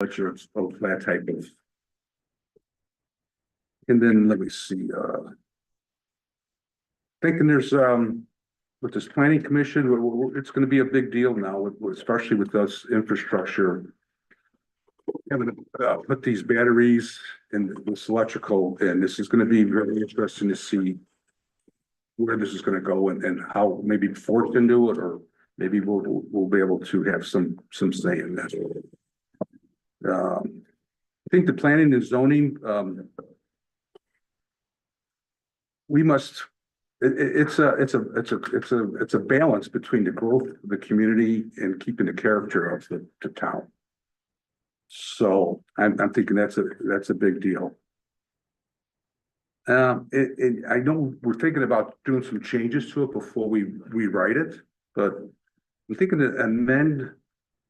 lecture of that type of. And then let me see, thinking there's, with this planning commission, it's gonna be a big deal now, especially with us infrastructure. Having to put these batteries and this electrical, and this is gonna be very interesting to see where this is gonna go and how maybe Ford can do it, or maybe we'll be able to have some say in that. I think the planning and zoning, we must, it's a balance between the growth of the community and keeping the character of the town. So I'm thinking that's a big deal. I know we're thinking about doing some changes to it before we rewrite it, but I'm thinking to amend.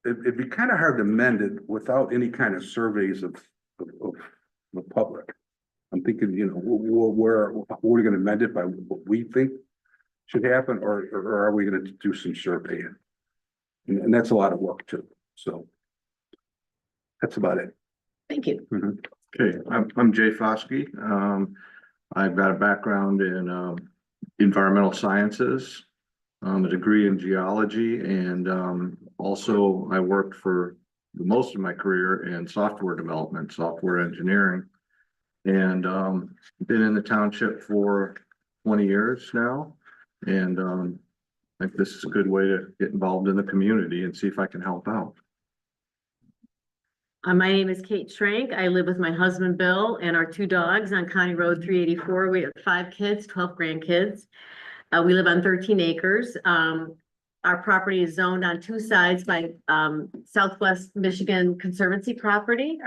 It'd be kind of hard to amend it without any kind of surveys of the public. I'm thinking, you know, where we're going to amend it by what we think should happen, or are we going to do some surveying? And that's a lot of work too. So that's about it. Thank you. Okay, I'm Jay Foskey. I've got a background in environmental sciences, a degree in geology, and also I worked for most of my career in software development, software engineering, and been in the township for 20 years now. And I think this is a good way to get involved in the community and see if I can help out. My name is Kate Schrank. I live with my husband, Bill, and our 2 dogs on County Road 384. We have 5 kids, 12 grandkids. We live on 13 acres. Our property is zoned on 2 sides by Southwest Michigan Conservancy property.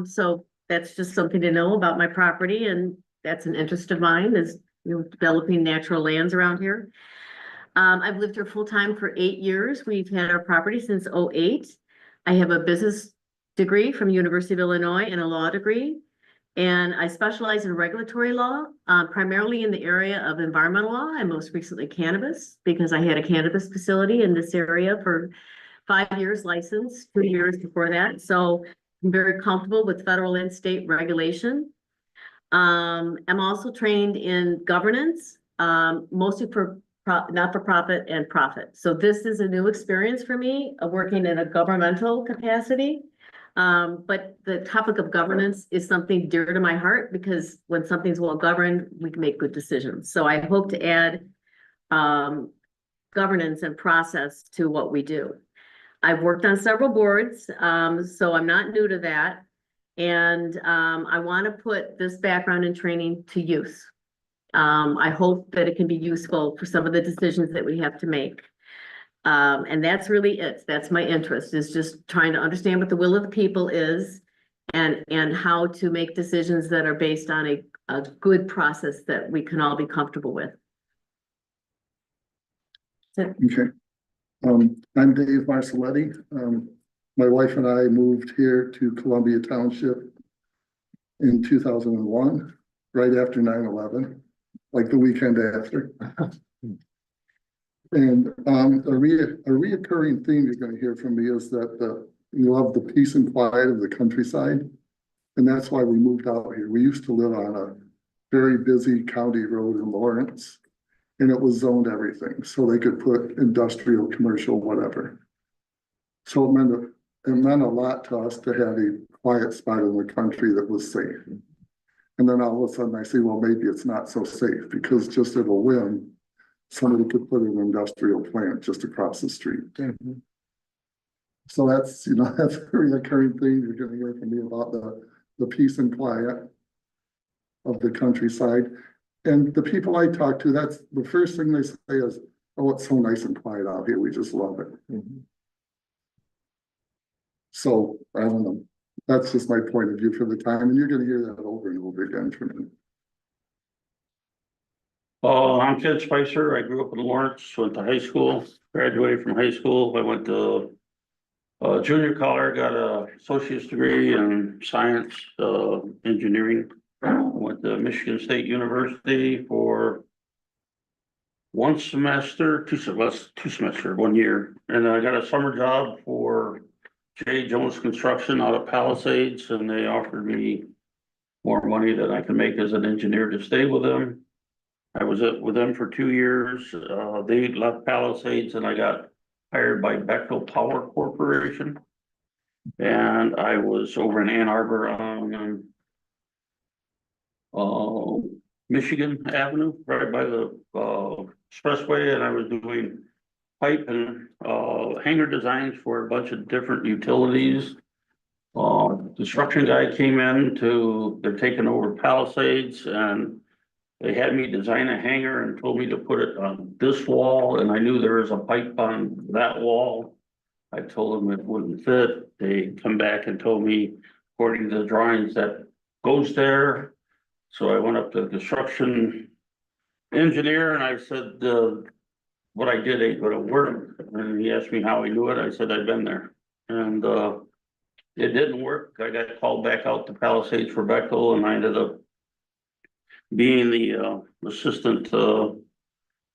So that's just something to know about my property, and that's an interest of mine, is, you know, developing natural lands around here. I've lived here full time for 8 years. We've had our property since 2008. I have a business degree from University of Illinois and a law degree. And I specialize in regulatory law, primarily in the area of environmental law, and most recently cannabis, because I had a cannabis facility in this area for 5 years licensed, 2 years before that. So I'm very comfortable with federal and state regulation. I'm also trained in governance, mostly for not-for-profit and profit. So this is a new experience for me, working in a governmental capacity. But the topic of governance is something dear to my heart, because when something's well governed, we can make good decisions. So I hope to add governance and process to what we do. I've worked on several boards, so I'm not new to that. And I want to put this background and training to use. I hope that it can be useful for some of the decisions that we have to make. And that's really it. That's my interest, is just trying to understand what the will of the people is, and how to make decisions that are based on a good process that we can all be comfortable with. Okay. I'm Dave Marcelletti. My wife and I moved here to Columbia Township in 2001, right after 9/11, like the weekend after. And a reoccurring theme you're going to hear from me is that you love the peace and quiet of the countryside. And that's why we moved out here. We used to live on a very busy county road in Lawrence, and it was zoned everything. So they could put industrial, commercial, whatever. So it meant a lot to us to have a quiet spot in the country that was safe. And then all of a sudden I see, well, maybe it's not so safe, because just at a whim, somebody could put an industrial plant just across the street. So that's, you know, that's a recurring thing you're going to hear from me about the peace and quiet of the countryside. And the people I talk to, that's the first thing they say is, oh, it's so nice and quiet out here. We just love it. So I don't know. That's just my point of view for the time. And you're going to hear that over and over again from me. I'm Ted Spicer. I grew up in Lawrence, went to high school, graduated from high school. I went to junior college, got an associate's degree in science, engineering. I went to Michigan State University for 1 semester, 2 semester, 1 year. And I got a summer job for J. Jones Construction out of Palisades, and they offered me more money than I can make as an engineer to stay with them. I was with them for 2 years. They left Palisades and I got hired by Bechtel Power Corporation. And I was over in Ann Arbor on Michigan Avenue, right by the expressway, and I was doing pipe and hanger designs for a bunch of different utilities. Construction guy came in they're taking over Palisades, and they had me design a hanger and told me to put it on this wall, and I knew there was a pipe on that wall. I told them it wouldn't fit. They come back and told me, according to the drawings, that goes there. So I went up to the construction engineer and I said, what I did ain't gonna work. And he asked me how I knew it. I said, I'd been there. And it didn't work. I got called back out to Palisades for Bechtel, and I ended up being the assistant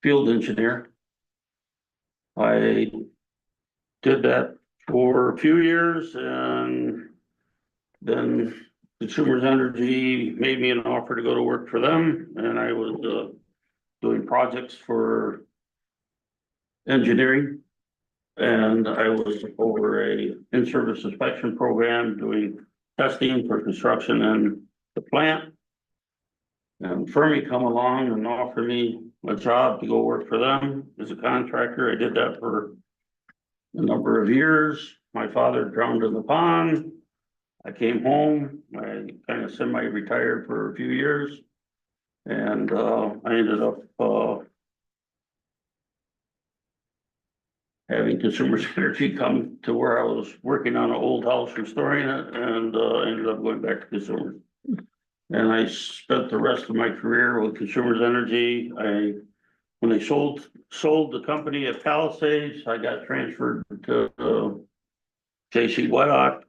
field engineer. I did that for a few years, and then Consumers Energy made me an offer to go to work for them, and I was doing projects for engineering. And I was over a in-service inspection program doing testing for construction and the plant. And Fermi come along and offered me a job to go work for them as a contractor. I did that for a number of years. My father drowned in the pond. I came home. I kind of semi-retired for a few years. And I ended up having Consumers Energy come to where I was working on an old house, restoring it, and ended up going back to Consumers. And I spent the rest of my career with Consumers Energy. When they sold the company at Palisades, I got transferred to J.C. Whitelock.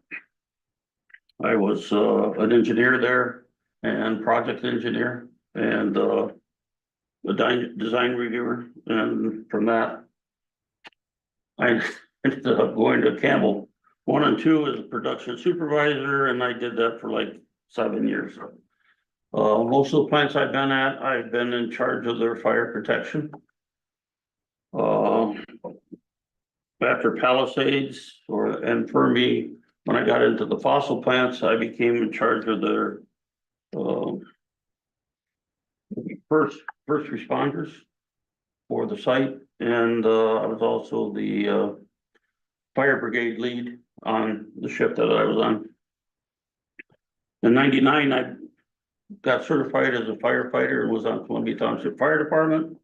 I was an engineer there and project engineer and a design reviewer. And from that, I ended up going to Campbell 1 and 2 as a production supervisor, and I did that for like 7 years. Most of the plants I've been at, I've been in charge of their fire protection. After Palisades and Fermi, when I got into the fossil plants, I became in charge of their first responders for the site. And I was also the fire brigade lead on the ship that I was on. In '99, I got certified as a firefighter and was on Columbia Township Fire Department.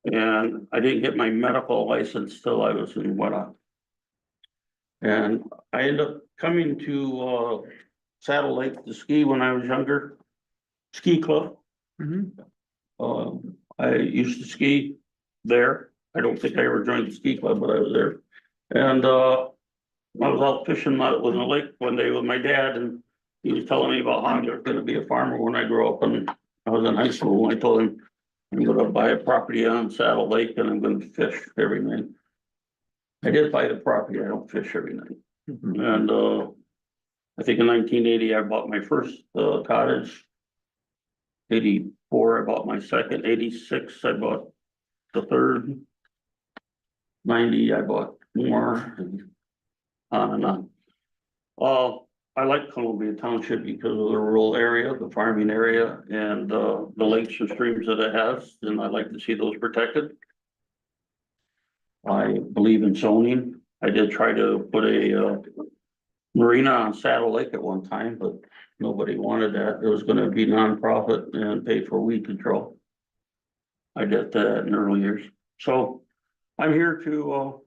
And I didn't get my medical license till I was in Whitelock. And I ended up coming to Saddle Lake to ski when I was younger. Ski club. I used to ski there. I don't think I ever joined the ski club, but I was there. And I was out fishing in the lake one day with my dad, and he was telling me about how I was gonna be a farmer when I grow up, and I was in high school. And I told him I'm gonna buy a property on Saddle Lake and I'm gonna fish every night. I did buy the property. I don't fish every night. And I think in 1980 I bought my first cottage. 84 I bought my second. 86 I bought the third. 90 I bought more, and on and on. I like Columbia Township because of the rural area, the farming area, and the lakes and streams that it has, and I like to see those protected. I believe in zoning. I did try to put a marina on Saddle Lake at one time, but nobody wanted that. It was gonna be nonprofit and pay for weed control. I did that in early years. So I'm here because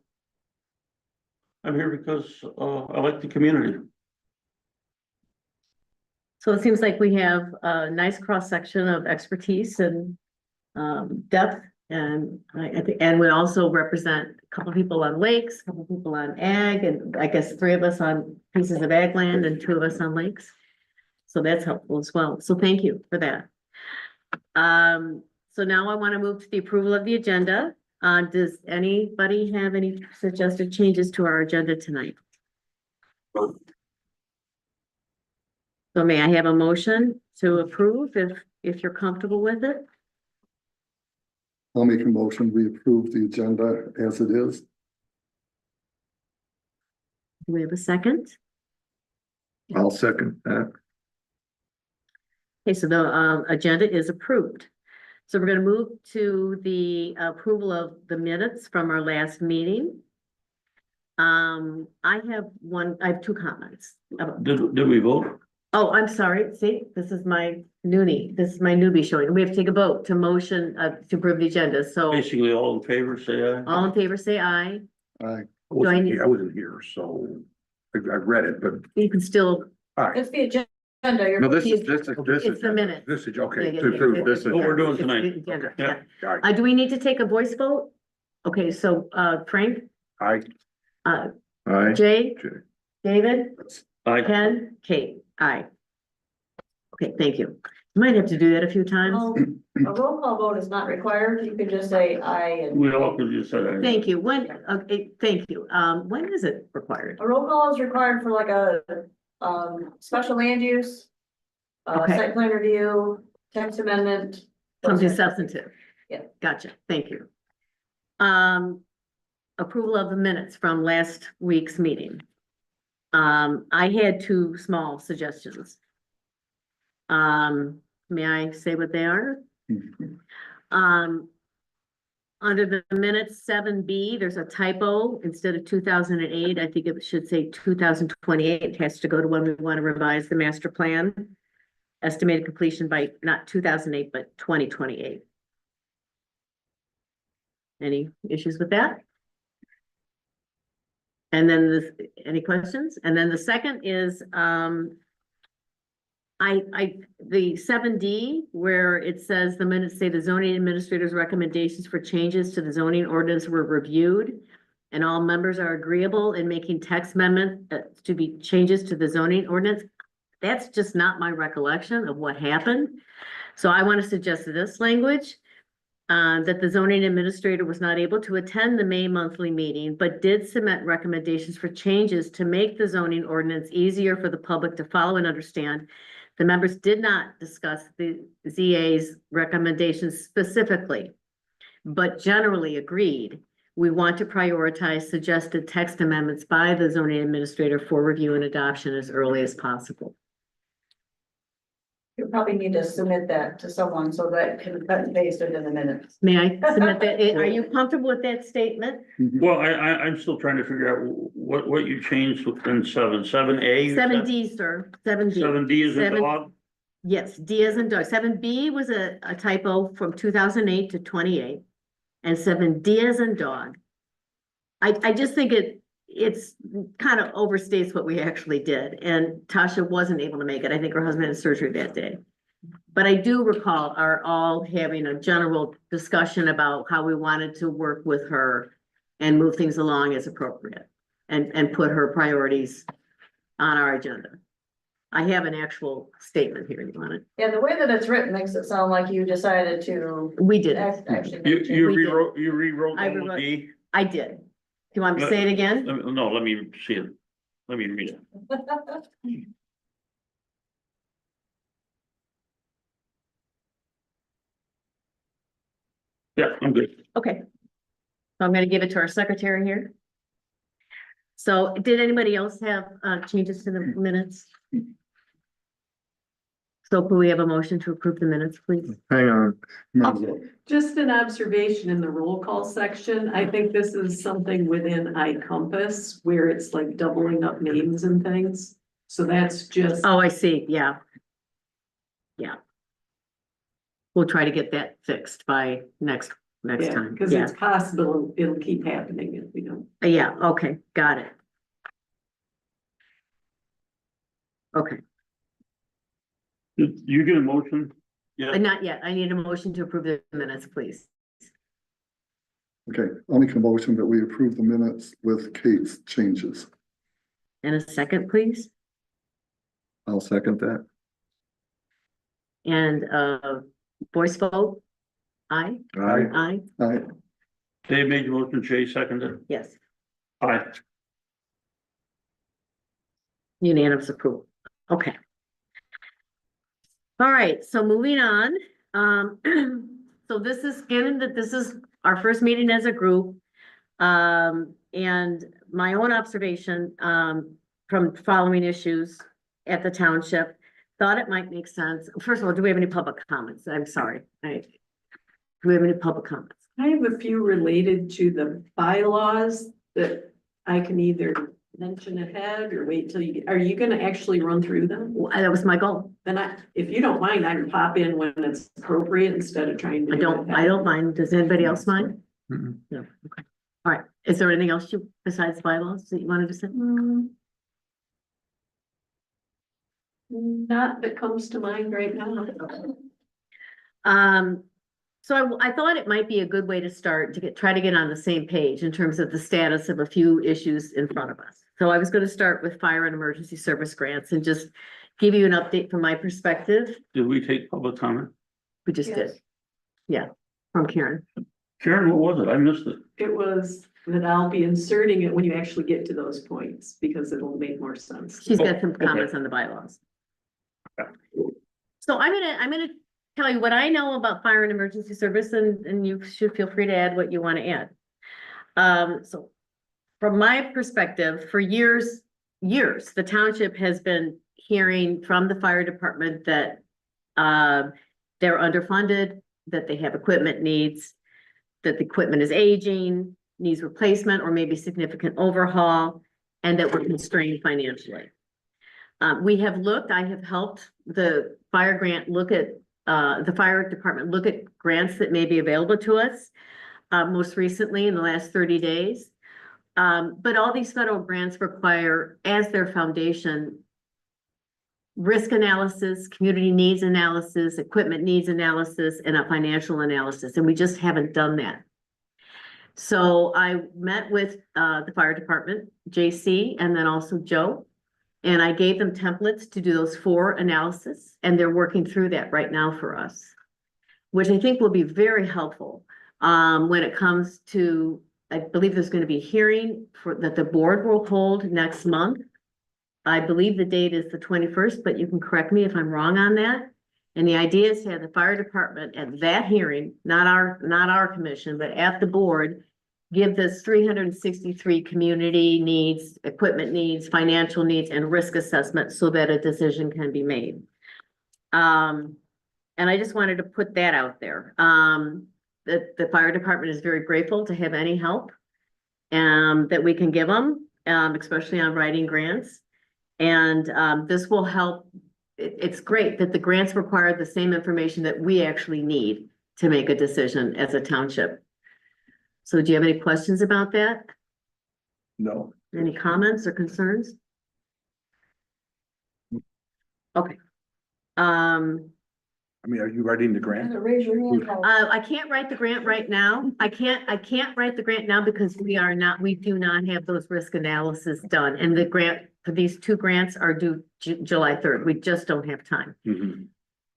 I like the community. So it seems like we have a nice cross-section of expertise and depth. And I think, and we also represent a couple people on lakes, a couple people on ag, and I guess 3 of us on pieces of ag land and 2 of us on lakes. So that's helpful as well. So thank you for that. So now I want to move to the approval of the agenda. Does anybody have any suggested changes to our agenda tonight? So may I have a motion to approve if you're comfortable with it? I'll make a motion, we approve the agenda as it is. Do we have a second? I'll second that. Okay, so the agenda is approved. So we're gonna move to the approval of the minutes from our last meeting. I have two comments. Did we vote? Oh, I'm sorry. See, this is my newbie showing. We have to take a vote to motion to approve the agenda. So Basically, all in favor, say aye. all in favor, say aye. Aye. need- I wasn't here, so I read it, but, You can still, all right. It's the agenda, you're. No, this is it's the minute. This is, okay. Yeah, yeah, to yeah, approve yeah. this. What we're doing It's the tonight. agenda, Yeah. yeah. All right. Do we need to take a voice vote? Okay, so Frank, I, Aye. Jay, Jay. David, Aye. Ken, Kate, aye. Okay, thank you. You might have to do that a few times. A roll call vote is not required, you can just say aye and. We all could just say aye. Thank you. Thank you. When is it required? A roll call is required for like a, special land use. Okay. Site plan review, text amendment. Something substantive. Yeah. Gotcha. Thank you. Approval of the minutes from last week's meeting. I had two small suggestions. May I say what they are? Under the minutes 7B, there's a typo. Instead of 2008, I think it should say 2028. It has to go to when we want to revise the master plan. Estimated completion by not 2008, but 2028. Any issues with that? And then any questions? And then the second is, the 7D, where it says the minutes say the zoning administrator's recommendations for changes to the zoning ordinance were reviewed, and all members are agreeable in making text amendment to be changes to the zoning ordinance. That's just not my recollection of what happened. So I want to suggest this language, that the zoning administrator was not able to attend the May monthly meeting, but did submit recommendations for changes to make the zoning ordinance easier for the public to follow and understand. The members did not discuss the ZA's recommendations specifically, but generally agreed. We want to prioritize suggested text amendments by the zoning administrator for review and adoption as early as possible. You probably need to submit that to someone so that can cut and paste it in the minutes. May I submit that? Are you comfortable with that statement? Well, I'm still trying to figure out what you changed within 7A. 7D, sir, 7D. 7D is a Seven- dog. Yes, D as in dog. 7B was a typo from 2008 to 28. And 7D as in dog. I just think it's kind of overstates what we actually did, and Tasha wasn't able to make it. I think her husband had surgery that day. But I do recall our all having a general discussion about how we wanted to work with her and move things along as appropriate and put her priorities on our agenda. I have an actual statement here. You want it? Yeah, the way that it's written makes it sound like you decided to We did. actually. You We did. rewrote I the rewrote- D. I did. Do you want me to say it again? No, let me see it. Let me read it. Yeah, I'm good. Okay. So I'm gonna give it to our secretary here. So did anybody else have changes to the minutes? So could we have a motion to approve the minutes, please? Hang on. Might as well. Just an observation in the roll call section. I think this is something within iCompass where it's like doubling up names and things. So that's just, Oh, I see, yeah. Yeah. We'll try to get that fixed by next yeah, time. because Yeah, it's possible it'll keep happening if we don't. yeah, okay, got it. Okay, Did you get a motion? Yeah, not yet. I need a motion to approve the minutes, please. Okay, I'll make a motion that we approve the minutes with Kate's changes. And a second, please. I'll second that. And voice vote? Aye, Aye. aye, Aye. Dave made the motion, Jay seconded. yes. Aye. Unanimous approval. Okay. All right, so moving on, so this is, given that this is our first meeting as a group. And my own observation, from following issues at the township, thought it might make sense. First of all, do we have any public comments? I'm sorry. Do we have any public comments? I have a few related to the bylaws that I can either mention ahead or wait till are you gonna actually run through them? Well, that was my goal. Then if you don't mind, I can pop in when it's appropriate instead of trying to. I don't mind. Does anybody else mind? Mhm. No, okay. All right. Is there anything else besides bylaws that you wanted to say? Not that comes to mind right now. So I thought it might be a good way to start to try to get on the same page in terms of the status of a few issues in front of us. So I was going to start with fire and emergency service grants and just give you an update from my perspective. Did we take public comment? We just did. Yes. Yeah, from Karen. Karen, what was it? I missed it. It was that I'll be inserting it when you actually get to those points because it'll make more sense. She's got some Okay. comments on the bylaws. Okay. So I'm gonna tell you what I know about fire and emergency service and you should feel free to add what you want to add. So from my perspective, for years, the township has been hearing from the fire department that they're underfunded, that they have equipment needs, that the equipment is aging, needs replacement or maybe significant overhaul, and that we're constrained financially. We have looked, I have helped the fire grant look at, the fire department look at grants that may be available to us, most recently in the last 30 days. But all these federal grants require, as their foundation, risk analysis, community needs analysis, equipment needs analysis, and a financial analysis, and we just haven't done that. So I met with the fire department, JC, and then also Joe, and I gave them templates to do those 4 analysis, and they're working through that right now for us, which I think will be very helpful when it comes to, I believe there's going to be a hearing that the board will hold next month. I believe the date is the 21st, but you can correct me if I'm wrong on that. And the idea is to have the fire department at that hearing, not our commission, but at the board, give this 363 community needs, equipment needs, financial needs, and risk assessment so that a decision can be made. And I just wanted to put that out there. That the fire department is very grateful to have any help that we can give them, especially on writing grants. And this will help. It's great that the grants require the same information that we actually need to make a decision as a township. So do you have any questions about that? No. Any comments or concerns? Okay. I mean, are you writing the grant? Raise your hand. I can't write the grant right now. I can't write the grant now because we do not have those risk analysis done. And the grant for these 2 grants are due July 3rd. We just don't have time. Mhm.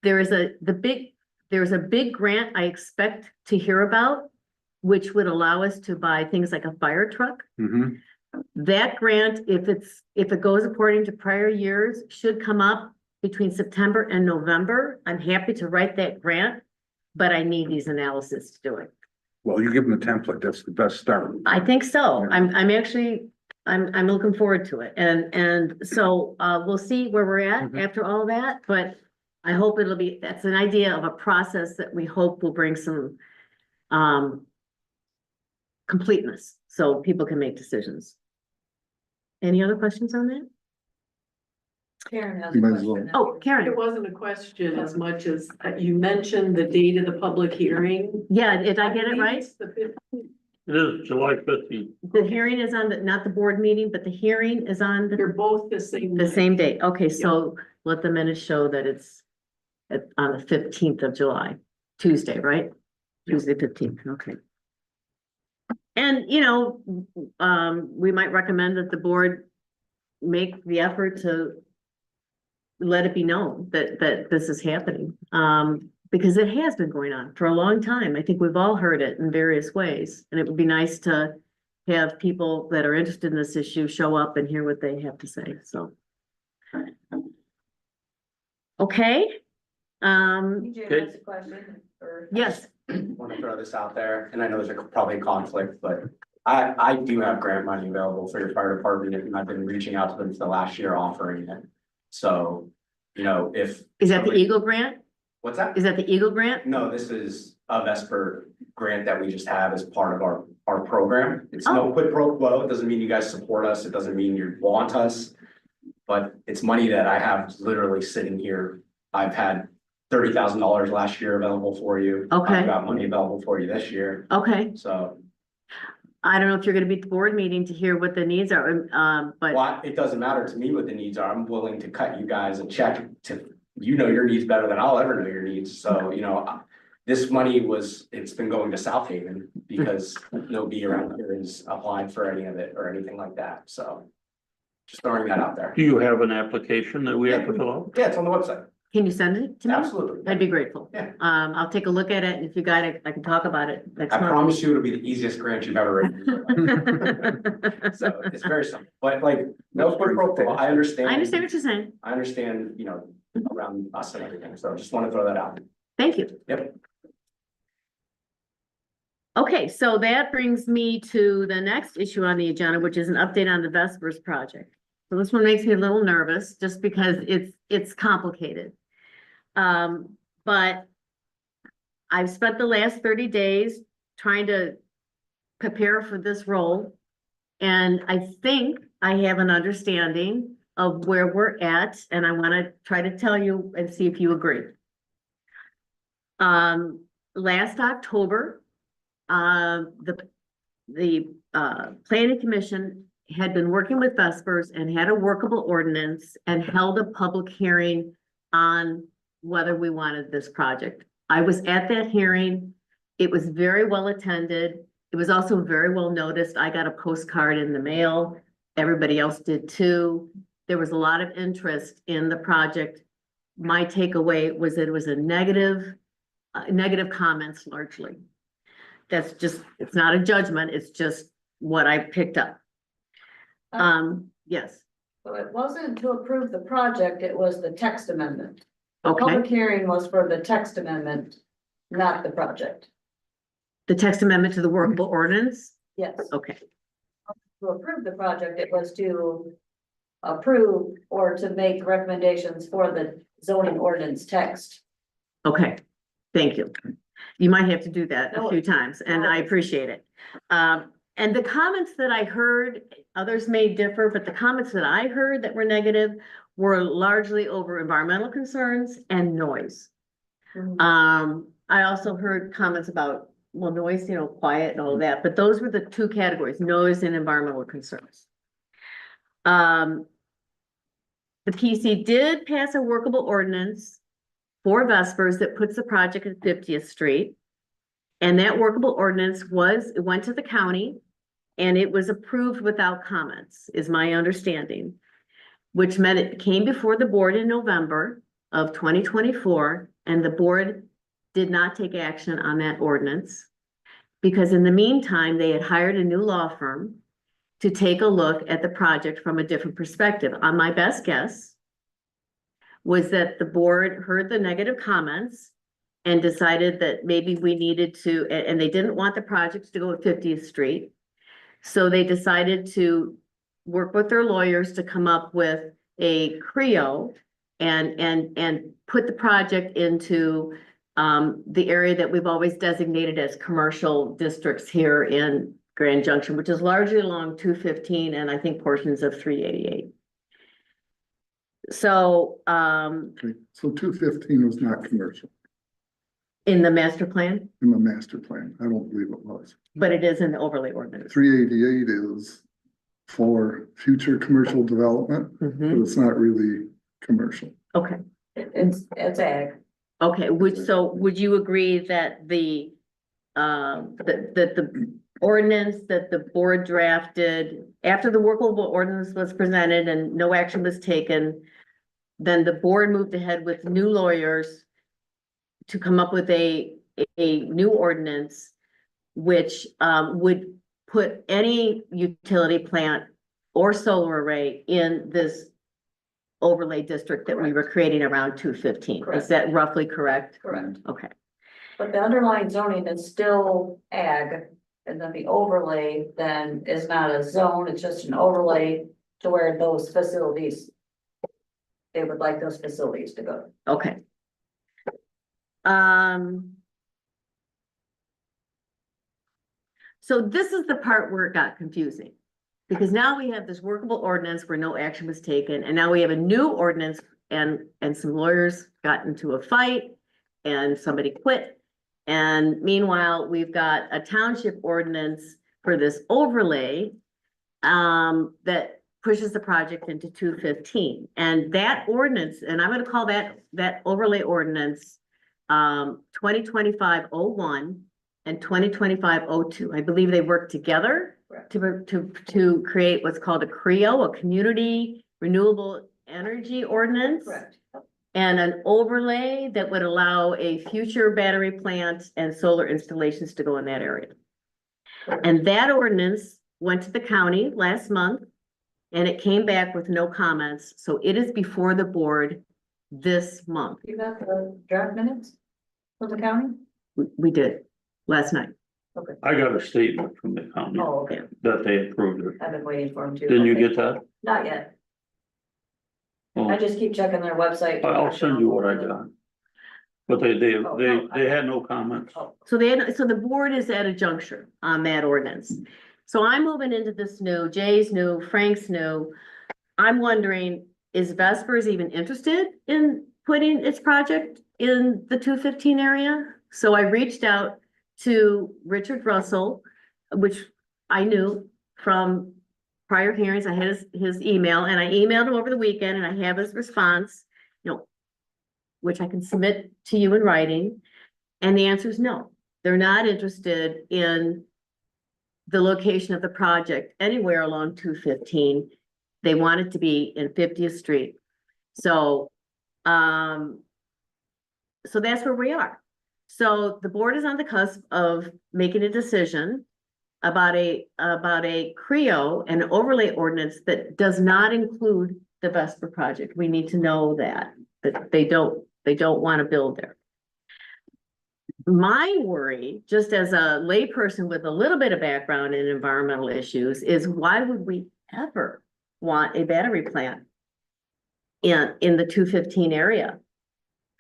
There's a big grant I expect to hear about, which would allow us to buy things like a fire truck. Mhm. That grant, if it goes according to prior years, should come up between September and November. I'm happy to write that grant, but I need these analysis to do it. Well, you give them a template. That's the best start. I think so. Yeah. I'm actually, I'm looking forward to it. And so, we'll see where we're at Mhm. after all that, but I hope that's an idea of a process that we hope will bring some, completeness so people can make decisions. Any other questions on that? Karen has You a might as well. question. Oh, Karen. It wasn't a question as much as you mentioned the date of the public hearing. Yeah, did I get it believe right? it's the 15th. It is July 15th. The hearing is on not the board meeting, but the hearing is on They're both the same. the night. same date. Okay, so let the minutes show that it's on the 15th of July, Tuesday, right? Tuesday, 15th, okay. And, we might recommend that the board make the effort to let it be known that this is happening. Because it has been going on for a long time. I think we've all heard it in various ways, and it would be nice to have people that are interested in this issue show up and hear what they have to say, so. Okay, DJ Okay. has a question, or? yes, Want to throw this out there, and I know there's probably a conflict, but I do have grant money available for your fire department, and I've been reaching out to them for the last year offering it. So, you know, if. is that the Eagle grant? What's that? Is that the Eagle grant? No, this is a Vesper grant that we just have as part of our program. It's no quid pro quo. It doesn't mean you guys support us. It doesn't mean you want us. But it's money that I have literally sitting here. I've had $30,000 last year available for you. Okay. I've got money available for you this year, Okay, so. I don't know if you're gonna be at the board meeting to hear what the needs are, but, Well, it doesn't matter to me what the needs are. I'm willing to cut you guys a check to, you know your needs better than I'll ever know your needs. So, you know, this money it's been going to South Haven because nobody around here has applied for any of it or anything like that. So just throwing that out there. Do you have an application that we have to fill out? Yeah, it's on the website. can you send it to me? Absolutely. I'd be grateful. Yeah. I'll take a look at it, and if you got it, I can talk about it next I month. promise you it'll be the easiest grant you've ever written. So it's very simple, but like, no quid pro quo. I understand. I understand what you're saying, I understand, you know, around us and everything. So just want to throw that out. thank you. Yep. Okay, so that brings me to the next issue on the agenda, which is an update on the Vespers project. So this one makes me a little nervous, just because it's complicated. But I've spent the last 30 days trying to prepare for this role. And I think I have an understanding of where we're at, and I want to try to tell you and see if you agree. Last October, the planning commission had been working with Vespers and had a workable ordinance and held a public hearing on whether we wanted this project. I was at that hearing. It was very well attended. It was also very well noticed. I got a postcard in the mail. Everybody else did too. There was a lot of interest in the project. My takeaway was that it was a negative comments largely. That's just, it's not a judgment, it's just what I picked up. Yes, So it wasn't to approve the project, it was the text amendment. The okay. public hearing was for the text amendment, not the project. The text amendment to the workable ordinance? Yes, Okay, to approve the project, it was to approve or to make recommendations for the zoning ordinance text. okay, thank you. You might have to do that a few times, and I appreciate it. And the comments that I heard, others may differ, but the comments that I heard that were negative were largely over environmental concerns and noise. I also heard comments about, well, noise, you know, quiet and all that, but those were the two categories, noise and environmental concerns. The PC did pass a workable ordinance for Vespers that puts the project at 50th Street. And that workable ordinance it went to the county and it was approved without comments, is my understanding. Which meant it came before the board in November of 2024, and the board did not take action on that ordinance. Because in the meantime, they had hired a new law firm to take a look at the project from a different perspective. On my best guess was that the board heard the negative comments and decided that maybe we needed to, and they didn't want the project to go at 50th Street. So they decided to work with their lawyers to come up with a CREO and put the project into the area that we've always designated as commercial districts here in Grand Junction, which is largely along 215 and I think portions of 388. So Okay, so 215 was not commercial in the master plan, in the master plan. I don't believe it was. but it is in the overlay ordinance. 388 is for future commercial development, but Mhm. it's not really commercial. Okay, It's ag. okay, would you agree that the ordinance that the board drafted after the workable ordinance was presented and no action was taken, then the board moved ahead with new lawyers to come up with a new ordinance which would put any utility plant or solar array in this overlay district that we were creating around 215. Is Correct. that roughly correct? Correct. Okay, But the underlying zoning is still ag, and then the overlay then is not a zone, it's just an overlay to where those facilities. They would like those facilities to go. okay. So this is the part where it got confusing. Because now we have this workable ordinance where no action was taken, and now we have a new ordinance and some lawyers got into a fight and somebody quit. And meanwhile, we've got a township ordinance for this overlay that pushes the project into 215. And that ordinance, and I'm gonna call that overlay ordinance 2025-01 and 2025-02. I believe they work together to create what's called a CREO, a Community Renewable Energy Ordinance. Correct. And an overlay that would allow a future battery plant and solar installations to go in that area. And that ordinance went to the county last month and it came back with no comments. So it is before the board this month. You got the draft minutes from the county? We did last night. I got a statement from the county Oh, okay. that they approved it. I've been waiting for them to. Didn't you Okay. get that? Not yet. Oh, I just keep checking their website. I'll send you what I got. But they had no comments. Oh, So so the board is at a juncture on that ordinance. So I'm moving into this new, Jay's new, Frank's new. I'm wondering, is Vespers even interested in putting its project in the 215 area? So I reached out to Richard Russell, which I knew from prior hearings. I had his email and I emailed him over the weekend and I have his response, which I can submit to you in writing. And the answer is no. They're not interested in the location of the project anywhere along 215. They want it to be in 50th Street. So, so that's where we are. So the board is on the cusp of making a decision about a CREO and overlay ordinance that does not include the Vesper project. We need to know that they don't want to build there. My worry, just as a layperson with a little bit of background in environmental issues, is why would we ever want a battery plant in the 215 area?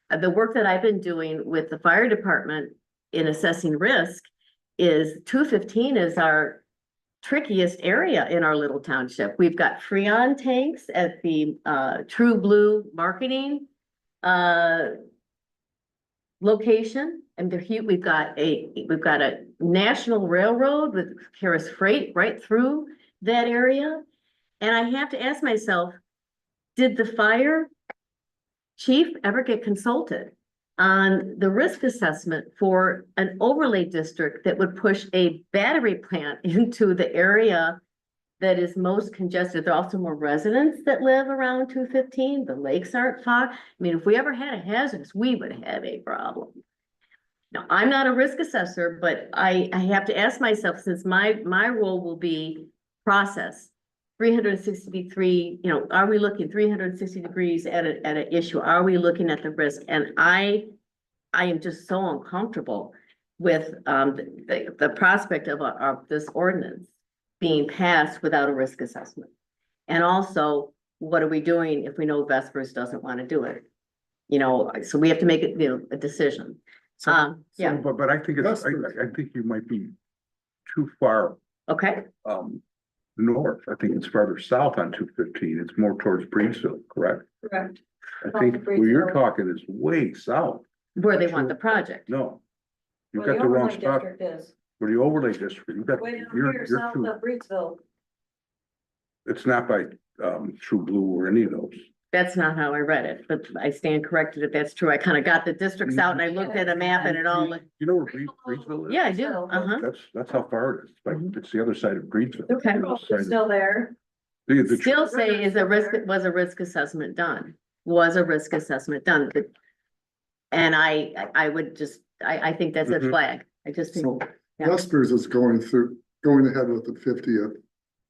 The work that I've been doing with the fire department in assessing risk is 215 is our trickiest area in our little township. We've got Freon tanks at the True Blue marketing location. And we've got a national railroad with Harris Freight right through that area. And I have to ask myself, did the fire chief ever get consulted on the risk assessment for an overlay district that would push a battery plant into the area that is most congested? There are also more residents that live around 215. The lakes aren't far. I mean, if we ever had a hazardous, we would have a problem. Now, I'm not a risk assessor, but I have to ask myself, since my role will be process 363, are we looking 360 degrees at an issue? Are we looking at the risk? And I am just so uncomfortable with the prospect of this ordinance being passed without a risk assessment. And also, what are we doing if we know Vespers doesn't want to do it? So we have to make it, a decision. Yeah, But I think I think you might be too far, okay, north. I think it's farther south on 215. It's more towards Breedsville, correct? correct. I think where you're talking is way south. where they want the project. No. You've Where got the the wrong overlay spot. district is. Where the overlay district, you've got, Way down you're here, south too, of Breedsville. it's not by, True Blue or any of those. That's not how I read it, but I stand corrected if that's true. I kind of got the districts out and I looked at a map and it all looked, You know where Breedsville is? yeah, I do, uh-huh. That's how far it is. Like, it's the other side of Breedsville. Okay. The other side of- Still there. the- Still say was a risk assessment done? Was a risk assessment done? And I would just, I think that's a Mhm. flag. I just think, So Yeah. Vespers is going ahead with the 50th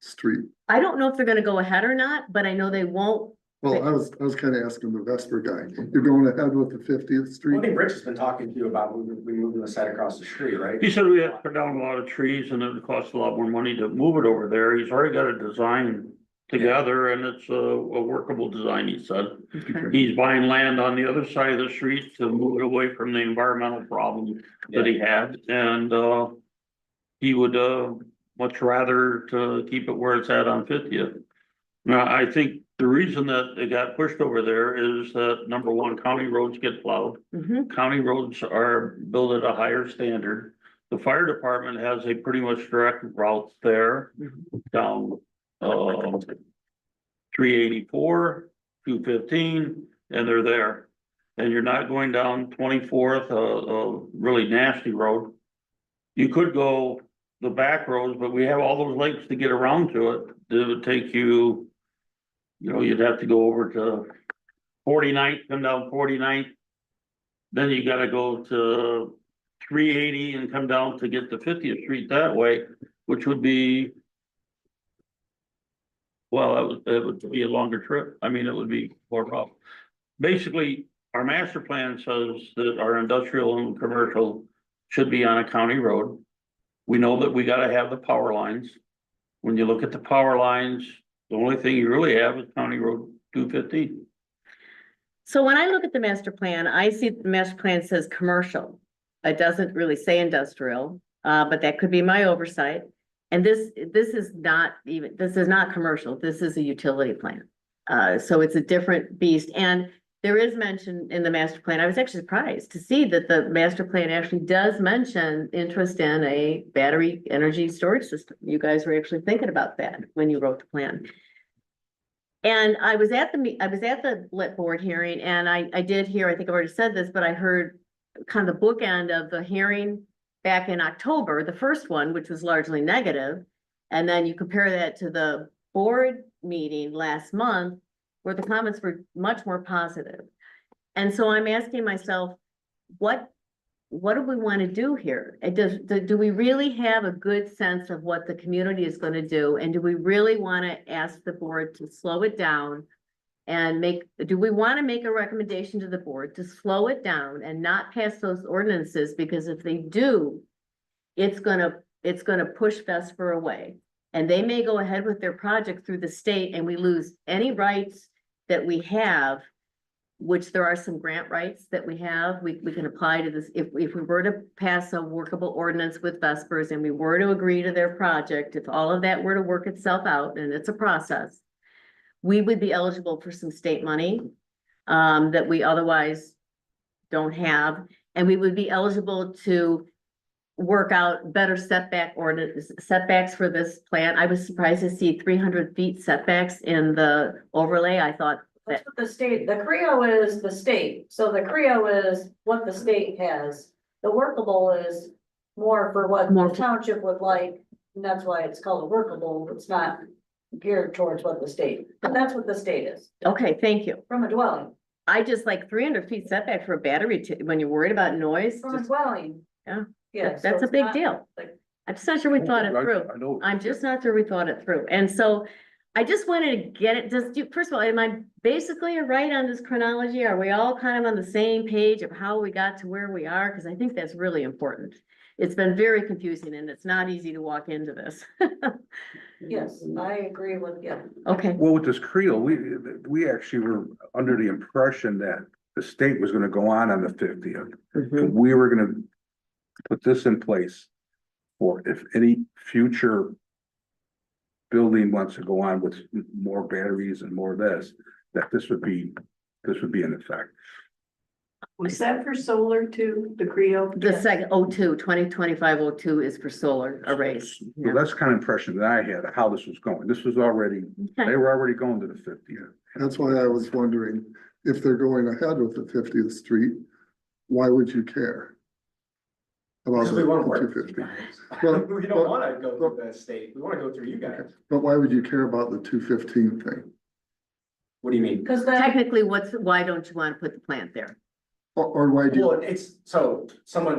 Street. I don't know if they're gonna go ahead or not, but I know they won't Well, I was kind of asking the Vesper guy, you're going ahead with the 50th I Street? think Rich has been talking to you about moving the site across the street, right? He said we had to cut down a lot of trees and it would cost a lot more money to move it over there. He's already got a design together and it's a workable design, he said. Okay. He's buying land on the other side of the street to move it away from the environmental problem that he had, and, he would, much rather to keep it where it's at on 50th. Now, I think the reason that it got pushed over there is that, number one, county roads get plowed. Mhm. County roads are built at a higher standard. The fire department has a pretty much direct route there down, 384, 215, and they're there. And you're not going down 24th, a really nasty road. You could go the back roads, but we have all those lakes to get around to it. It would take you, you'd have to go over to 49th, come down 49th. Then you gotta go to 380 and come down to get to 50th Street that way, which would be, well, it would be a longer trip. I mean, it would be more rough. Basically, our master plan says that our industrial and commercial should be on a county road. We know that we gotta have the power lines. When you look at the power lines, the only thing you really have is County Road 215. So when I look at the master plan, I see the master plan says commercial. It doesn't really say industrial, but that could be my oversight. And this is not commercial. This is a utility plan. So it's a different beast. And there is mention in the master plan. I was actually surprised to see that the master plan actually does mention interest in a battery energy storage system. You guys were actually thinking about that when you wrote the plan. And I was at the lit board hearing, and I did hear, I think I've already said this, but I heard kind of the bookend of the hearing back in October, the first one, which was largely negative. And then you compare that to the board meeting last month, where the comments were much more positive. And so I'm asking myself, what do we want to do here? Do we really have a good sense of what the community is going to do? And do we really want to ask the board to slow it down and do we want to make a recommendation to the board to slow it down and not pass those ordinances? Because if they do, it's gonna push Vesper away. And they may go ahead with their project through the state and we lose any rights that we have, which there are some grant rights that we have. We can apply to this. If we were to pass a workable ordinance with Vespers and we were to agree to their project, if all of that were to work itself out, and it's a process, we would be eligible for some state money that we otherwise don't have. And we would be eligible to work out better setbacks for this plan. I was surprised to see 300 feet setbacks in the overlay. I thought that, That's what the state, the CREO is the state, so the CREO is what the state has. The workable is more for what More the for- township would like, and that's why it's called a workable, it's not geared towards what the state, but that's what the state is, okay, thank you. from a dwelling, I just like 300 feet setback for a battery when you're worried about noise. from a just- dwelling. Yeah. Yeah. That's a big deal. like- I'm just not sure we thought it through. I know. I'm just not sure we thought it through. And so I just wanted to get it, first of all, am I basically right on this chronology? Are we all kind of on the same page of how we got to where we are? Because I think that's really important. It's been very confusing and it's not easy to walk into this. Yes, I agree with you. Okay, Well, with this Creel, we actually were under the impression that the state was gonna go on the 50th. Mhm. We were gonna put this in place for if any future building wants to go on with more batteries and more of this, that this would be in effect. Was that for solar too, the CREO? the second 2025-02 is for solar arrays. So Yeah. that's the kind of impression that I had of how this was going. This was already, Okay. they were already going to the 50th. That's why I was wondering, if they're going ahead with the 50th Street, why would you care? About Because we wanna the work. 250? We don't wanna go through the state, we wanna go through you guys. But why would you care about the 215 thing? What do you mean? Cause then, Technically, why don't you want to put the plant there? Or why do Well, you, it's, so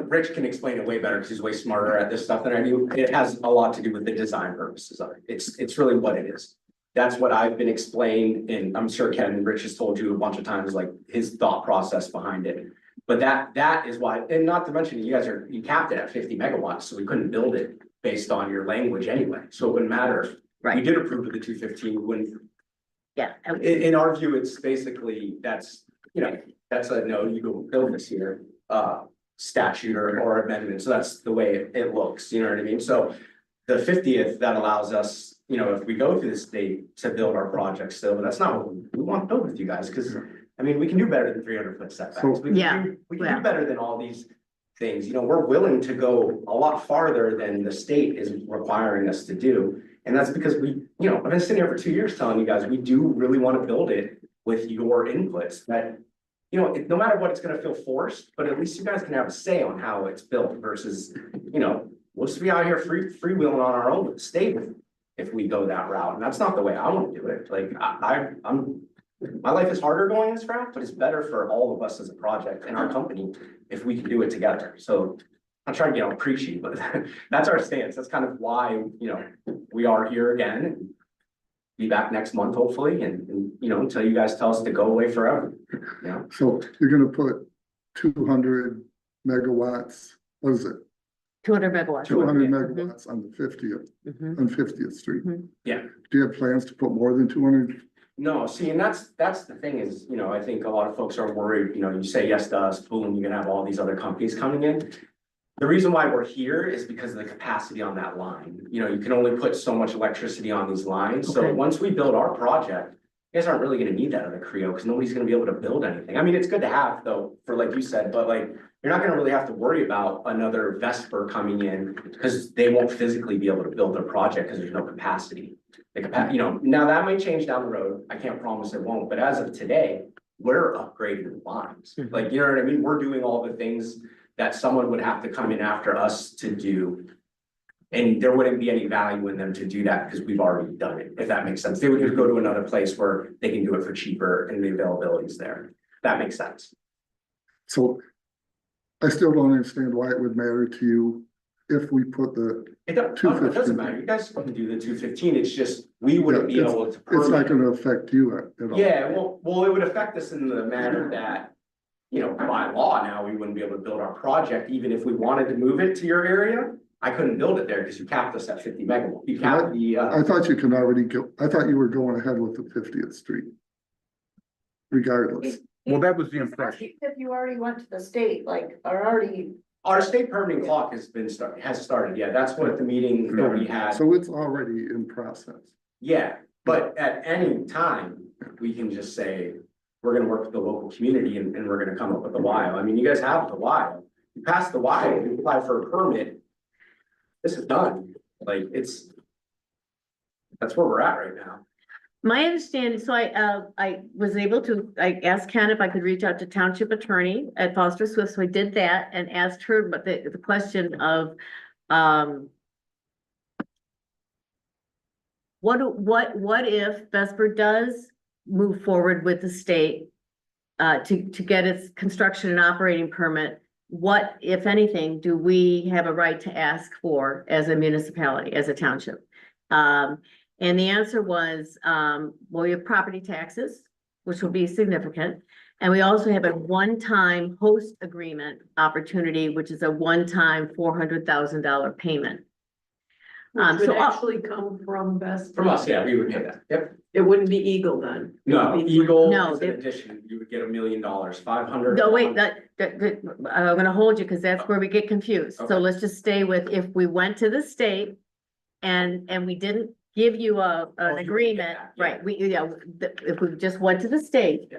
Rich can explain it way better because he's way smarter at this stuff than I do. It has a lot to do with the design purposes of it. It's really what it is. That's what I've been explained, and I'm sure Ken and Rich has told you a bunch of times, like his thought process behind it. But that is why, and not to mention, you capped it at 50 megawatts, so we couldn't build it based on your language anyway, so it wouldn't matter. If we Right. did approve of the 215, we wouldn't. Yeah. In our view, it's basically, that's, that's a no, you go build this here, statute or amendment, so that's the way it looks, you know what I mean? So the 50th, that allows us, if we go through the state to build our project still, but that's not what we want to build with you guys, because, I mean, we can do better than 300-foot setbacks. We can Yeah, we can yeah. do better than all these things, we're willing to go a lot farther than the state is requiring us to do. And that's because I've been sitting here for 2 years telling you guys, we do really want to build it with your inputs that, no matter what, it's gonna feel forced, but at least you guys can have a say on how it's built versus, we'll just be out here freewheeling on our own with the state if we go that route. And that's not the way I want to do it. Like, my life is harder going this route, but it's better for all of us as a project and our company if we can do it together. So I'm trying to get all preachy, but that's our stance. That's kind of why, we are here again. Be back next month, hopefully, and until you guys tell us to go away forever. So you're gonna put 200 megawatts, what is it? 200 megawatts. 200 yeah. megawatts on the 50th, Mhm. on 50th Street. Mhm. Yeah. Do you have plans to put more than 200? No, see, and that's the thing is, I think a lot of folks are worried, you say yes to us, boom, you're gonna have all these other companies coming in. The reason why we're here is because of the capacity on that line. You can only put so much electricity on these lines. So Okay. once we build our project, you guys aren't really gonna need that other Creo because nobody's gonna be able to build anything. I mean, it's good to have though, for like you said, but like, you're not gonna really have to worry about another Vesper coming in because they won't physically be able to build their project because there's no capacity. Now that may change down the road. I can't promise it won't, but as of today, we're upgrading the lines. Mhm. Like, you know what I mean? We're doing all the things that someone would have to come in after us to do. And there wouldn't be any value in them to do that because we've already done it, if that makes sense. They would just go to another place where they can do it for cheaper and the availability is there. That makes sense. So I still don't understand why it would matter to you if we put It doesn't 215. matter. You guys can do the 215. It's just, we wouldn't be Yeah, able to. it's not permit. gonna affect you at all. Yeah, well, it would affect us in the manner that, by law now, we wouldn't be able to build our project, even if we wanted to move it to your area. I couldn't build it there because you capped us at 50 megawatts. You capped the, I thought you can already go, I thought you were going ahead with the 50th Street. Regardless. Well, that was the impression. If you already went to the state, like, are already, our state permitting clock has started. Yeah, that's what the meeting that we had. So it's already in process. Yeah, but at any time, we can just say, we're gonna work with the local community and we're gonna come up with a while. I mean, you guys have the while. You pass the while, you apply for a permit. This is done. Like, that's where we're at right now. My understanding, so I was able to, I asked Ken if I could reach out to township attorney at Foster Swift, so I did that and asked her, but the question of, what if Vesper does move forward with the state to get its construction and operating permit? What, if anything, do we have a right to ask for as a municipality, as a township? And the answer was, well, we have property taxes, which will be significant. And we also have a one-time host agreement opportunity, which is a one-time $400,000 payment. Which so would I'll- actually come from Vesper. From us, yeah, we would pay that. Yep. It wouldn't be Eagle then. It No, would be- Eagle No, is an they- addition. You would get $1 million, 500. No, wait, I'm gonna hold you because that's where we get confused. So Okay. let's just stay with if we went to the state and we didn't give you Oh, an you would get agreement, that, yeah. right? If we just went to the state. Yeah.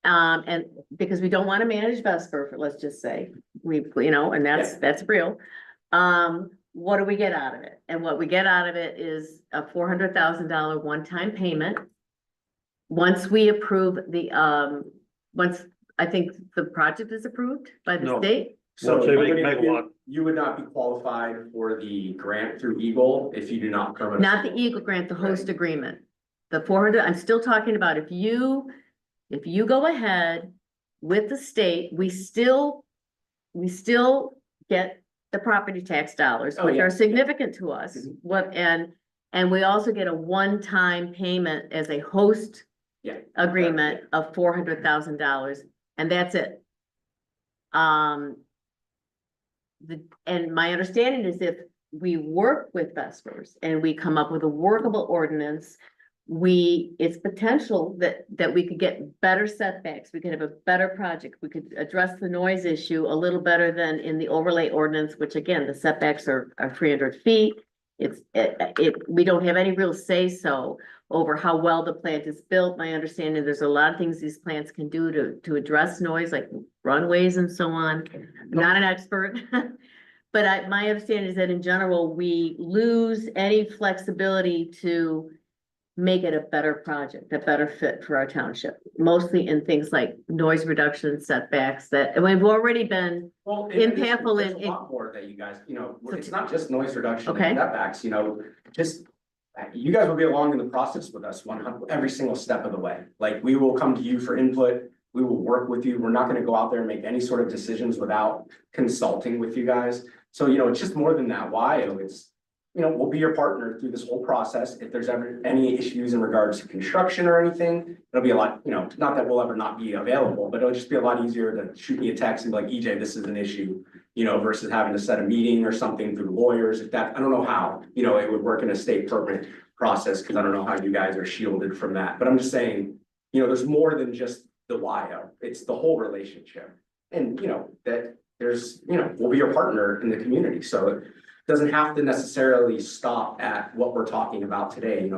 And because we don't want to manage Vesper, let's just say, and that's real. What do we get out of it? And what we get out of it is a $400,000 one-time payment. Once we approve once I think the project is approved by the No. state. So Once they make you- megawatt. You would not be qualified for the grant through Eagle if you do not permit. Not the Eagle grant, the host agreement. The 400, I'm still talking about if you go ahead with the state, we still get the property tax dollars, Oh, which yeah. are significant to us. Mhm. And And we also get a one-time payment as a host Yeah. agreement of $400,000, and that's it. And my understanding is if we work with Vespers and we come up with a workable ordinance, it's potential that we could get better setbacks, we could have a better project, we could address the noise issue a little better than in the overlay ordinance, which again, the setbacks are 300 feet. We don't have any real say-so over how well the plant is built. My understanding, there's a lot of things these plants can do to address noise, like runways and so on. I'm not an expert. But my understanding is that in general, we lose any flexibility to make it a better project, a better fit for our township, mostly in things like noise reduction setbacks and we've already been, Well, Impactful there's in- a lot more that you guys, it's not just noise reduction Okay. and setbacks, just. You guys will be along in the process with us every single step of the way. Like, we will come to you for input. We will work with you. We're not gonna go out there and make any sort of decisions without consulting with you guys. So, it's just more than that. Why? It's, we'll be your partner through this whole process. If there's ever any issues in regards to construction or anything, it'll be a lot, not that we'll ever not be available, but it'll just be a lot easier to shoot me a text and be like, EJ, this is an issue, versus having to set a meeting or something through lawyers. If that, I don't know how, it would work in a state permit process, because I don't know how you guys are shielded from that. But I'm just saying, there's more than just the WIO. It's the whole relationship. And, that there's, we'll be your partner in the community. So it doesn't have to necessarily stop at what we're talking about today.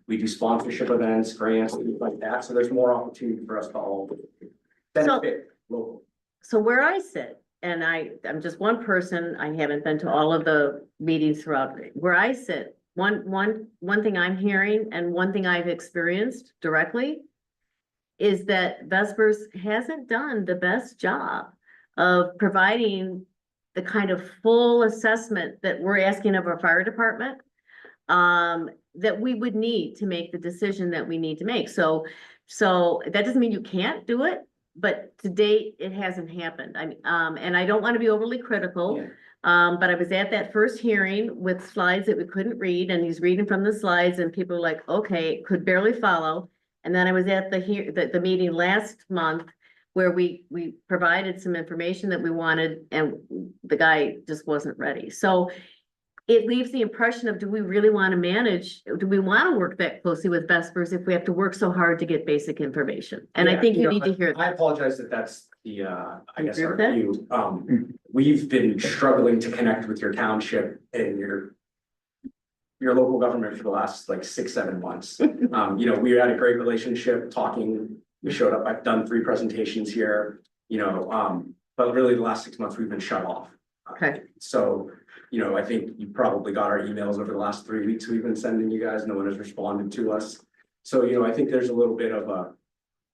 We do sponsorship events, grants, things like that. So there's more opportunity for us to all benefit local. so where I sit, and I'm just one person, I haven't been to all of the meetings throughout, where I sit, one thing I'm hearing and one thing I've experienced directly is that Vespers hasn't done the best job of providing the kind of full assessment that we're asking of our fire department, that we would need to make the decision that we need to make. So that doesn't mean you can't do it, but to date, it hasn't happened. And I don't want to be overly critical. Yeah. But I was at that first hearing with slides that we couldn't read, and he's reading from the slides, and people were like, okay, could barely follow. And then I was at the meeting last month where we provided some information that we wanted, and the guy just wasn't ready. So it leaves the impression of, do we really want to manage, do we want to work that closely with Vespers if we have to work so hard to get basic information? And I Yeah, think you need to hear I that. apologize that that's the, I guess, agree our with that? view. We've been struggling to connect with your township and your local government for the last like 6-7 months. We had a great relationship talking. We showed up. I've done 3 presentations here, but really the last 6 months we've been shut off. Okay. So, I think you probably got our emails over the last 3 weeks we've been sending you guys. No one has responded to us. So, I think there's a little bit of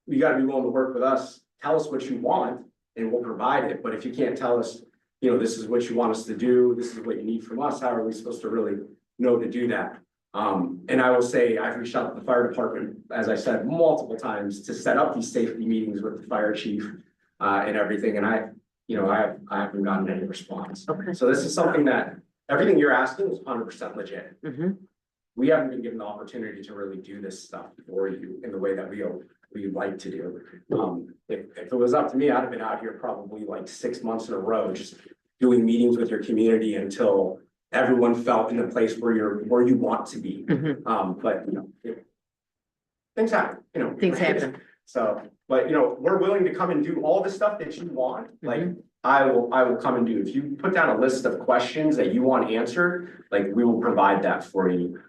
you gotta be willing to work with us. Tell us what you want and we'll provide it. But if you can't tell us, this is what you want us to do, this is what you need from us, how are we supposed to really know to do that? And I will say, I've reached out to the fire department, as I said, multiple times to set up these safety meetings with the fire chief, and everything. And I haven't gotten any response. Okay. So this is something that everything you're asking is 100% legit. Mhm. We haven't been given the opportunity to really do this stuff for you in the way that we like to do. If it was up to me, I'd have been out here probably like 6 months in a row, just doing meetings with your community until everyone felt in the place where you want to be. Mhm. But things happen, Things happen. So, but we're willing to come and do all the stuff that you want, like. I will come and do, if you put down a list of questions that you want answered, like, we will provide that for you.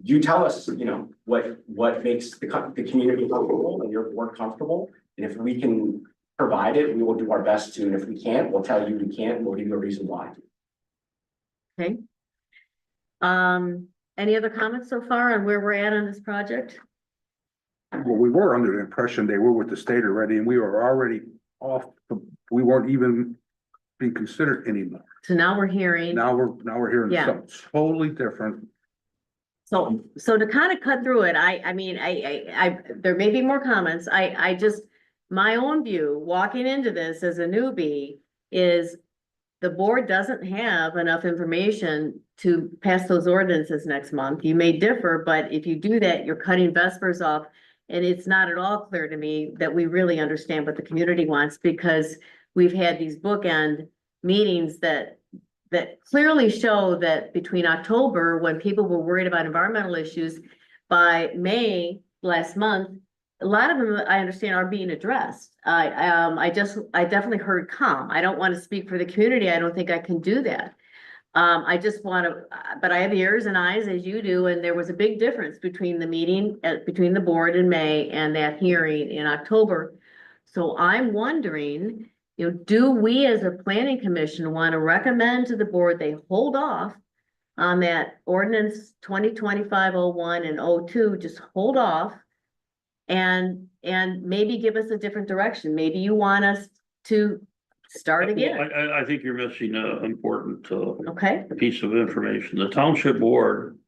You tell us, what makes the community comfortable and your board comfortable, and if we can provide it, we will do our best to, and if we can't, we'll tell you we can't, and we'll give you a reason why. Okay. Any other comments so far on where we're at on this project? Well, we were under the impression they were with the state already, and we were already off, we weren't even being considered anymore. So now we're hearing. Now we're hearing Yeah. something totally different. So to kind of cut through it, there may be more comments. I just, my own view, walking into this as a newbie is the board doesn't have enough information to pass those ordinances next month. You may differ, but if you do that, you're cutting Vespers off. And it's not at all clear to me that we really understand what the community wants, because we've had these bookend meetings that clearly show that between October, when people were worried about environmental issues, by May last month, a lot of them, I understand, are being addressed. I definitely heard calm. I don't want to speak for the community. I don't think I can do that. I just want to, but I have ears and eyes as you do, and there was a big difference between the meeting, between the board in May and that hearing in October. So I'm wondering, do we as a planning commission want to recommend to the board they hold off on that ordinance 2025-01 and 02, just hold off and maybe give us a different direction. Maybe you want us to start again. I think you're missing an important, Okay, piece of information. The township board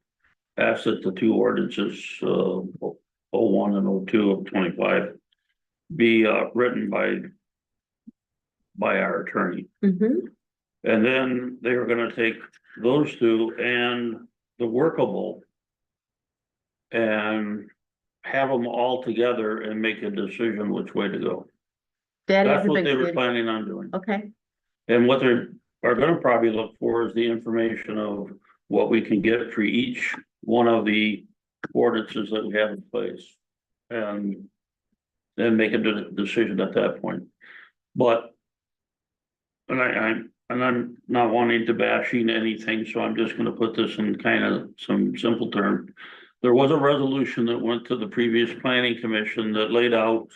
asked that the two ordinances, 01 and 02 of 25 be, written by our attorney. mm-hmm, And then they were gonna take those two and the workable and have them all together and make a decision which way to go. that That's hasn't what been they were good. planning on doing. Okay, And what they are gonna probably look for is the information of what we can get for each one of the ordinances that we have in place. And then make a decision at that point. But and I'm not wanting to bashing anything, so I'm just gonna put this in kind of some simple term. There was a resolution that went to the previous planning commission that laid out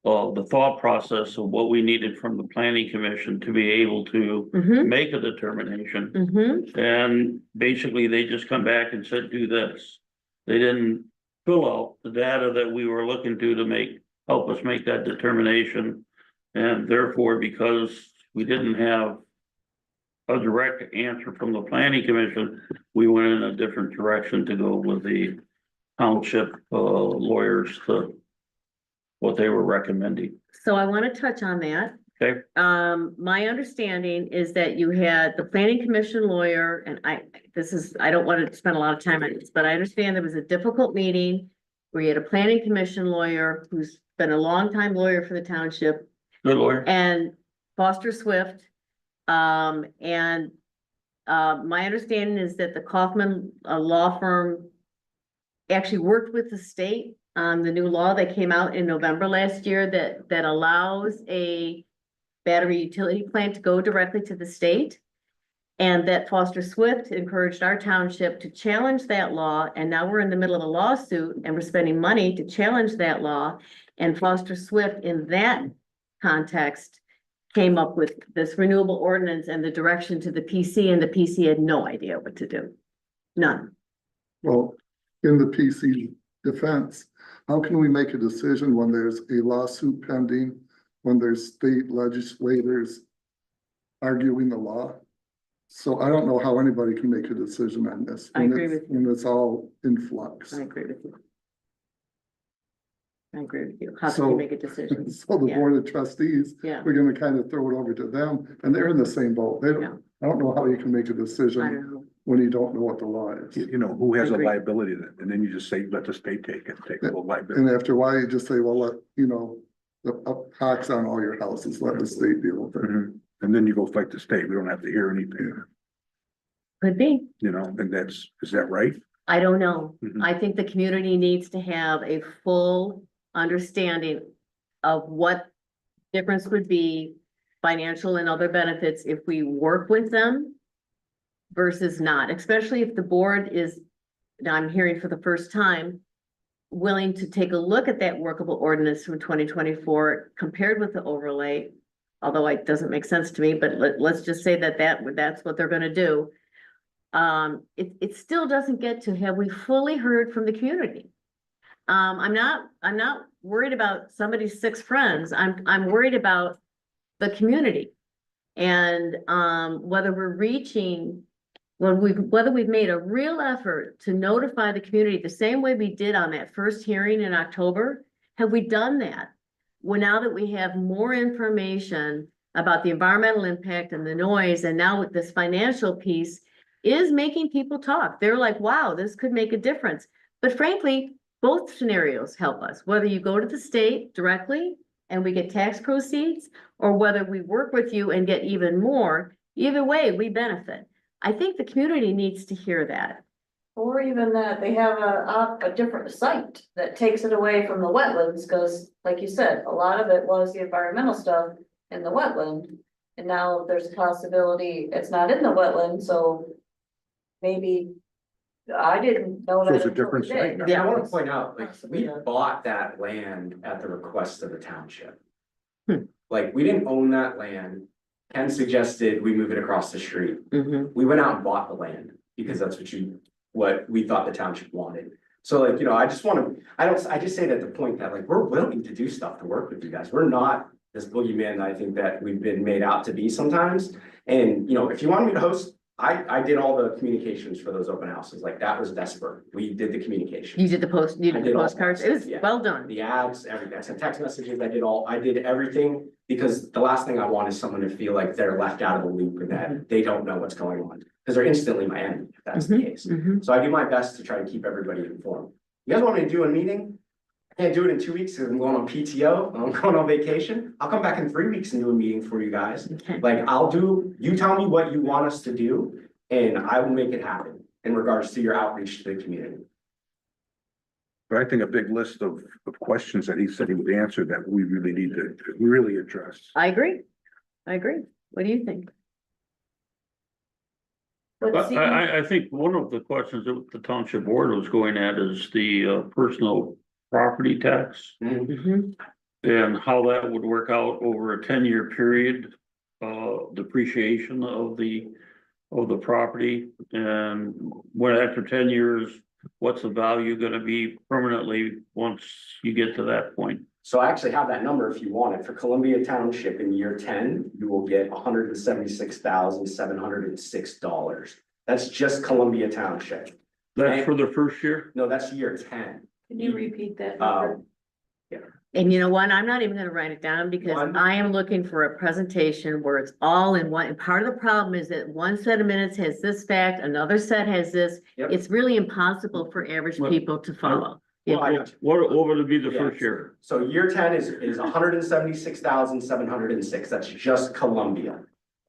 the thought process of what we needed from the planning commission to be able to mm-hmm, make a determination. mm-hmm, And basically, they just come back and said, do this. They didn't fill out the data that we were looking to help us make that determination. And therefore, because we didn't have a direct answer from the planning commission, we went in a different direction to go with the township lawyers to what they were recommending. so I want to touch on that. Okay. My understanding is that you had the planning commission lawyer, and I don't want to spend a lot of time on this, but I understand there was a difficult meeting where you had a planning commission lawyer who's been a longtime lawyer for the township, Good lawyer. and Foster Swift. My understanding is that the Kaufman law firm actually worked with the state on the new law that came out in November last year that allows a battery utility plant to go directly to the state. And that Foster Swift encouraged our township to challenge that law, and now we're in the middle of a lawsuit and we're spending money to challenge that law. And Foster Swift, in that context, came up with this renewable ordinance and the direction to the PC, and the PC had no idea what to do. None. Well, in the PC defense, how can we make a decision when there's a lawsuit pending, when there's state legislators arguing the law? So I don't know how anybody can make a decision on this. I agree with you. When it's all in flux. I agree with you. I agree with you. How can So- you make a decision? So the Yeah. board of trustees, Yeah, we're gonna kind of throw it over to them, and they're in the same boat. They Yeah. don't, I don't know how you can make a I decision don't know. when you don't know what the law is. Who has a Agreed. liability then? And then you just say, let the state take the whole liability. And after a while, you just say, well, let, the tax on all your houses, let the state deal with it. Mhm. And then you go fight the state. We don't have to hear anything, Could be. and is that right? I don't know. Mhm. I think the community needs to have a full understanding of what difference would be, financial and other benefits, if we work with them versus not, especially if the board is, now I'm hearing for the first time, willing to take a look at that workable ordinance from 2024 compared with the overlay. Although it doesn't make sense to me, but let's just say that's what they're gonna do. It still doesn't get to, have we fully heard from the community? I'm not worried about somebody's 6 friends. I'm worried about the community. And, whether we're reaching, whether we've made a real effort to notify the community the same way we did on that first hearing in October. Have we done that? Well, now that we have more information, about the environmental impact and the noise, and now with this financial piece is making people talk. They're like, wow, this could make a difference. But frankly, both scenarios help us, whether you go to the state directly and we get tax proceeds, or whether we work with you and get even more, either way, we benefit. I think the community needs to hear that. Or even that they have a different site that takes it away from the wetlands, cause like you said, a lot of it was the environmental stuff in the wetland. And now there's a possibility it's not in the wetland, so maybe, I didn't know So that. it's a until different today. site. Yeah, I wanna point out, like, we Yeah. bought that land at the request of the township. Hmm. Like, we didn't own that land. Ken suggested we move it across the street. Mhm. We went out and bought the land because that's what we thought the township wanted. So like, I just I just say that the point that like, we're willing to do stuff to work with you guys. We're not this boogeyman I think that we've been made out to be sometimes. And, if you want me to host, I did all the communications for those open houses. Like, that was desperate. We did the communications. You did I did all postcards. that It was stuff, yeah. well done. The ads, everything. I sent text messages, I did everything, because the last thing I want is someone to feel like they're left out of the loop and that they don't know what's going on. Because they're instantly my enemy, if that's the case. Mhm. So I do my best to try to keep everybody informed. You guys want me to do a meeting? I can't do it in 2 weeks because I'm going on PTO, I'm going on vacation. I'll come back in 3 weeks and do a meeting for you guys. Okay. Like, you tell me what you want us to do, and I will make it happen in regards to your outreach to the community. But I think a big list of questions that he said he would answer that we really need to really address. I agree. What do you think? But But see, I think one of the questions that the township board was going at is the personal property tax Mhm. and how that would work out over a 10-year period. Depreciation of the property, and when after 10 years, what's the value gonna be permanently once you get to that point? So I actually have that number if you want it. For Columbia Township in year 10, you will get $176,706. That's just Columbia Township. That's for the first year? No, that's year 10. Can you repeat that number? Um, And you know what? I'm not even gonna write it down because One. I am looking for a presentation where it's all in one. And part of the problem is that one set of minutes has this fact, another set has this. Yep. It's really impossible for average Well, people to follow. Well, I got you. What would it be the Yeah. first year? So year 10 is $176,706. That's just Columbia.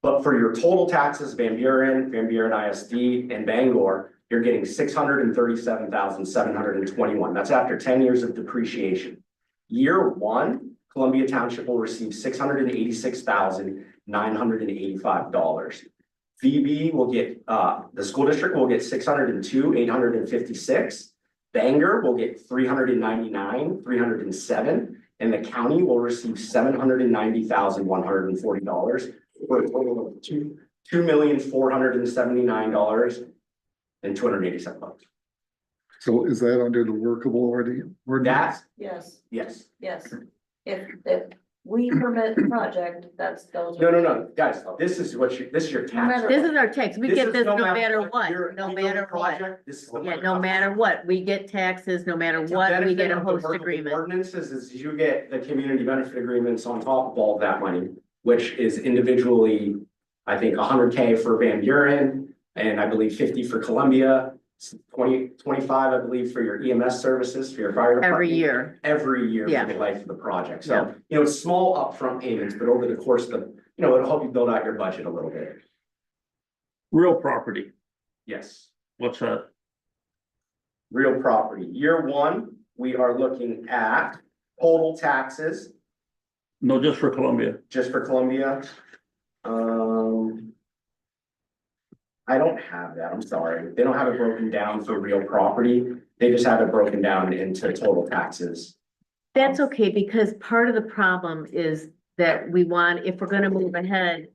But for your total taxes, Van Buren ISD, and Bangor, you're getting $637,721. That's after 10 years of depreciation. Year 1, Columbia Township will receive $686,985. VB will get, the school district will get $602,856. Bangor will get $399,307, and the county will receive $790,140 for a total of $2,479,287. So is that under the workable ordinance? That's, yes, yes. if we permit the project, that's those. No, guys, this is your tax. matter- This is our text. We This get is this no matter You're- what, you no build a matter what. project, this is the Yeah, way no it matter what. We get taxes, no matter The what, we benefit get a of the host workable agreement. Ordinances is you get the community benefit agreements on top of all of that money, which is individually, I think, 100K for Van Buren, and I believe 50 for Columbia, 25, I believe, for your EMS services, for your fire department. Every year. Every year Yeah. for the life of the project. So, it's small upfront payments, but over the course of the, it'll help you build out your budget a little bit. Real property, Yes. what's that? Real property. Year 1, we are looking at total taxes No, just for Columbia. just for Columbia. I don't have that, I'm sorry. They don't have it broken down for real property. They just have it broken down into total taxes. That's okay, because part of the problem is that we want, if we're gonna move ahead,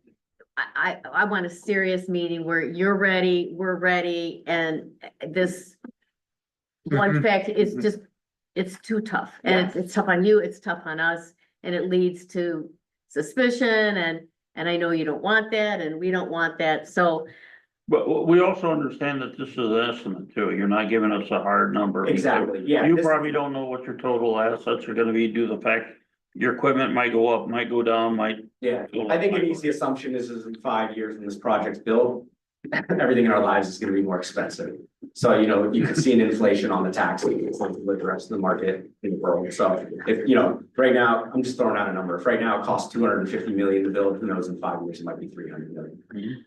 I want a serious meeting where you're ready, we're ready, and this one fact is just, it's too tough. And it's tough on you, it's tough on us, and it leads to suspicion, and I know you don't want that, and we don't want that, so But we also understand that this is an estimate too. You're not giving us a hard number. Exactly, yeah. You this- probably don't know what your total assets are gonna be due to the fact your equipment might go up, might go down, might, Yeah, I think an easy assumption is in 5 years when this project's built, everything in our lives is gonna be more expensive. So, you know, you can see an inflation on the taxes with the rest of the market in the world. So if, you know, right now, I'm just throwing out a number. If right now it costs 250 million to build, who knows, in 5 years, it might be 300 million.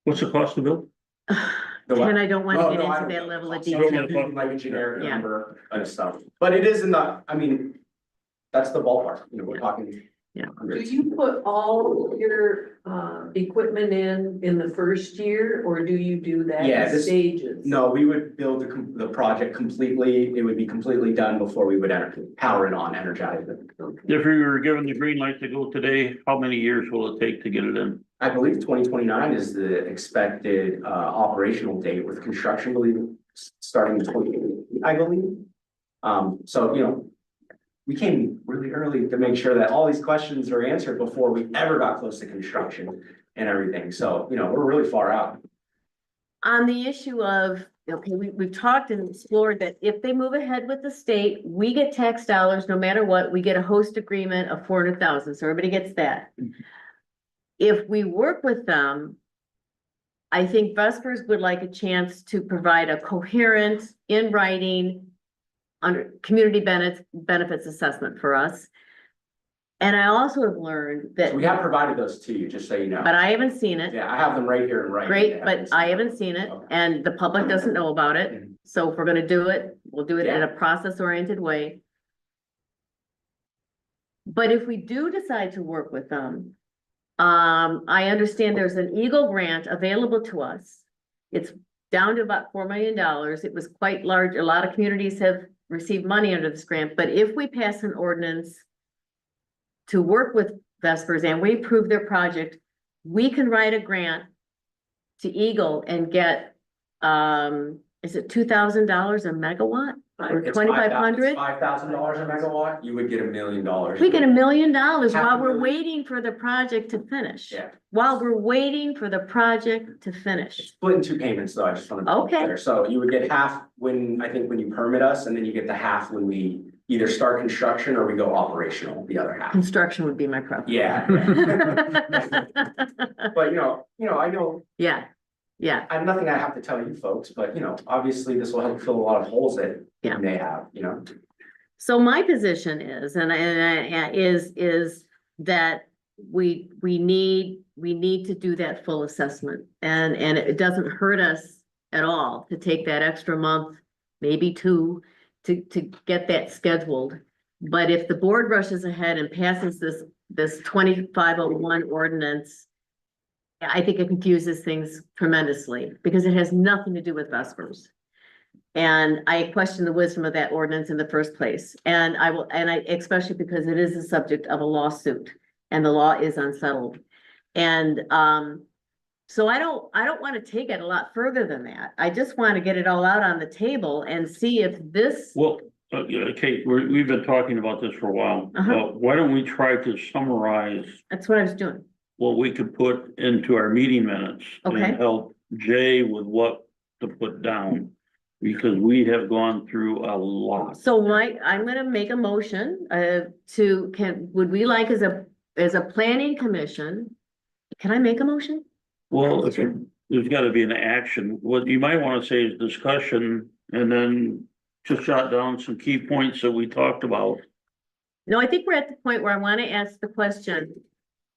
what's the cost to build? The what? Ken, I don't want No, to get no, I into don't that know. level of So detail. I'm using like a generic Yeah. number and stuff, but it is in the, I mean, that's the ballpark, you know, we're talking. Yeah. Do hundreds. you put all your equipment in the first year, or do you do that Yeah, in this- stages? No, we would build the project completely, it would be completely done before we would power it on, energize it. If we were given the green light to go today, how many years will it take to get it in? I believe 2029 is the expected operational date with construction, starting in 2028, I believe. So, you know, we came really early to make sure that all these questions are answered before we ever got close to construction and everything. So, you know, we're really far out. On the issue of, okay, we've talked and explored that if they move ahead with the state, we get tax dollars no matter what, we get a host agreement of 400,000, so everybody gets that. If we work with them, I think Vespers would like a chance to provide a coherent, in writing, under community benefits assessment for us. And I also have learned that, So we have provided those to you, just so you know. but I haven't seen it. Yeah, I have them right here and right. Great, but I haven't seen it Okay. and the public doesn't know about it. Mhm. So if we're gonna do it, we'll do it in a Yeah. process-oriented way. But if we do decide to work with them, I understand there's an Eagle grant available to us. It's down to about $4 million. It was quite large. A lot of communities have received money under this grant, but if we pass an ordinance to work with Vespers and we approve their project, we can write a grant to Eagle and get, is it $2,000 a megawatt? Or It's $2,500? $5,000 a megawatt, you would get $1 million. We get $1 million while Half a we're million. waiting for the project to finish. Yeah. While we're waiting for the project to finish. Split in 2 payments, though, I just want to. Okay. So you would get half when, I think, when you permit us, and then you get the half when we either start construction or we go operational, the other half. Construction would be my preference. Yeah. But, I know, Yeah, yeah, I have nothing I have to tell you folks, but, obviously this will help fill a lot of holes that Yeah. you may have, so my position is, is that we need to do that full assessment. And it doesn't hurt us at all to take that extra month, maybe 2, to get that scheduled. But if the board rushes ahead and passes this 2501 ordinance, I think it confuses things tremendously because it has nothing to do with Vespers. And I question the wisdom of that ordinance in the first place. And especially because it is the subject of a lawsuit and the law is unsettled. And, so I don't want to take it a lot further than that. I just want to get it all out on the table and see if this, Well, yeah, Kate, we've been talking about this for a while. Uh-huh. Why don't we try to summarize that's what I was doing. what we could put into our meeting minutes? Okay. And help Jay with what to put down, because we have gone through a lot. So I'm gonna make a motion, would we like as a planning commission? Can I make a motion? Well, there's gotta be an action. What you might wanna say is discussion and then just jot down some key points that we talked about. No, I think we're at the point where I want to ask the question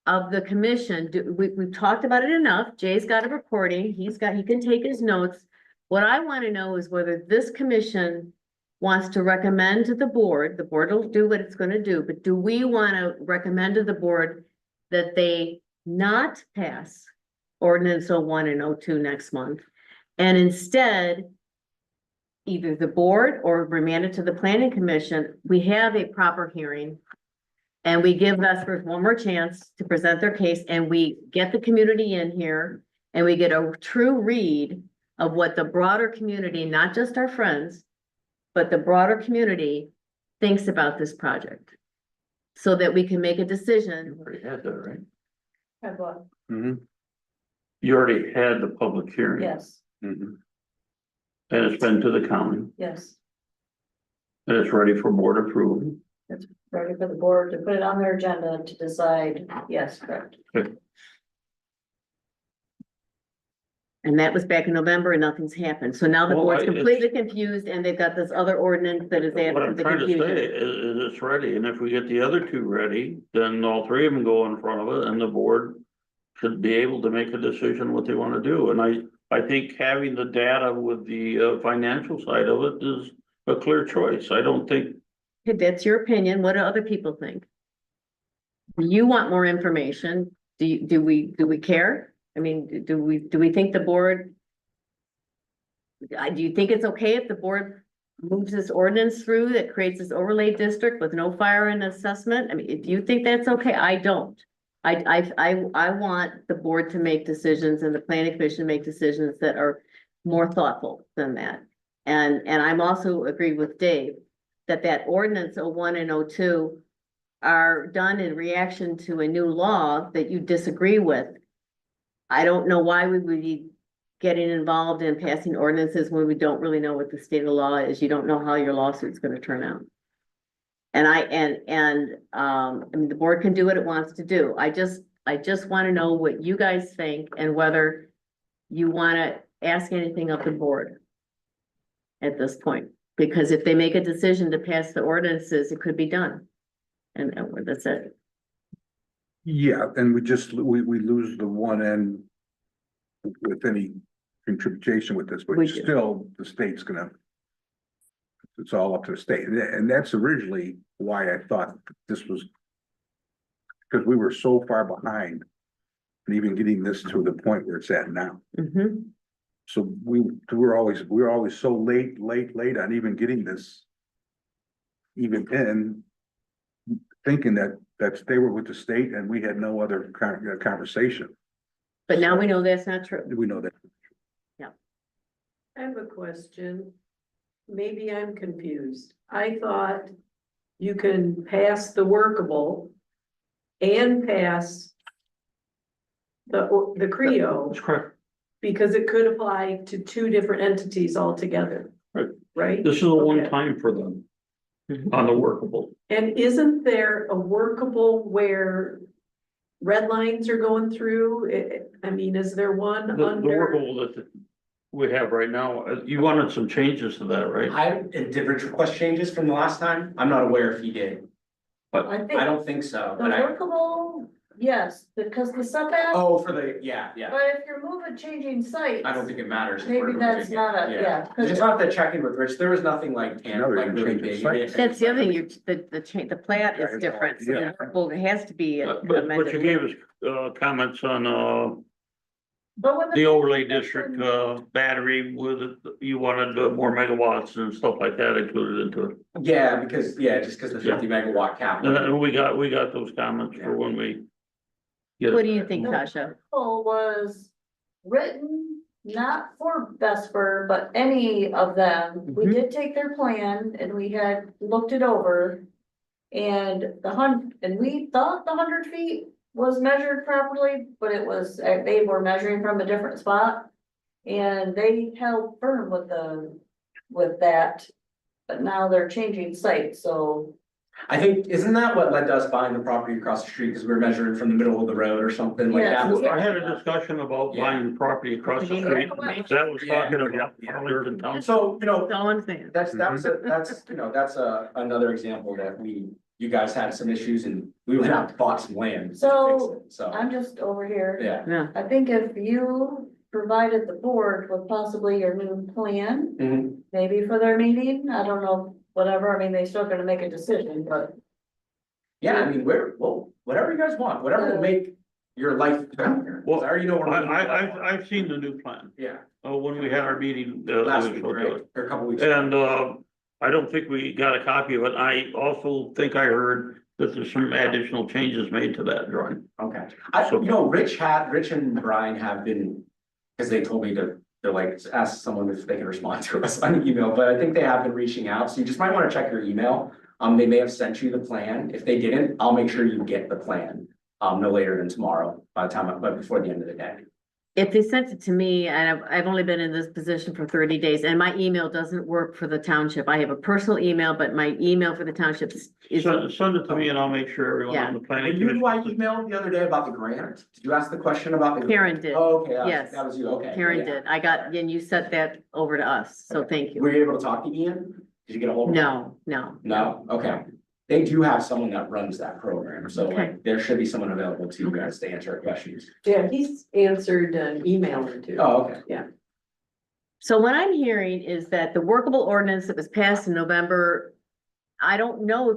of the commission. We've talked about it enough. Jay's got a recording. He can take his notes. What I want to know is whether this commission wants to recommend to the board will do what it's going to do, but do we want to recommend to the board that they not pass ordinance 01 and 02 next month, and instead either the board or remand it to the planning commission, we have a proper hearing. And we give Vespers one more chance to present their case and we get the community in here. And we get a true read of what the broader community, not just our friends, but the broader community thinks about this project. So that we can make a decision. You already had that, right? Have what? You already had the public hearing. Yes, And it's been to the county, yes, and it's ready for board approval. ready for the board to put it on their agenda to decide, yes, correct. And that was back in November and nothing's happened. So now the Well, board's it's- completely confused and they've got this other ordinance that is What adding to I'm the trying to say confusion. is it's ready, and if we get the other two ready, then all three of them go in front of it, and the board should be able to make a decision what they wanna do, and I think having the data with the financial side of it is a clear choice. I don't think, Okay, that's your opinion. What do other people think? You want more information. Do we care? I mean, do we think the board? Do you think it's okay if the board moves this ordinance through that creates this overlay district with no fire and assessment? I mean, if you think that's okay, I don't. I want the board to make decisions and the planning commission to make decisions that are more thoughtful than that. And I'm also agree with Dave that ordinance 01 and 02 are done in reaction to a new law that you disagree with. I don't know why we would be getting involved in passing ordinances when we don't really know what the state of the law is. You don't know how your lawsuit's gonna turn out. And I mean, the board can do what it wants to do. I just wanna know what you guys think and whether you wanna ask anything of the board at this point. Because if they make a decision to pass the ordinances, it could be done. And that's it. Yeah, and we lose the one end with any contribution with this, but We do. still, the state's gonna. It's all up to the state, and that's originally why I thought this was. Because we were so far behind. And even getting this to the point where it's at now. Mhm. So we were always so late on even getting this. Even in. Thinking that they were with the state and we had no other conversation. But now we know that's not true. We know that. I have a question. Maybe I'm confused. I thought you can pass the workable and pass the Creo, that's correct. because it could apply to two different entities altogether. Right. Right? This is a Okay. one time for them on the workable. And isn't there a workable where red lines are going through? I mean, is there one The under? workable that we have right now, you wanted some changes to that, right? Did Rich request changes from the last time? I'm not aware if he did. I think I don't think so, the but workable, yes, because the setback, oh, for the, yeah. but if you're moving, changing sites. I don't think it matters. if we're Maybe moving that's it. not a, yeah. You just have to check in with Rich. There was nothing like, No, there's like no really big. site. That's the other thing, the plat Yeah, is different, so yeah. the workable has to be But you amended. gave us comments on But when the overlay district battery with, you wanted more megawatts and stuff like that included into it. Yeah, just because the 50 megawatt cap. And we got those comments for when we. get What it. do you think, Tasha? article was written not for Vesper, but any of them. We Mhm. did take their plan and we had looked it over. And we thought the 100 feet was measured properly, but it was, they were measuring from a different spot. And they held firm with that, but now they're changing sites, so. I think, isn't that what led to us buying the property across the street? Because we're measuring from the middle of the road or something like Yeah, that. I had a discussion about buying property across the street, that was talking about Arlington Town. So, That's all I'm saying. that's another example that you guys had some issues and we went out to bought some land. to fix So, it. So, I'm just over here. yeah. Yeah, I think if you provided the board with possibly your new plan, Mhm. maybe for their meeting, I don't know, whatever, I mean, they still gonna make a decision, but. Yeah, I mean, whatever you guys want, whatever will make your life better. 'Cause I already know. I've seen the new plan, Yeah, when we had our meeting. last week, we showed right? it. Or a couple weeks. ago. And, I don't think we got a copy of it. I also think I heard that there's some additional changes made to that drawing. Okay, So- Rich and Brian have been, because they told me they're like, ask someone if they can respond to us on email, but I think they have been reaching out, so you just might wanna check your email. They may have sent you the plan. If they didn't, I'll make sure you get the plan, no later than tomorrow, but before the end of the day. if they sent it to me, and I've only been in this position for 30 days, and my email doesn't work for the township. I have a personal email, but my email for the township is, Send it to me and I'll make sure everyone on the Were planning you who I commission. emailed the other day about the grant? Did you ask the question about the? Karen did. Oh, okay, Yes. that was you, okay. Karen yeah. did. I got, and you sent that over to us, so thank Were you. you able to talk to Ian? Did you get a hold of him? No. No, okay. They do have someone that runs that program, so Okay. like, there should be someone available to you guys to answer questions. Yeah, he's answered an email or two. Oh, okay. So what I'm hearing is that the workable ordinance that was passed in November, I don't know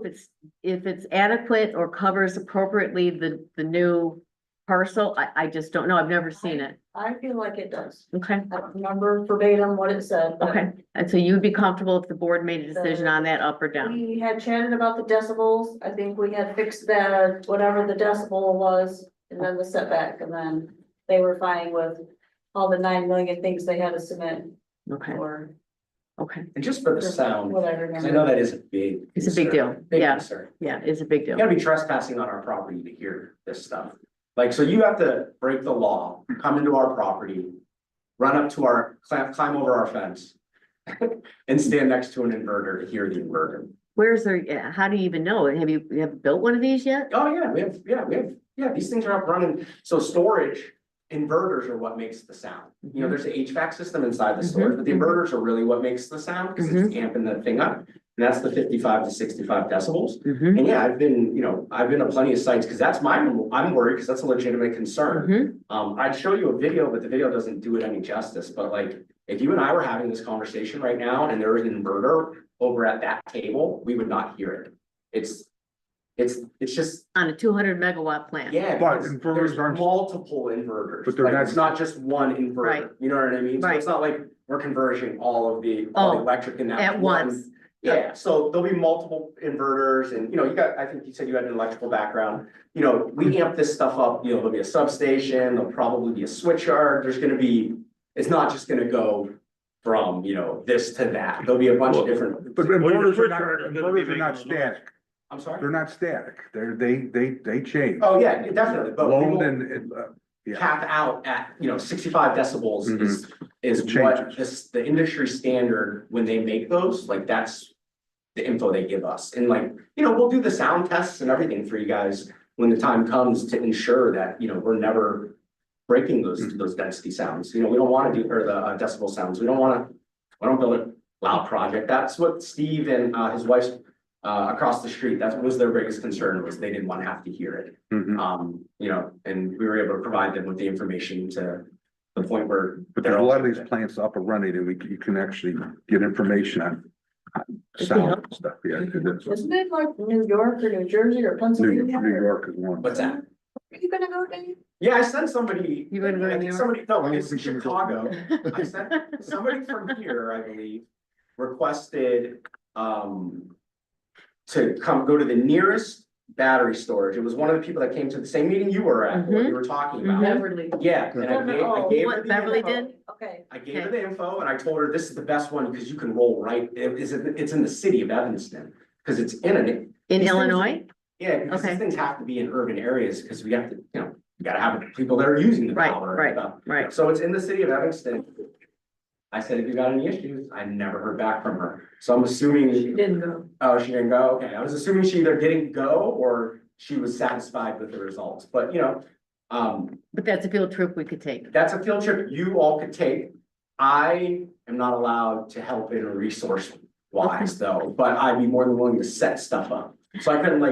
if it's adequate or covers appropriately the new parcel. I just don't know. I've never seen it. I feel like it does. Okay, I don't remember verbatim what it said, but okay. And so you'd be comfortable if the board made a decision on that up or down? we had chatted about the decibels. I think we had fixed that, whatever the decibel was, and then the setback, and then they were fine with all the 9 million things they had to submit Okay, or okay. And just for the sound, whatever. because I know that is a big. It's a big concern, deal, Big yeah. concern. Yeah, it's a big You deal. gotta be trespassing on our property to hear this stuff. Like, so you have to break the law, come into our property, run up to climb over our fence. And stand next to an inverter to hear the inverter. Where's there, yeah, how do you even know? Have you built one of these yet? Oh, yeah, these things are up running. So storage, inverters are what makes the sound. You know, there's an HVAC system inside the storage, but the inverters are really what makes the sound, because it's amping the thing up. And that's the 55 to 65 decibels. Mm-hmm, And yeah, I've been to plenty of sites, because that's I'm worried, because that's a legitimate concern. mm-hmm. I'd show you a video, but the video doesn't do it any justice, but like, if you and I were having this conversation right now and there was an inverter over at that table, we would not hear it. It's just, On a 200 megawatt plant. yeah, But because inverters there's aren't- multiple inverters. But they're Like, not- it's not just one inverter, Right. you know what I mean? So Right. it's not like we're converging all the Oh, electric in that. at one- once. Yeah, so there'll be multiple inverters and, I think you said you had an electrical background. We amp this stuff up, there'll be a substation, there'll probably be a switchyard, it's not just gonna go from, this to that. There'll be a bunch of different. But Well, your inverters are switch not, yard is gonna be inverters are making not a noise. static. I'm sorry? They're not static. They change. Oh, yeah, definitely, but we Load won't and, yeah. cap out at, 65 decibels is It what changes. the industry standard, when they make those, like, that's the info they give us. And like, we'll do the sound tests and everything for you guys when the time comes to ensure that, we're never breaking those density sounds. We don't want to do, or the decibel sounds. We don't build a loud project. That's what Steve and his wife across the street, that was their biggest concern, was they didn't want to have to hear it. Mhm. And we were able to provide them with the information to the point where. But there's a lot of these plants up and running and you can actually get information on sound and stuff. Yeah, it is. Isn't it like New York or New Jersey or New Pennsylvania? New York is one. What's that? Are you gonna go, Dave? Yeah, I sent somebody. You gonna go to I New think York? somebody, no, I it's wasn't gonna go. Chicago. I sent somebody from here, I believe, requested, to go to the nearest battery storage. It was one of the people that came to the same meeting you were at, what you were talking about. Beverly. Yeah, and I gave her What the Beverly info. did? Okay, I gave her the info and I told her this is the best one because you can roll right, it's in the city of Evanston. Cause it's in In These things- Illinois? yeah, because Okay. these things have to be in urban areas, because we have to, you gotta have people that are using the Right, power. right, and stuff. right. So it's in the city of Evanston. I said, if you got any issues, I never heard back from her. So I'm She assuming, didn't go. oh, she didn't go, okay, I was assuming she either didn't go or she was satisfied with the results, but But that's a field trip we could take. that's a field trip you all could take. I am not allowed to help in a resource wise though, but I'd be more than willing to set stuff up. So I couldn't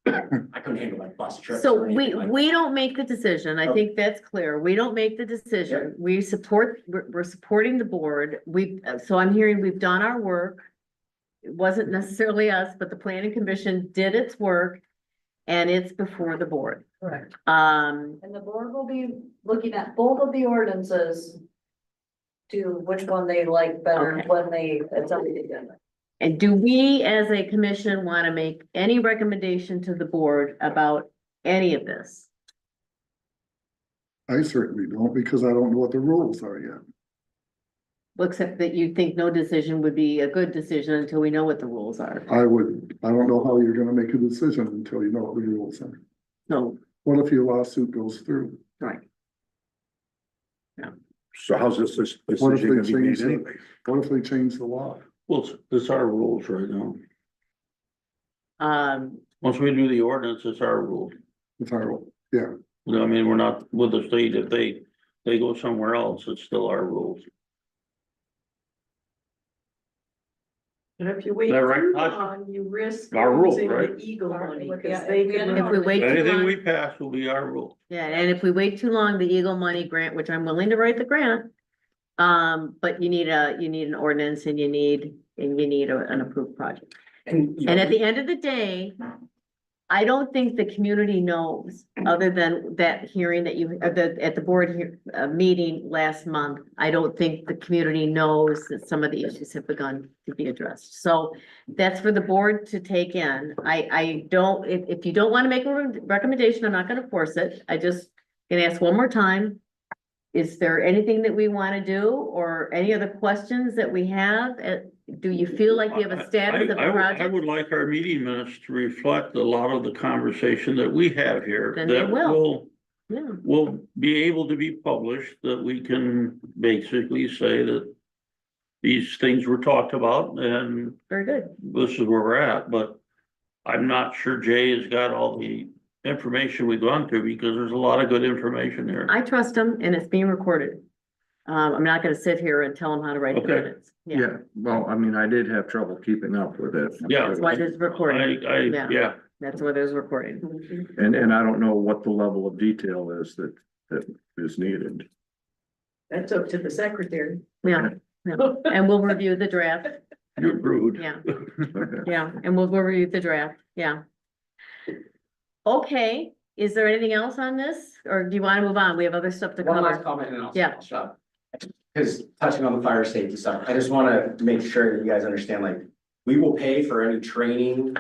I couldn't handle like bus trips So or anything like. we don't make the decision. I think that's clear. We don't make the decision. We're supporting the board. So I'm hearing we've done our work. It wasn't necessarily us, but the planning commission did its work and it's before the board. correct. Um, And the board will be looking at both of the ordinances to which one they like better Okay. when it's on the agenda. and do we as a commission want to make any recommendation to the board about any of this? I certainly don't, because I don't know what the rules are yet. Except that you think no decision would be a good decision until we know what the rules are. I don't know how you're gonna make a decision until you know what the rules are. So, What if your lawsuit goes through? right. So how's this What if decision they gonna be made change the- anyway? What if they change the law? Well, it's our rules right now. Once we do the ordinance, it's our rules. If I, yeah, You know, I mean, we're not with the state. If they go somewhere else, it's still our rules. And if you wait Is that right, too Tosh? long, you risk Our rule, losing the right? Eagle money, Yeah, because they we could. end up- If we wait too Anything long, we pass will be our rule. yeah, and if we wait too long, the Eagle Money grant, which I'm willing to write the grant. But you need an ordinance and you need an approved project. And, you know, And at the end of the day, I don't think the community knows, other than that hearing that you, at the board here, meeting last month. I don't think the community knows that some of the issues have begun to be addressed. So that's for the board to take in. I don't, if you don't want to make a recommendation, I'm not gonna force it. I just gonna ask one more time. Is there anything that we want to do or any other questions that we have? Do you feel like you have a status of the I project? would like our meeting minutes to reflect a lot of the conversation that we have here. Then they that will. Yeah, will be able to be published, that we can basically say that these things were talked about and very good. this is where we're at, but I'm not sure Jay has got all the information we've gone through, because there's a lot of good information here. I trust them and it's being recorded. I'm not gonna sit here and tell them how to write the Okay. minutes. Yeah, Yeah, well, I mean, I did have trouble keeping up with it. Yeah. that's why it's recorded. Yeah. Yeah, That's why there's recording. And I don't know what the level of detail is that is needed. That's up to the secretary. Yeah, yeah. And we'll review the draft. you're rude. Yeah, Okay. yeah, and we'll review the draft. Yeah. Okay, is there anything else on this? Or do you want to move on? We have other stuff to one last cover. comment and then I'll. Yeah. I'll shut. Cause touching on the fire safety stuff, I just wanna make sure that you guys understand, like, we will pay for any training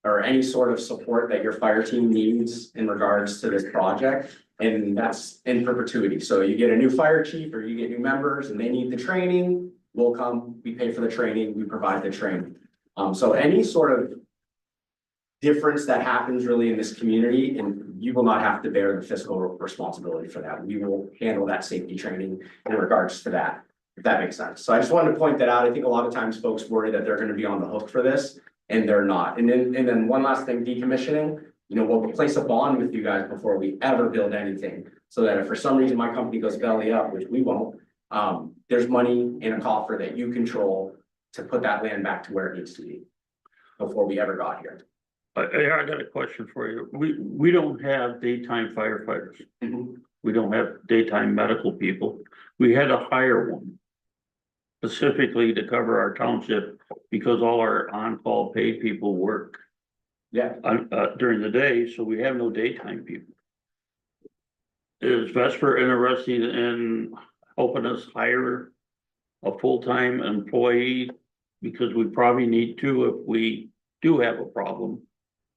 or any sort of support that your fire team needs in regards to this project. And that's in perpetuity. So you get a new fire chief or you get new members and they need the training, we'll come, we pay for the training, we provide the training. So any sort of difference that happens really in this community, and you will not have to bear the fiscal responsibility for that. We will handle that safety training in regards to that, if that makes sense. So I just wanted to point that out. I think a lot of times folks worry that they're gonna be on the hook for this, and they're not. And then one last thing, decommissioning, you know, we'll place a bond with you guys before we ever build anything. So that if for some reason my company goes belly up, which we won't, there's money in a coffer that you control to put that land back to where it needs to be before we ever got here. I got a question for you. We don't have daytime firefighters. We don't have daytime medical people. We had to hire one specifically to cover our township, because all our on-call paid people work Yeah, during the day, so we have no daytime people. Is Vesper interested in helping us hire a full-time employee? Because we probably need to if we do have a problem.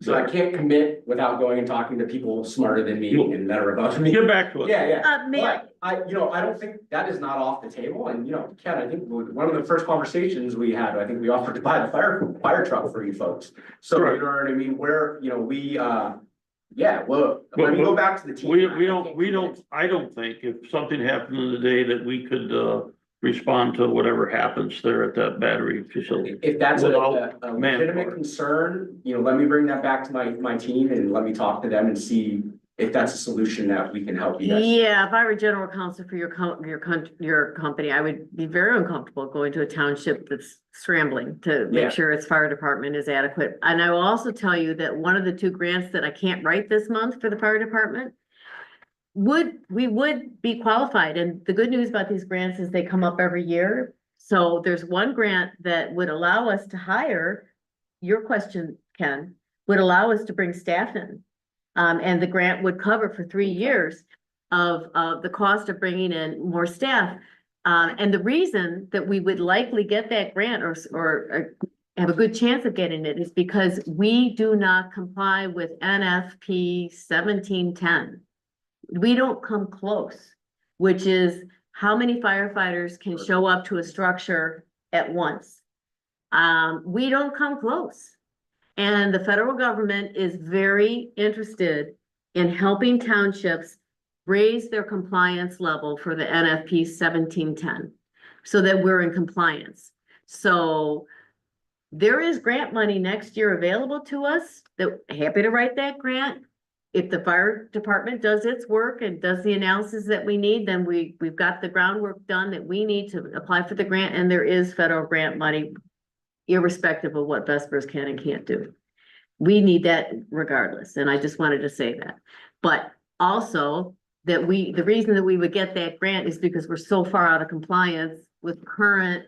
so I can't commit without going and talking to people smarter than me and that are above me. Get back to us. Yeah, yeah. May I- But I don't think that is not off the table. And, Ken, I think one of the first conversations we had, I think we offered to buy the fire truck for you folks. So you know what I mean? Let me go back to the team. I don't think if something happened in the day that we could, respond to whatever happens there at that battery facility. If that's a Without legitimate manpower. concern, let me bring that back to my team and let me talk to them and see if that's a solution that we can help you guys. Yeah, if I were general counsel for your company, I would be very uncomfortable going to a township that's scrambling to Yeah. make sure its fire department is adequate. And I will also tell you that one of the 2 grants that I can't write this month for the fire department we would be qualified. And the good news about these grants is they come up every year. So there's one grant that would allow us to hire, your question, Ken, would allow us to bring staff in. And the grant would cover for 3 years of the cost of bringing in more staff. And the reason that we would likely get that grant or have a good chance of getting it is because we do not comply with NFP 1710. We don't come close, which is how many firefighters can show up to a structure at once. We don't come close. And the federal government is very interested in helping townships raise their compliance level for the NFP 1710 so that we're in compliance. So there is grant money next year available to us, that happy to write that grant. If the fire department does its work and does the analysis that we need, then we've got the groundwork done that we need to apply for the grant, and there is federal grant money irrespective of what Vespers can and can't do. We need that regardless, and I just wanted to say that. But also that the reason that we would get that grant is because we're so far out of compliance with current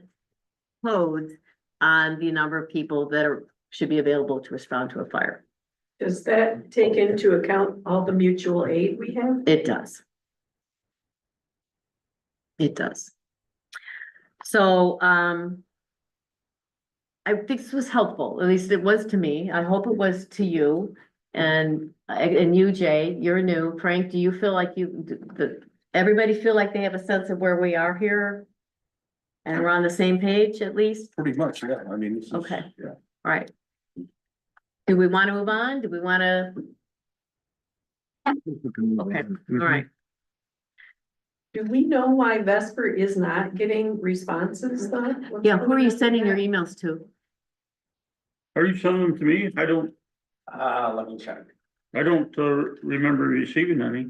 codes on the number of people that should be available to respond to a fire. Does that take into account all the mutual aid we have? It does. It does. So, I think this was helpful, at least it was to me. I hope it was to you. And you, Jay, you're new. Frank, do you feel like everybody feel like they have a sense of where we are here? And we're on the same page at least? Pretty much, yeah, I mean, this is, Okay. yeah. All right. Do we want to move on? Do we want to? Okay, all right. Do we know why Vesper is not getting responses though? Yeah, who are you sending your emails to? Are you sending them to me? I don't Let me check. remember receiving any.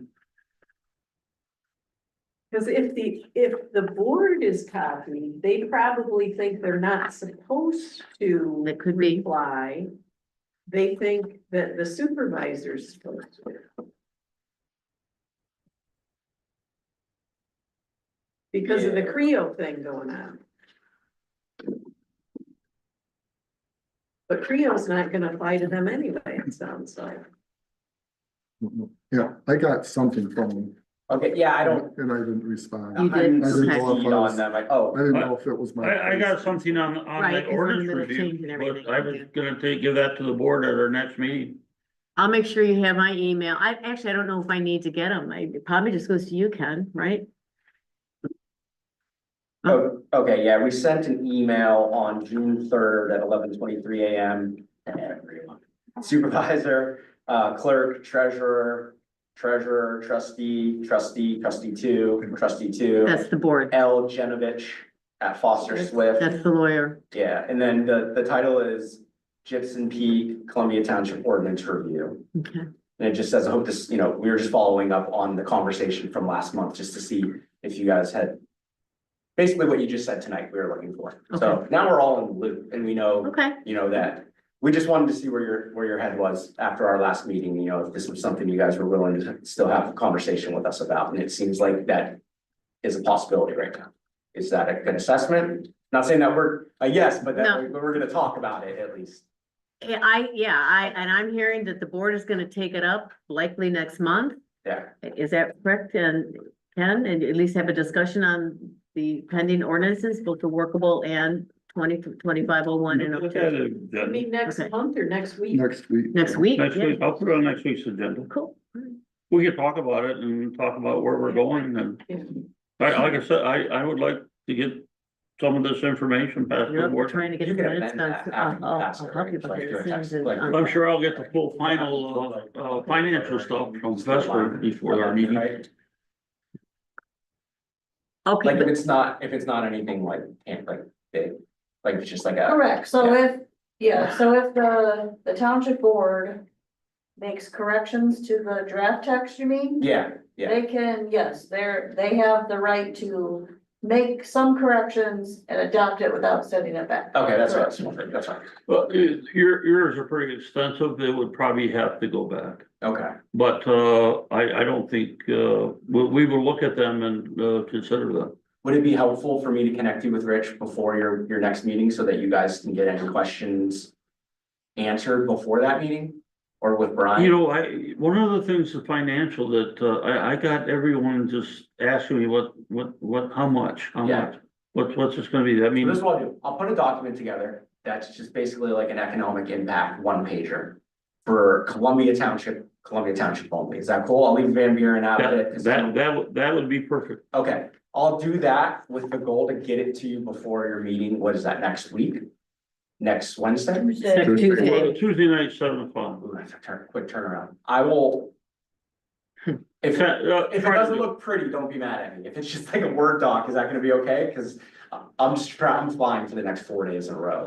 Because if the board is copied, they probably think they're not supposed to That could be. reply. They think that the supervisor's supposed to. Because of the Yeah. Creo thing going on. But Creo's not gonna apply to them anyway, it sounds like. Yeah, I got something from them Okay, yeah, I don't. and I didn't respond. You did? I'm I didn't know if CC'd I on was- them, I didn't know if it was my. I got something on Right, that 'cause we're in the ordinance middle of review, changing everything. but I was gonna give that to the board at our next meeting. I'll make sure you have my email. I don't know if I need to get them. It probably just goes to you, Ken, right? Oh, okay, yeah, we sent an email on June 3rd at 11:23 AM. Supervisor, clerk, treasurer, trustee two, That's the board. L. Genovich at Foster Swift. That's the lawyer. Yeah, and then the title is Gibson Peak Columbia Township Ordinance Review. Okay. And it just says, I hope this, we were just following up on the conversation from last month, just to see if you guys had basically what you just said tonight, we were looking for. So now we're all in the loop and we know, Okay. that we just wanted to see where your head was after our last meeting, if this was something you guys were willing to still have a conversation with us about. And it seems like that is a possibility right now. Is that a good assessment? Not saying that we're a yes, but that we're gonna talk about it at least. And I'm hearing that the board is gonna take it up likely next month. Yeah. Is that correct? And Ken, and at least have a discussion on the pending ordinances, both the workable and 2501 and Look at 02. it, I Jen. mean, next Okay. month or next week? Next week. Next week? Next Yeah. week, I'll put it on next week's agenda. Cool. We can talk about it and talk about where we're going and Yeah. like I said, I would like to get some of this information past the Yep, board. trying to get You the can minutes amend done. that after you pass it, I'll help you right? with Like it through a as soon text, as like- it's- I'm sure I'll get the full final financial stuff from Vesper before our meeting. Right? Okay, Like but if it's not anything like big, like it's just like a. Correct, so if the township board makes corrections to the draft text, you mean? Yeah, yeah, They can, yes, they have the right to make some corrections and adopt it without sending it back. okay, that's what I was wondering, that's fine, Well, yours are pretty extensive. They would probably have to go back. okay. But I don't think we will look at them and consider them. Would it be helpful for me to connect you with Rich before your next meeting so that you guys can get any questions answered before that meeting? Or with Brian? You know, one of the things, the financial that I got everyone just asking me how much, Yeah. what's this gonna be? I So mean, this is what I'll do, I'll put a document together that's just basically like an economic impact one pager for Columbia Township only. Is that cool? I'll leave Van Buren out of it. 'cause that would be perfect. Okay, I'll do that with the goal to get it to you before your meeting. What is that, next week? Next Wednesday? next Tuesday. Tuesday night, 7 o'clock. Ooh, that's a quick turnaround. I will. If, Okay, if it doesn't look pretty, don't be mad at me. If it's just like a Word doc, is that gonna be okay? Cause I'm flying for the next 4 days in a row.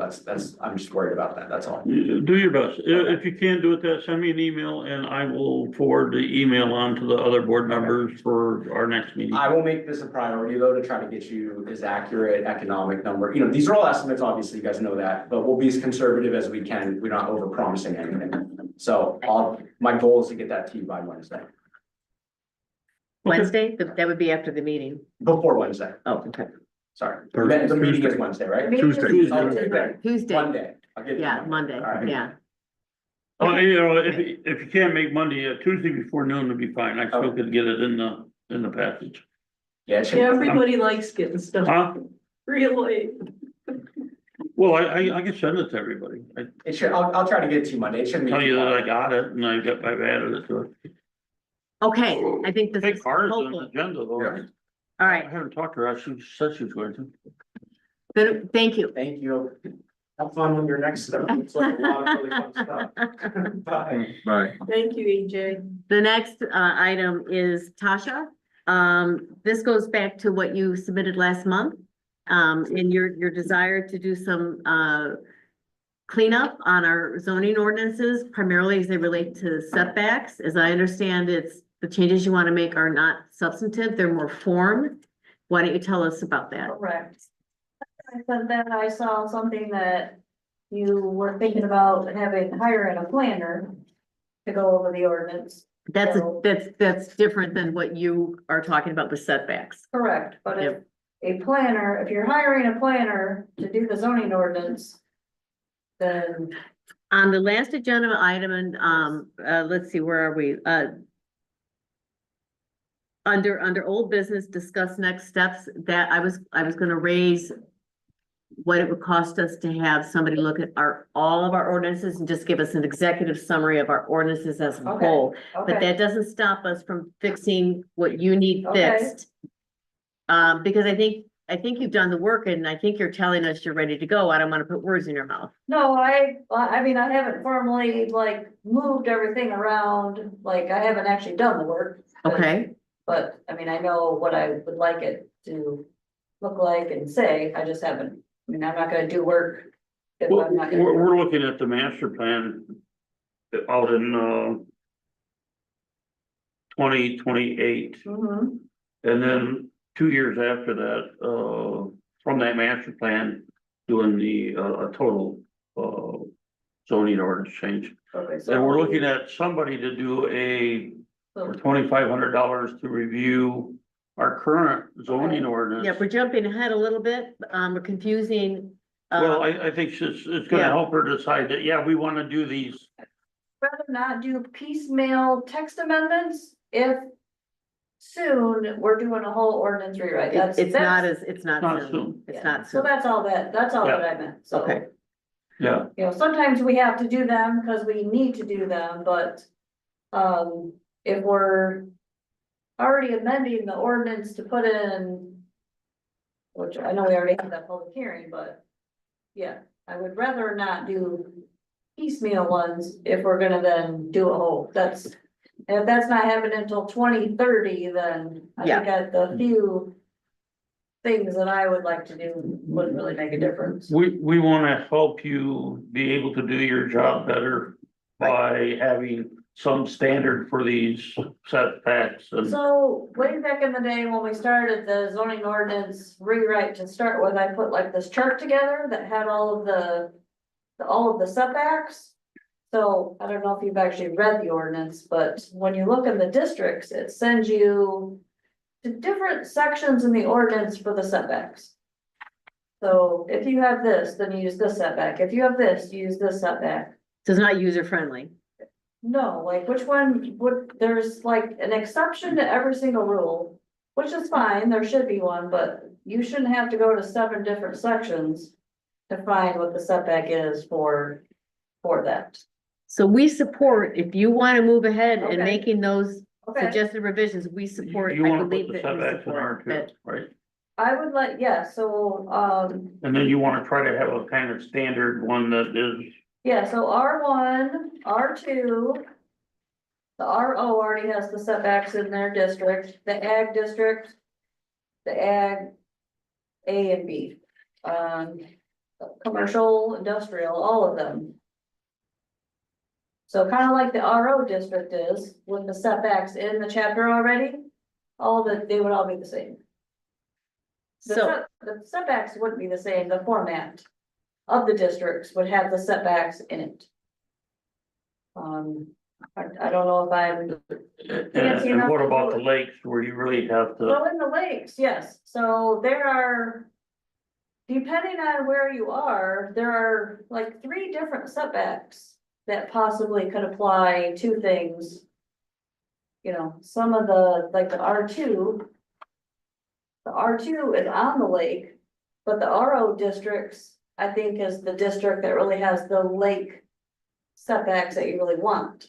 I'm just worried about that, that's all. Do your best. If you can't do it, send me an email and I will forward the email on to the other board members for our next meeting. I will make this a priority though, to try to get you as accurate economic number, you know, these are all estimates, obviously, you guys know that, but we'll be as conservative as we can, we're not over promising anything. So my goal is to get that to you by Wednesday, Wednesday, that would be after the meeting. before Wednesday, Oh, okay. sorry. Thursday, The meeting is Tuesday. Wednesday, right? Tuesday. Oh, Tuesday, Tuesday, Monday. I'll get it to yeah, Monday, All right. yeah. Oh, you know, if you can't make Monday, Tuesday before noon would be fine. I still could get it in the passage. Yeah, it should- Everybody likes getting stuff Huh? real late. Well, I can send it to everybody. I it should, I'll try to get it to you Monday, it shouldn't be. tell too you that long. I got it and I've added it to it. Okay, I think this Hey, is Cara's on the hopeful. agenda though. Yeah. right? All I right, haven't talked to her. She said she was going to. good, thank you. Thank you. Have fun with your next step. It's like a lot of really fun stuff. Bye. Bye. Thank you, EJ. The next item is Tasha. This goes back to what you submitted last month. And your desire to do some cleanup on our zoning ordinances, primarily as they relate to setbacks. As I understand, it's the changes you want to make are not substantive, they're more form. Why don't you tell us about that? Correct. But then I saw something that you were thinking about hiring a planner to go over the ordinance. That's different than what you are talking about with setbacks. Correct, but if you're hiring a planner to do the zoning ordinance, then On the last agenda item, and let's see, where are we? Under old business, discuss next steps, that I was gonna raise what it would cost us to have somebody look at all of our ordinances and just give us an executive summary of our ordinances as a Okay. whole. But okay, that doesn't stop us from fixing what you need Okay. fixed. Because I think you've done the work and I think you're telling us you're ready to go. I don't wanna put words in your mouth. no, I mean, I haven't formally like moved everything around, like I haven't actually done the work. Okay, But, I mean, I know what I would like it to look like and say, I just haven't, I mean, I'm not gonna do work. If Well, I'm not gonna. we're looking at the master plan out in 2028. Mhm. And then 2 years after that, from that master plan, doing the, a total, zoning ordinance change. Okay, so. And we're looking at somebody to do So- $2,500 to review our current zoning ordinance. yeah, we're jumping ahead a little bit, we're confusing. Well, I think it's gonna yeah. help her decide that, yeah, we wanna do these. Rather not do piecemeal text amendments if soon we're doing a whole ordinance rewrite. That's, It's not that's, it's not Not soon, soon. it's yeah. not So soon. that's all that I meant, so. Okay. Yeah, You know, sometimes we have to do them because we need to do them, but, if we're already amending the ordinance to put in, which I know we already had that public hearing, but yeah, I would rather not do piecemeal ones if we're gonna then do a whole, if that's not happening until 2030, then I think that the few things that I would like to do wouldn't really make a difference. we wanna help you be able to do your job better by having some standard for these setbacks and. So way back in the day, when we started the zoning ordinance rewrite to start with, I put like this chart together that had all of the setbacks. So I don't know if you've actually read the ordinance, but when you look in the districts, it sends you to different sections in the ordinance for the setbacks. So if you have this, then you use this setback. If you have this, you use this setback. So it's not user friendly. No, like which one would, there's like an exception to every single rule, which is fine, there should be one, but you shouldn't have to go to 7 different sections to find what the setback is for that. So we support, if you wanna move ahead in Okay. making those Okay, suggested revisions, we support, You I wanna put believe the that we setbacks in our support that. too, right? I would like, yeah, so, And then you wanna try to have a kind of standard one that is, yeah, so R1, R2. The RO already has the setbacks in their district, the ag district, the ag A and B. Commercial, industrial, all of them. So kind of like the RO district is, with the setbacks in the chapter already, all that, they would all be the same. So, The setbacks wouldn't be the same, the format of the districts would have the setbacks in it. I don't know if I'm, And what about the lakes where you really have to, well, in the lakes, yes, so there are. Depending on where you are, there are like 3 different setbacks that possibly could apply to things. You know, some of the, like the R2. The R2 is on the lake, but the RO districts, I think, is the district that really has the lake setbacks that you really want.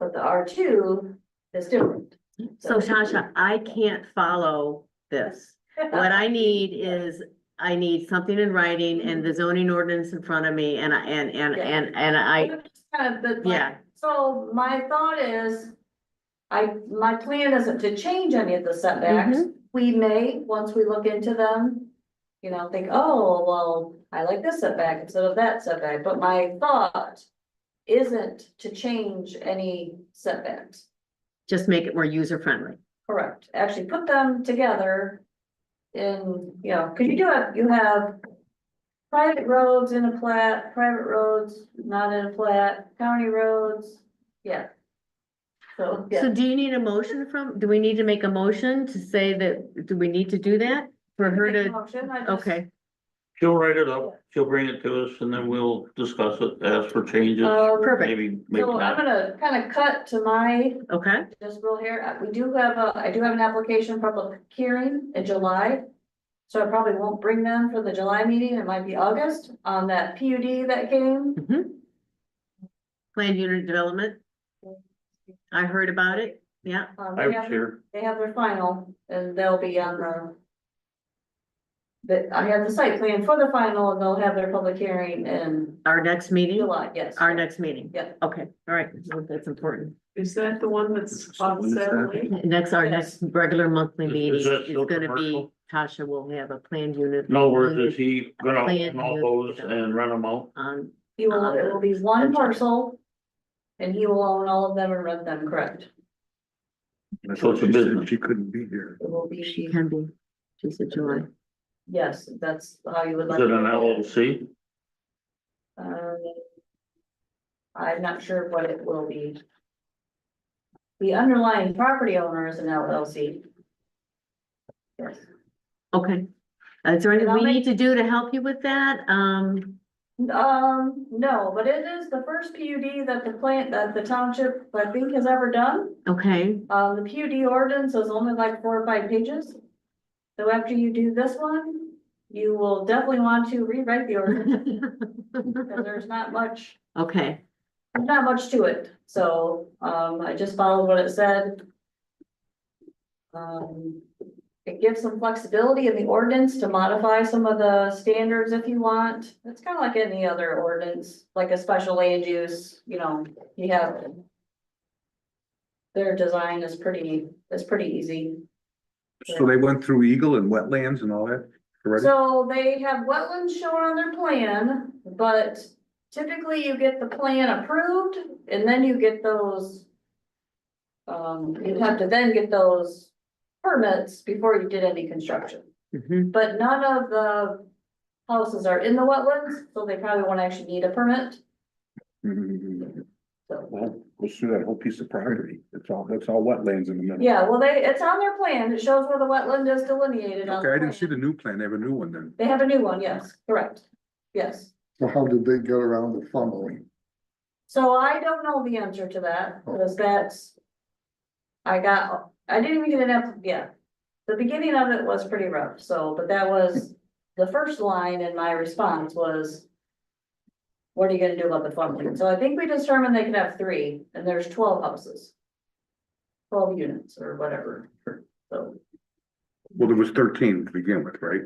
But the R2 is different. so Tasha, I can't follow this. What I need is, I need something in writing and the zoning ordinance in front of me and I, Kind of the, yeah. so my thought is, my plan isn't to change any of the setbacks. We may, once we look into them, you know, think, oh, well, I like this setback instead of that setback, but my thought isn't to change any setbacks. Just make it more user friendly. Correct, actually put them together in, you know, cause you have private roads in a plat, private roads not in a plat, county roads, yeah. So, So yeah, do you need a motion do we need to make a motion to say that, do we need to do that? For her Make a to, motion, I just- okay, she'll write it up, she'll bring it to us and then we'll discuss it, ask for changes. perfect, Maybe, maybe So I'm not. gonna kind of cut to my, okay, just real here, I do have an application for public hearing in July. So I probably won't bring them for the July meeting, it might be August, on that PUD that came. planned unit development. I heard about it, yeah, They I was have, here. they have their final, and they'll be on I have the site plan for the final, and they'll have their public hearing in our next meeting, July, yes. our next meeting. Yeah. Okay, all right, that's important. Is that the one that's on When is that? Saturday? Next, our next regular monthly Is meeting that is still gonna be, commercial? Tasha will have a planned unit. In other words, is he gonna Planned own all unit those and rent them out? On, It will be one parcel, and he will own all of them and rent them, correct? So it's a business. She couldn't be here. It will she be, can be, she said July. yes, that's how you would Is like. it to an look at it. LLC? I'm not sure what it will be. The underlying property owner is an LLC. Yes. Okay. Is there anything And I'll we make- need to do to help you with that? No, but it is the first PUD that the township, I think, has ever done. Okay, The PUD ordinance is only like 4 or 5 pages. So after you do this one, you will definitely want to rewrite the ordinance, because there's not much to it, so, I just followed what it said. It gives some flexibility in the ordinance to modify some of the standards if you want. It's kind of like any other ordinance, like a special land use, you know, you have. Their design is pretty easy. So they went through Eagle and wetlands and all that already? So they have wetlands shown on their plan, but typically you get the plan approved and then you get those. You'd have to then get those permits before you did any construction, Mhm. but none of the houses are in the wetlands, so they probably won't actually need a permit. Mhm. So, Well, goes through that whole piece of property. That's all wetlands in the middle. yeah, well, it's on their plan. It shows where the wetland is delineated on Okay, the I didn't see plan. the new plan. They have a new one then. They have a new one, yes, correct, yes. So how did they get around the funneling? So I don't know the answer to that, because I didn't even get an yeah. The beginning of it was pretty rough, so, but that was, the first line in my response was. What are you gonna do about the funneling? So I think we determined they could have 3, and there's 12 houses. 12 units or whatever, so, Well, there was 13 to begin with, right?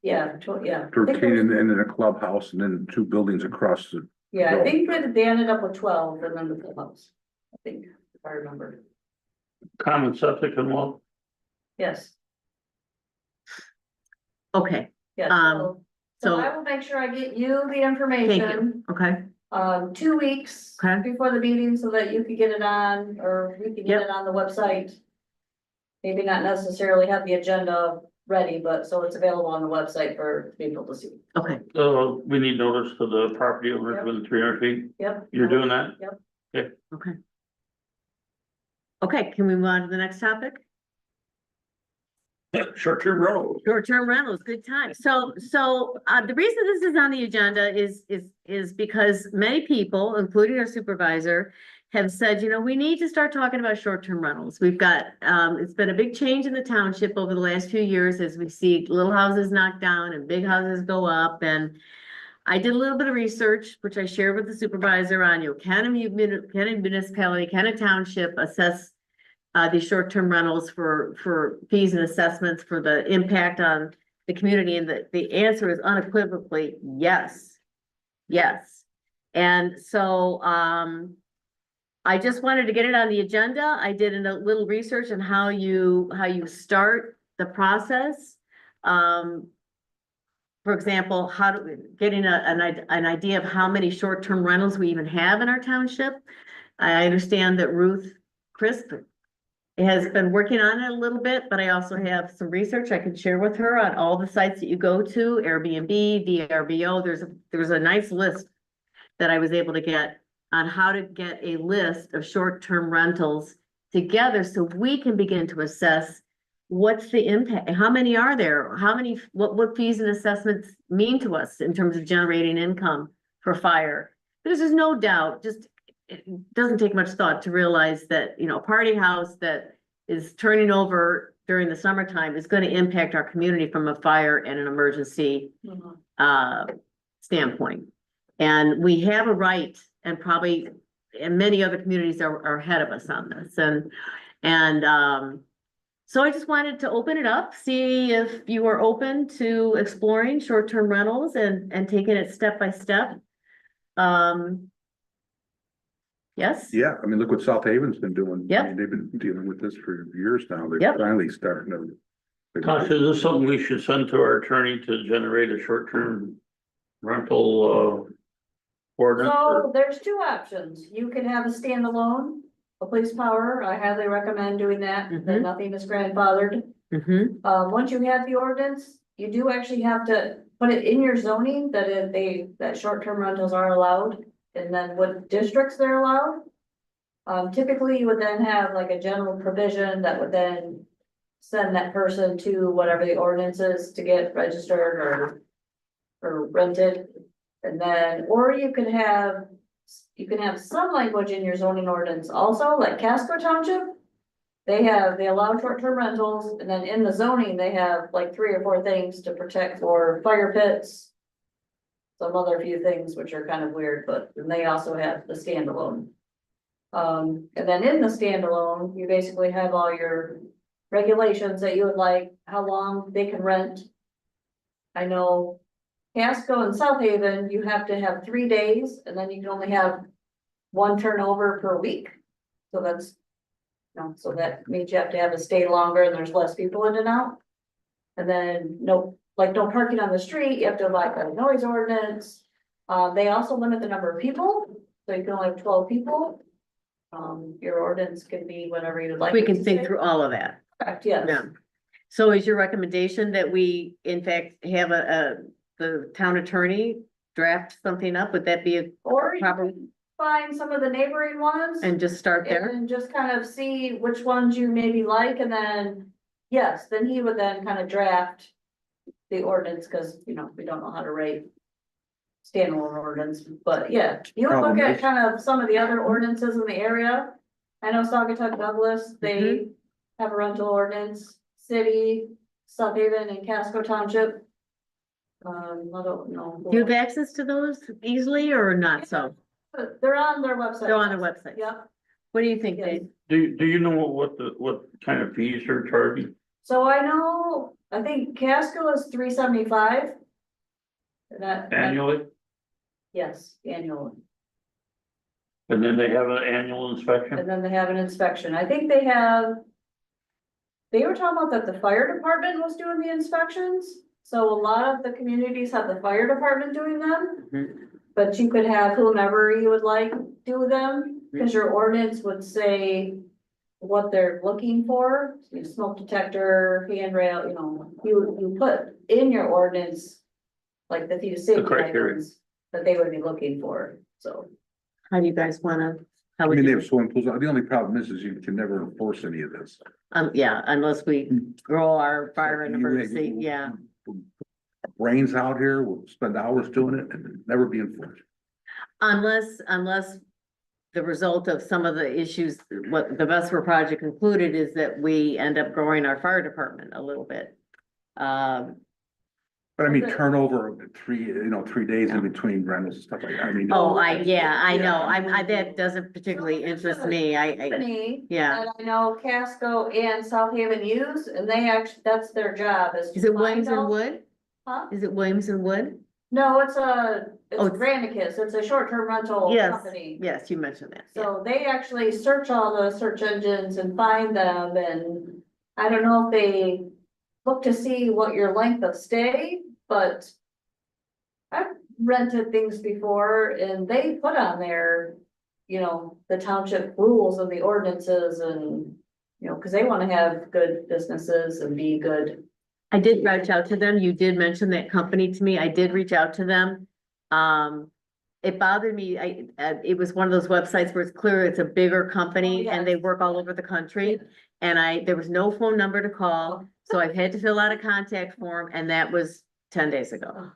Yeah. yeah. 13 and then a clubhouse and then 2 buildings across the, Yeah, I think that they ended up with 12 and then the full house, I think. I remember, Common septic and well, yes, Okay, yes. Um, So so- I will make sure I get you the thank information, you, okay, 2 weeks Okay. before the meeting so that you could get it on, or we can get Yep. it on the website. Maybe not necessarily have the agenda ready, but so it's available on the website for people to see. okay. we need notice to the property owners Yep. within 300 feet. Yep. You're doing that? Okay. Okay, can we move on to the next topic? Short-term rental. Short-term rentals, good time. So, the reason this is on the agenda is because many people, including our supervisor, have said, you know, we need to start talking about short-term rentals. We've got, it's been a big change in the township over the last few years as we see little houses knocked down and big houses go up. And I did a little bit of research, which I shared with the supervisor on, you know, can a municipality, can a township assess these short-term rentals for fees and assessments for the impact on the community? And the answer is unequivocally yes. Yes. And so, I just wanted to get it on the agenda. I did a little research on how you start the process. For example, getting an idea of how many short-term rentals we even have in our township. I understand that Ruth Crisp has been working on it a little bit, but I also have some research I can share with her on all the sites that you go to, Airbnb, VRBO. There's a nice list that I was able to get on how to get a list of short-term rentals together so we can begin to assess what's the impact, how many are there, what fees and assessments mean to us in terms of generating income for fire. Because there's no doubt, it doesn't take much thought to realize that, you know, a party house that is turning over during the summertime is going to impact our community from a fire and an emergency standpoint. And we have a right, and probably, and many other communities are ahead of us on this. So I just wanted to open it up, see if you are open to exploring short-term rentals and taking it step by step. Yes? Yeah, I mean, look what South Haven's been doing. I Yep. mean, they've been dealing with this for years now. They're Yep. finally starting to. Tasha, is this something we should send to our attorney to generate a short-term rental, ordinance? So there's two options. You can have a standalone, a police power. I highly recommend doing that, Mhm. then nothing is grandfathered. Mm-hmm, Once you have the ordinance, you do actually have to put it in your zoning that that short-term rentals are allowed. And then what districts they're allowed. Typically you would then have like a general provision that would then send that person to whatever the ordinance is to get registered or rented. And then, or you can have some language in your zoning ordinance also, like Casco Township. They allow short-term rentals, and then in the zoning, they have like 3 or 4 things to protect for fire pits. Some other few things which are kind of weird, but then they also have the standalone. And then in the standalone, you basically have all your regulations that you would like, how long they can rent. I know Casco and South Haven, you have to have 3 days, and then you can only have 1 turnover per week. So that's, so that means you have to have a stay longer and there's less people in and out. And then no parking on the street, you have to abide by the noise ordinance. They also limit the number of people, so you can only have 12 people. Your ordinance can be whatever you'd like. we it can to think say. through all of that. Correct, yes. Yeah. So is your recommendation that we, in fact, have the town attorney draft something up? Would that be Or you proper, can find some of the neighboring ones. and just start there? And just kind of see which ones you maybe like, and then, yes, then he would then kind of draft the ordinance, because, we don't know how to write standalone ordinance, but yeah, you would look Problem at is- kind of some of the other ordinances in the area. I know Saugatuck Douglas, they have a rental ordinance, city, South Haven and Casco Township. I don't know. Do you have access to those easily or not so? They're on their website. They're on their website. Yep. What do you think, Yes. Dave? Do you know what kind of fees they're charging? So I think Casco is $375. That. Annually? Yes, annually. And then they have an annual inspection? and then they have an inspection. I think they have. They were talking about that the fire department was doing the inspections, so a lot of the communities have the fire department doing them. Mhm. But you could have whomever you would like do them, cause your ordinance would say. What they're looking for, smoke detector, handrail, you put in your ordinance. Like the few safety criteria. items that they would be looking for, so. How do you guys wanna, how I would mean, they you? have swimming pools. The only problem is you can never enforce any of this. Yeah, unless we grow our fire and You- emergency, yeah. Brains out here, will spend hours doing it and never be enforced. Unless the result of some of the issues, what the Vesper project concluded is that we end up growing our fire department a little bit. But I mean, Okay. turnover of 3 days in between rentals and stuff like that. I mean. I know, that doesn't particularly interest me, Company yeah. that I know Casco and South Haven use, and they actually, that's their job is. Is to it find Williams and out- Wood? Huh? Is it Williams and Wood? No, it's Oh, it's- Granicus, it's a short-term rental Yes, company. yes, you mentioned that. yeah. So they actually search all the search engines and find them, and I don't know if they look to see what your length of stay, but. I've rented things before and they put on there, the township rules and the ordinances and. Cause they wanna have good businesses and be good. I did reach out to them. You did mention that company to me. I did reach out to them. It bothered me. It was one of those websites where it's clear it's a bigger company Oh, and they yes. work all over the country. And there was no phone number to call, so I've had to fill out a contact form and that was 10 days ago.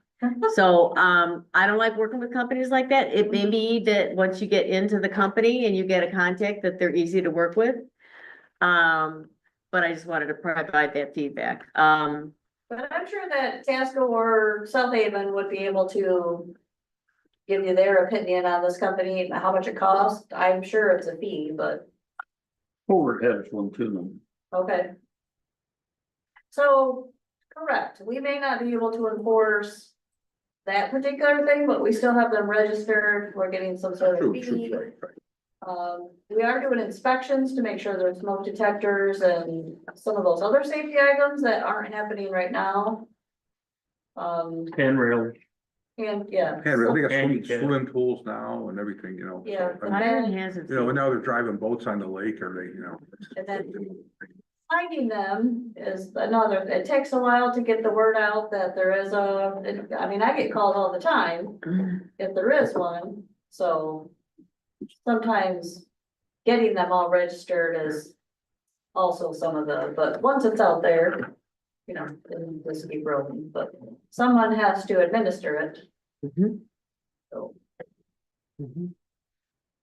So, I don't like working with companies like that. It may be that once you get into the company and you get a contact that they're easy to work with. But I just wanted to provide that feedback. But I'm sure that Casco or South Haven would be able to. Give you their opinion on this company, and how much it costs. I'm sure it's a fee, but Forward has one too. okay. So, correct, we may not be able to enforce. That particular thing, but we still have them registered, we're getting some sort of True, fee. true, right. We are doing inspections to make sure there's smoke detectors and some of those other safety items that aren't happening right now. Handrail. And yeah. Hey, they got Handicap. swimming pools now and everything, Yeah, so, and Iron then, has its. and now they're driving boats on the lake or and then finding them is another, it takes a while to get the word out that there is I get called all the time if there is one, so. Sometimes getting them all registered is also some of but once it's out there. Then this will be broken, but someone has to administer it, Mhm, so. mhm.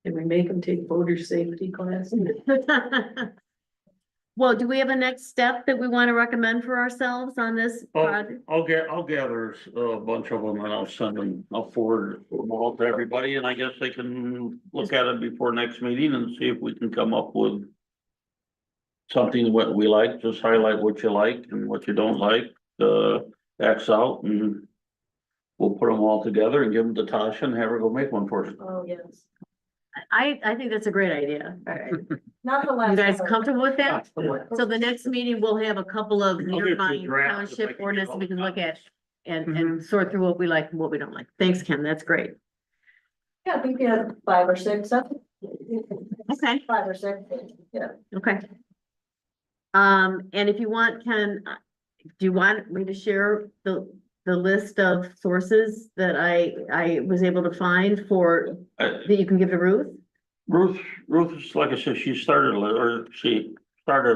Can we make them take voter safety class? Well, do we have a next step that we want to recommend for ourselves on this project? I'll gather a bunch of them and I'll forward them all to everybody and I guess they can look at it before next meeting and see if we can come up with. Something what we like, just highlight what you like and what you don't like, X out and. We'll put them all together and give them to Tasha and have her go make one for us. Oh, yes, I think that's a great idea. not the last. You guys part. comfortable with that? So the next meeting, we'll have a couple of I'll get you a nearby draft if I township can get ordinances all we can the look at. And Mhm. sort through what we like and what we don't like. Thanks, Ken, that's great. Yeah, I think you had 5 or 6, Okay. 5 or 6, yeah. Okay. And if you want, Ken, do you want me to share the list of sources that I was able to find for, that you can give to Ruth? Ruth is, like I said, she started a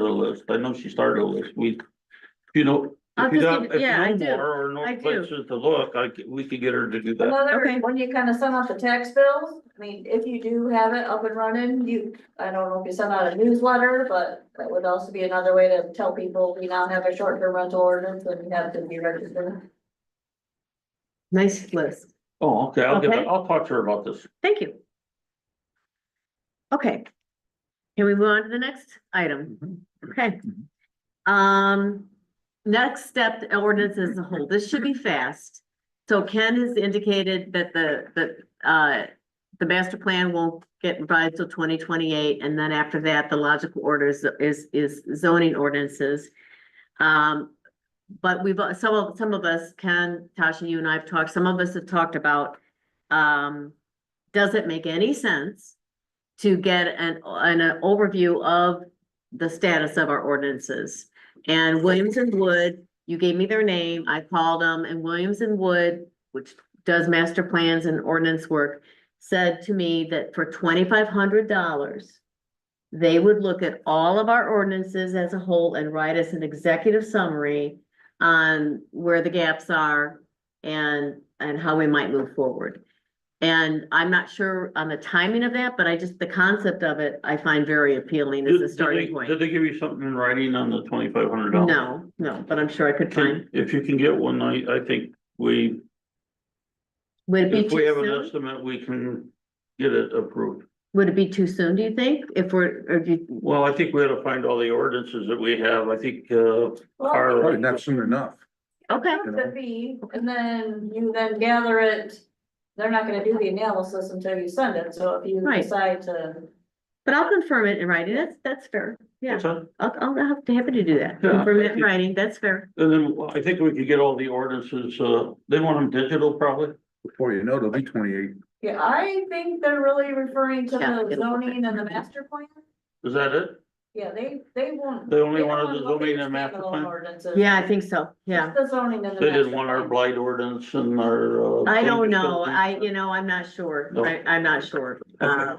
list. I know she started a list. I'll If you just got, give- if you yeah, I know do. more or no I do. places to look, we could get her to do that. Okay. When you kind of send out the tax bills, if you do have it up and running, I don't know if you send out a newsletter, but that would also be another way to tell people we now have a short-term rental ordinance and you have to be registered. Nice list. Oh, okay, Okay. I'll talk to her about this. Thank you. Okay. Can we move on to the next item? Okay. Next step, the ordinance as a whole. This should be fast. So Ken has indicated that the master plan won't get revised till 2028, and then after that, the logical order is zoning ordinances. But some of us, Ken, Tasha, you and I have talked, some of us have talked about, does it make any sense to get an overview of the status of our ordinances? And Williams and Wood, you gave me their name, I called them, and Williams and Wood, which does master plans and ordinance work, said to me that for $2,500, they would look at all of our ordinances as a whole and write us an executive summary on where the gaps are and how we might move forward. And I'm not sure on the timing of that, but the concept of it, I find very appealing as a starting point. Did they give you something in writing on the $2,500? No, but I'm sure I could find. If you can get one, I think Would it be if we too have an soon? estimate, we can get it approved. Would it be too soon, do you think? Well, I think we ought to find all the ordinances that we have. I think, Probably not soon enough. Okay, Could be, and then you then gather it, they're not gonna do the analysis until you send it, so if you Right. decide to. but I'll confirm it in writing. That's fair. Yeah, what's that? I'll have to happy to do that. Yeah, Confirm it thank in you. writing. That's fair. And then I think we could get all the ordinances, they want them digital probably. Before you know, it'll be 28. Yeah, I think they're really referring to Yeah, the it'll- zoning and the master plan. Is that it? Yeah, they won't. They only don't wanted want the to look at zoning your and master standalone plan? ordinances. Yeah, I think so. Yeah. Just the zoning and the. They didn't master want our plan. blight ordinance and our. I don't know. dangerous I'm not sure. No. I'm not sure. Okay. Uh,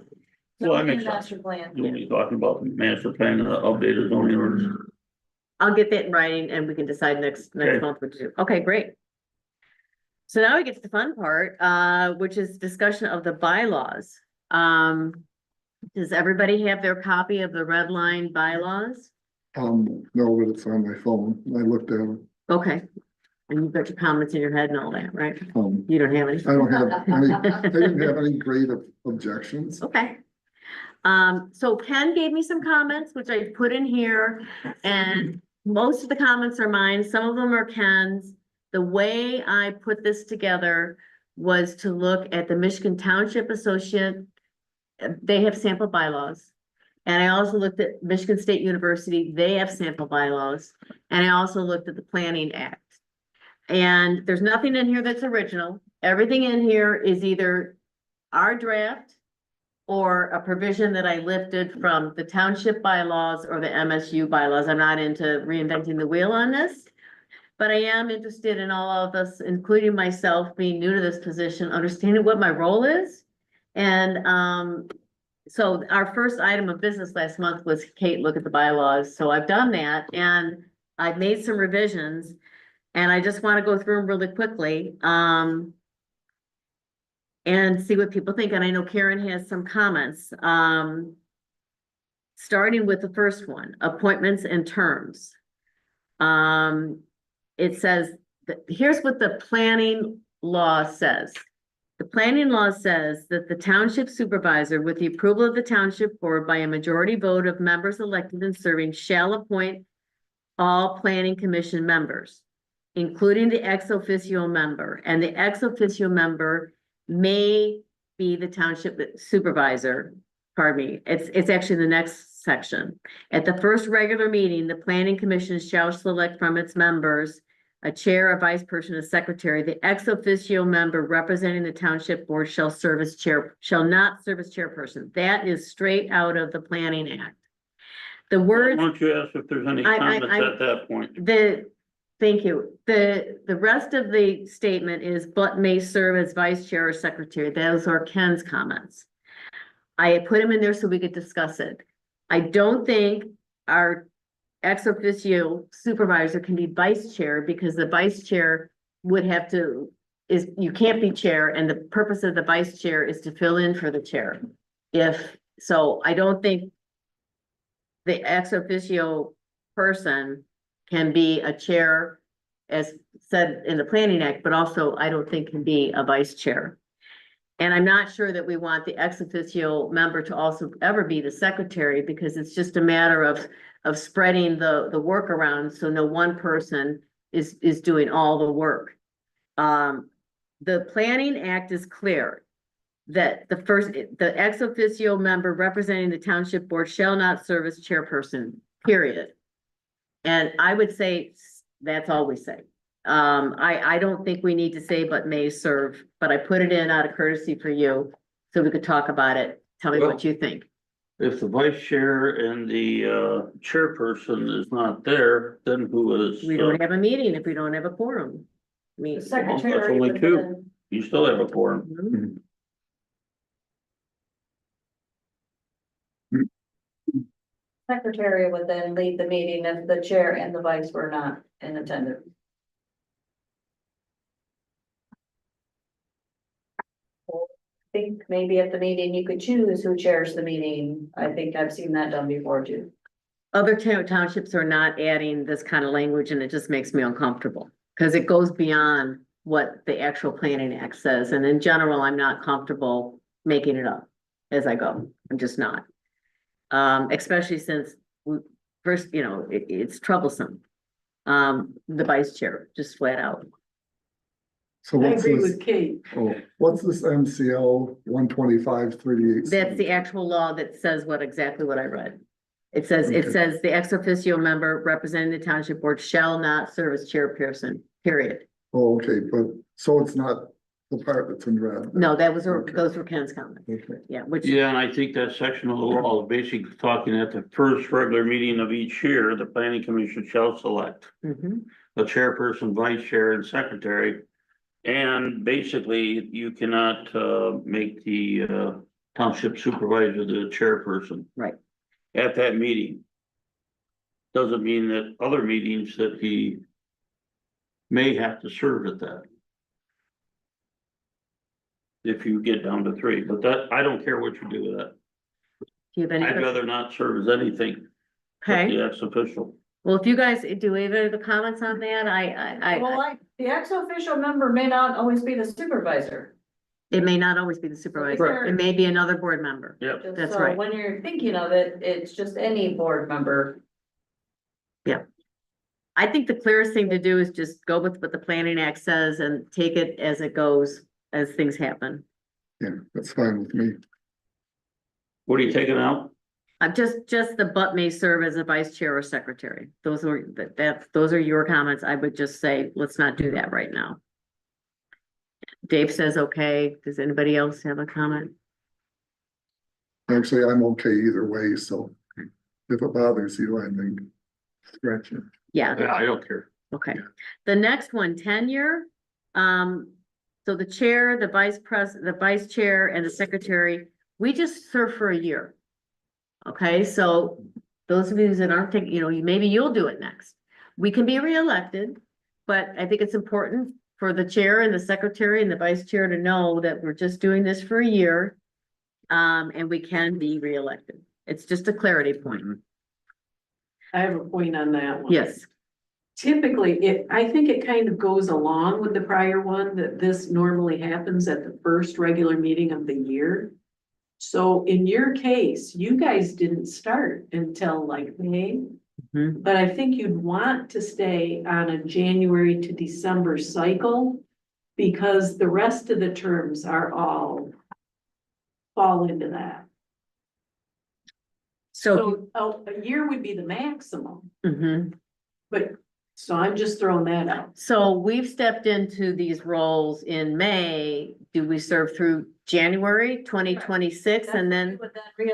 Well, that Zoning makes and sense. master plan. You'll be talking about the master plan and the updated zoning ordinance. I'll get that in writing and we can decide next Okay. month what to do. Okay, great. So now we get to the fun part, which is discussion of the bylaws. Does everybody have their copy of the red line bylaws? No, but it's on my phone. I looked at it. Okay. And you've got your comments in your head and all that, right? Um, You don't have any? I don't have any, I didn't have any great objections. Okay. So Ken gave me some comments, which I put in here, and most of the comments are mine, some of them are Ken's. The way I put this together was to look at the Michigan Township Associate. They have sample bylaws. And I also looked at Michigan State University, they have sample bylaws. And I also looked at the Planning Act. And there's nothing in here that's original. Everything in here is either our draft or a provision that I lifted from the township bylaws or the MSU bylaws. I'm not into reinventing the wheel on this. But I am interested in all of us, including myself, being new to this position, understanding what my role is. And so our first item of business last month was, Kate, look at the bylaws. So I've done that and I've made some revisions. And I just want to go through them really quickly. And see what people think. And I know Karen has some comments. Starting with the first one, appointments and terms. It says that, here's what the planning law says. The planning law says that the township supervisor, with the approval of the township board by a majority vote of members elected and serving, shall appoint all planning commission members, including the ex officio member, and the ex officio member may be the township supervisor. Pardon me, it's actually the next section. At the first regular meeting, the planning commission shall select from its members a chair, a vice person, a secretary. The ex officio member representing the township board shall serve as chair, shall not serve as chairperson. That is straight out of the Planning Act. The Why words, don't you ask if there's any I- comments at that point? thank you. The rest of the statement is, but may serve as vice chair or secretary. Those are Ken's comments. I put him in there so we could discuss it. I don't think our ex officio supervisor can be vice chair because the vice chair would have to, you can't be chair, and the purpose of the vice chair is to fill in for the chair. So I don't think the ex officio person can be a chair, as said in the Planning Act, but also I don't think can be a vice chair. And I'm not sure that we want the ex officio member to also ever be the secretary, because it's just a matter of spreading the work around, so no one person is doing all the work. The Planning Act is clear. that the ex officio member representing the township board shall not serve as chairperson, period. And I would say that's all we say. I don't think we need to say but may serve, but I put it in out of courtesy for you, so we could talk about it. Tell me what you think. If the vice chair and the chairperson is not there, then who is? We don't have a meeting if we don't have a quorum. I mean, The secretary. only would two. then- You still have a quorum. mhm. Secretary would then lead the meeting if the chair and the vice were not in attendance. I think maybe at the meeting you could choose who chairs the meeting. I think I've seen that done before too. Other townships are not adding this kind of language, and it just makes me uncomfortable. Because it goes beyond what the actual planning act says, and in general, I'm not comfortable making it up as I go. I'm just not. Especially since first, it's troublesome. The vice chair, just flat out. So I what's agree this, with Kate. what's this MCL 125-38? That's the actual law that says exactly what I read. It says, Okay. the ex officio member representing the township board shall not serve as chairperson, period. Oh, okay, but, so it's not the part that's in red? No, Okay. those were Ken's comments. Okay. Yeah, which, Yeah, and I think that section of the law is basically talking at the first regular meeting of each year, the planning commission shall select mhm. the chairperson, vice chair, and secretary. And basically, you cannot make the township supervisor the chairperson. Right. At that meeting. Doesn't mean that other meetings that he may have to serve at that. If you get down to three, but that, I don't care what you do with that. Do you have any? I'd rather not serve as anything. but Okay, The ex-official. well, if you guys, do we have any other comments on that? I, The ex-official member may not always be the supervisor. it may not always be the supervisor. It may be another board member. Yep. Just That's so right. when you're thinking of it, it's just any board member. I think the clearest thing to do is just go with what the planning act says and take it as it goes, as things happen. Yeah, that's fine with me. What are you taking out? Just the but may serve as a vice chair or secretary. Those are your comments. I would just say, let's not do that right now. Dave says, okay. Does anybody else have a comment? Actually, I'm okay either way, so if it bothers you, I think, scratch it. Yeah, I don't care. okay. The next one, tenure. So the chair, the vice chair and the secretary, we just serve for a year. Okay, so those of you that aren't thinking, maybe you'll do it next. We can be reelected, but I think it's important for the chair and the secretary and the vice chair to know that we're just doing this for a year. And we can be reelected. It's just a clarity point. I have a point on that one. Yes, Typically, I think it kind of goes along with the prior one, that this normally happens at the first regular meeting of the year. So in your case, you guys didn't start until like May. Mhm. But I think you'd want to stay on a January to December cycle, because the rest of the terms are all fall into that. so, So a year would be the maximum, mhm. but, so I'm just throwing that out. So we've stepped into these roles in May. Do we serve through January 2026 and then?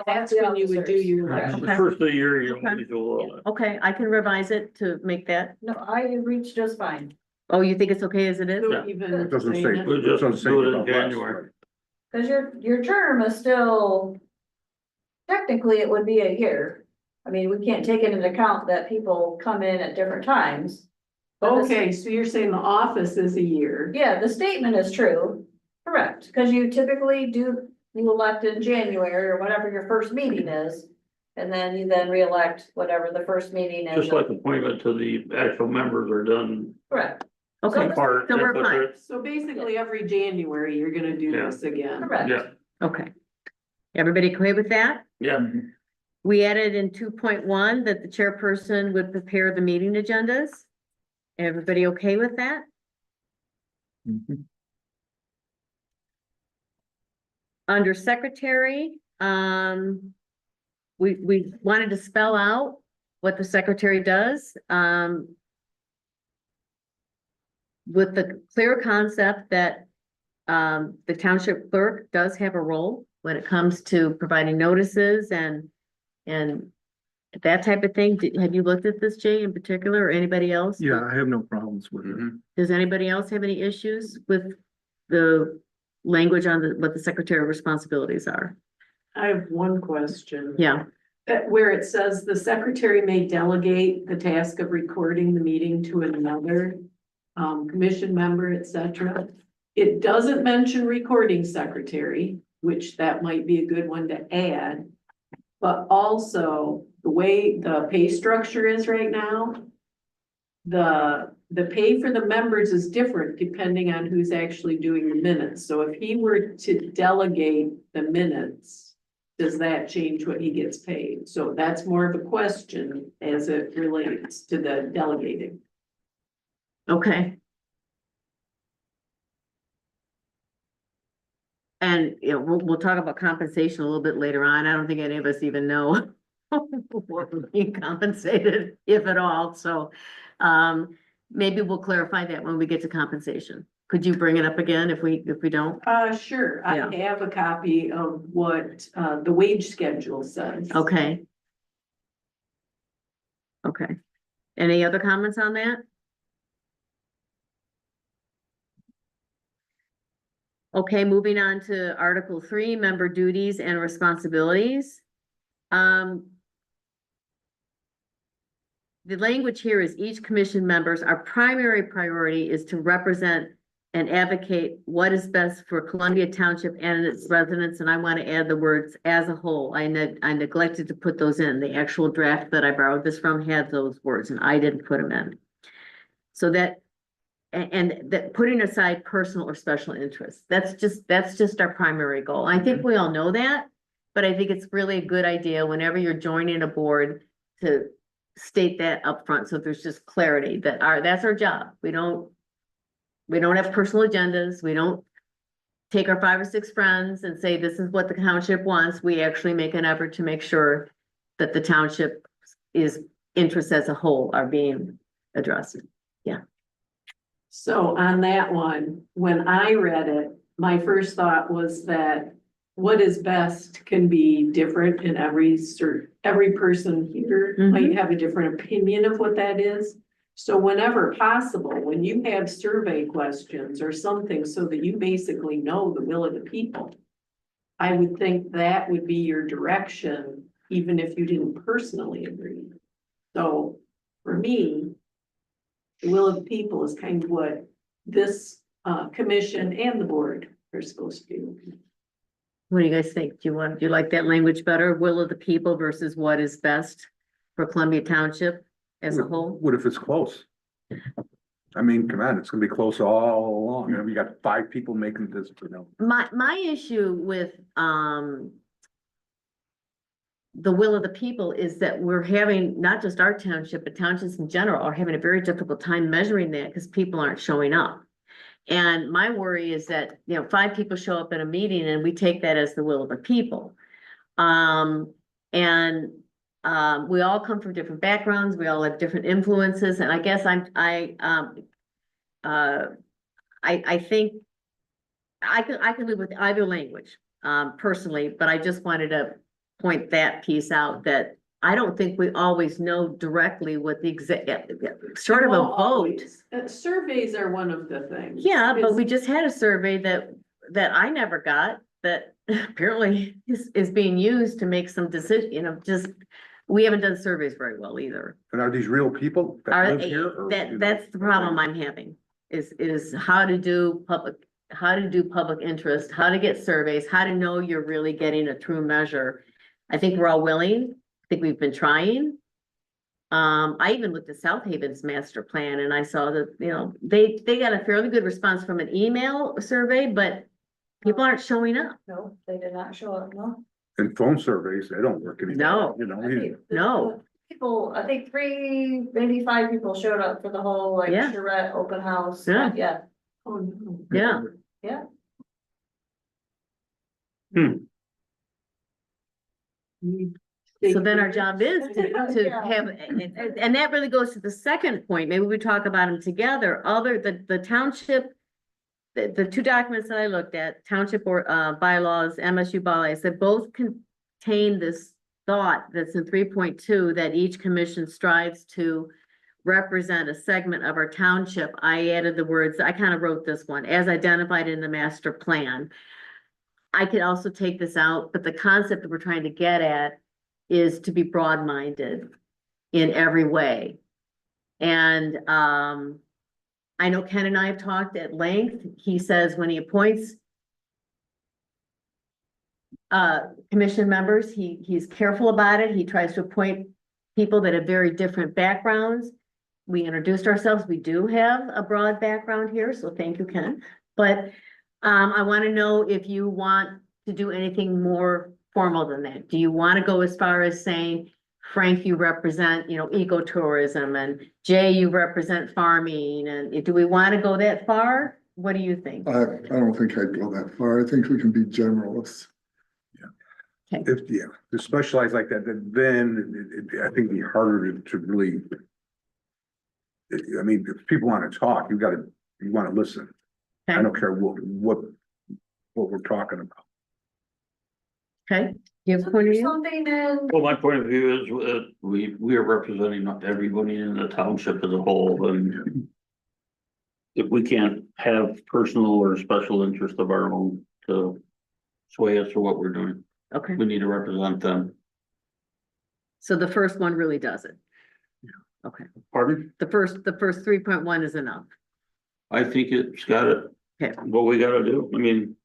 That's when you would do your Correct. election. The first of the year, you Okay. only do all that. Okay, I can revise it to make that. No, I reached just fine, Oh, you think it's okay as it is? So Yeah. even It doesn't say- saying it- We'll just Doesn't say do it in about less. January. cause your term is still. Technically, it would be a year. I mean, we can't take it into account that people come in at different times. But the- Okay, so you're saying the office is a year. Yeah, the statement is true, correct, cause you typically you elect in January or whatever your first meeting is. And then you reelect whatever the first meeting is. Just like appointment to the actual members are done. Correct, Okay, Part. so we're but fine. they're- So basically, every January, you're gonna do Yeah. this again. correct. Yeah, Okay. Everybody okay with that? yeah. We added in 2.1 that the chairperson would prepare the meeting agendas. Everybody okay with that? Mhm. Under secretary, we wanted to spell out what the secretary does, with the clear concept that, the township clerk does have a role when it comes to providing notices and that type of thing. Have you looked at this, Jay, in particular, or anybody else? Yeah, I have no problems with it. Mhm. Does anybody else have any issues with the language on what the secretary responsibilities are? I have one question. Yeah, Where it says the secretary may delegate the task of recording the meeting to another commission member, et cetera. It doesn't mention recording secretary, which that might be a good one to add. But also, the way the pay structure is right now, the pay for the members is different depending on who's actually doing the minutes. So if he were to delegate the minutes, does that change what he gets paid? So that's more of a question as it relates to the delegating. okay. And, you know, we'll talk about compensation a little bit later on. I don't think any of us even know what we're being compensated, if at all. So, maybe we'll clarify that when we get to compensation. Could you bring it up again if we don't? Sure, Yeah. I have a copy of what the wage schedule says. Okay. Okay. Any other comments on that? Okay, moving on to Article 3, member duties and responsibilities. The language here is each commission members, our primary priority is to represent and advocate what is best for Columbia Township and its residents, and I want to add the words as a whole. I neglected to put those in. The actual draft that I borrowed this from had those words, and I didn't put them in. So that, and that putting aside personal or special interests, that's just our primary goal. I think we all know that, but I think it's really a good idea whenever you're joining a board to state that upfront, so there's just clarity that that's our job. We don't have personal agendas. We don't take our 5 or 6 friends and say, this is what the township wants. We actually make an effort to make sure that the township interests as a whole are being addressed. So on that one, when I read it, my first thought was that what is best can be different in every person here might have a different opinion of what that is. So whenever possible, when you have survey questions or something so that you basically know the will of the people, I would think that would be your direction, even if you didn't personally agree. So for me, the will of the people is kind of what this commission and the board are supposed to do. What do you guys think? Do you like that language better? Will of the people versus what is best for Columbia Township as a whole? What if it's close? I mean, come on, it's gonna be close all along. You know, we got 5 people making this, you know. My issue with, the will of the people is that we're having, not just our township, but townships in general are having a very difficult time measuring that because people aren't showing up. And my worry is that, 5 people show up in a meeting and we take that as the will of the people. We all come from different backgrounds, we all have different influences, and I guess I think I can live with either language, personally, but I just wanted to point that piece out, that I don't think we always know directly what the short of a Well, vote. always. Surveys are one of the things. Yeah, but It's- we just had a survey that I never got, that apparently is being used to make some decision, we haven't done surveys very well either. And are these real people that Are, live here? or, you know? that's the problem I'm having, is how to do public interest, how to get surveys, how to know you're really getting a true measure. I think we're all willing, I think we've been trying. I even looked at South Haven's master plan and I saw that, they got a fairly good response from an email survey, but people aren't showing up. No, they did not show up, no. And phone surveys, they don't work anymore. No. You know, I think the- No. People, I think 3, maybe 5 people showed up for the whole like Yeah. charrette open house. Yeah. Yeah, Oh, no. Yeah. yeah. So then our job is to have, and that really goes to the second point, maybe we talk about them together, the township. The two documents that I looked at, township or bylaws, MSU bylaws, that both contain this thought that's in 3.2, that each commission strives to represent a segment of our township. I added the words, I kind of wrote this one, as identified in the master plan. I could also take this out, but the concept that we're trying to get at is to be broad-minded in every way. And I know Ken and I have talked at length. He says when he appoints commission members, he's careful about it. He tries to appoint people that have very different backgrounds. We introduced ourselves. We do have a broad background here, so thank you, Ken. But I want to know if you want to do anything more formal than that. Do you want to go as far as saying, Frank, you represent, ecotourism, and Jay, you represent farming, and do we want to go that far? What do you think? I don't think I'd go that far. I think we can be generalists. To specialize like that, then I think it'd be harder to really. I mean, if people want to talk, you want to listen. I Okay. don't care what we're talking about. Okay, do you have a point of view? Something in, Well, my point of view is, we are representing not everybody in the township as a whole, and if we can't have personal or special interest of our own to sway us to what we're doing, Okay, we need to represent them. so the first one really does it. Okay, Pardon? the first 3.1 is enough. I think it's got it, Okay, what we gotta do, I mean.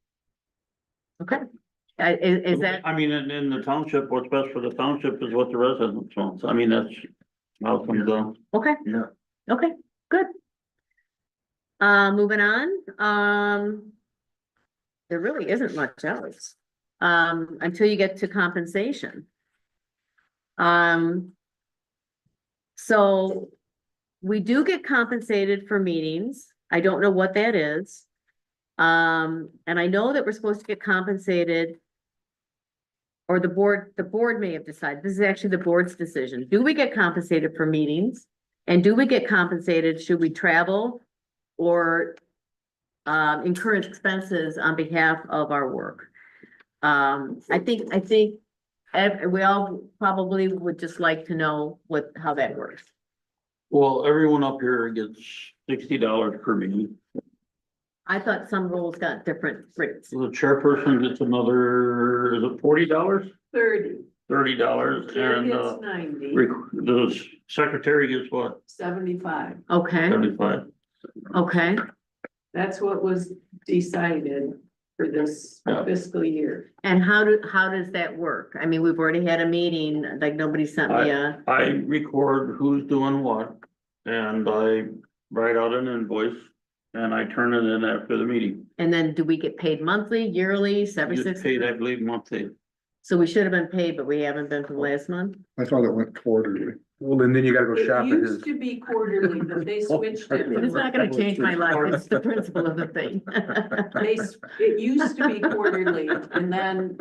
okay. Is that, I mean, in the township, what's best for the township is what the residents want, I mean, that's how it comes down. okay? Yeah. Okay, good. Moving on, there really isn't much else, until you get to compensation. So we do get compensated for meetings. I don't know what that is. And I know that we're supposed to get compensated. Or the board may have decided, this is actually the board's decision. Do we get compensated for meetings? And do we get compensated, should we travel? Or incur expenses on behalf of our work? I think we all probably would just like to know how that works. Well, everyone up here gets $60 per meeting. I thought some roles got different rates. So the chairperson gets another, is it $40? 30. $30, Chair and gets 90, the secretary gets what, 75. Okay, 75? okay. That's what was decided for this Yeah. fiscal year. And how does that work? I mean, we've already had a meeting, like nobody sent me a, I record who's doing what, and I write out an invoice, and I turn it in after the meeting. and then do we get paid monthly, yearly, You 76? get paid, I believe, monthly. So we should have been paid, but we haven't been for the last month? I thought it went quarterly. Well, and then you gotta go It shop at his. used to be quarterly, but they switched it. It's not gonna change my life, it's the principle of the thing. It used to be quarterly, and then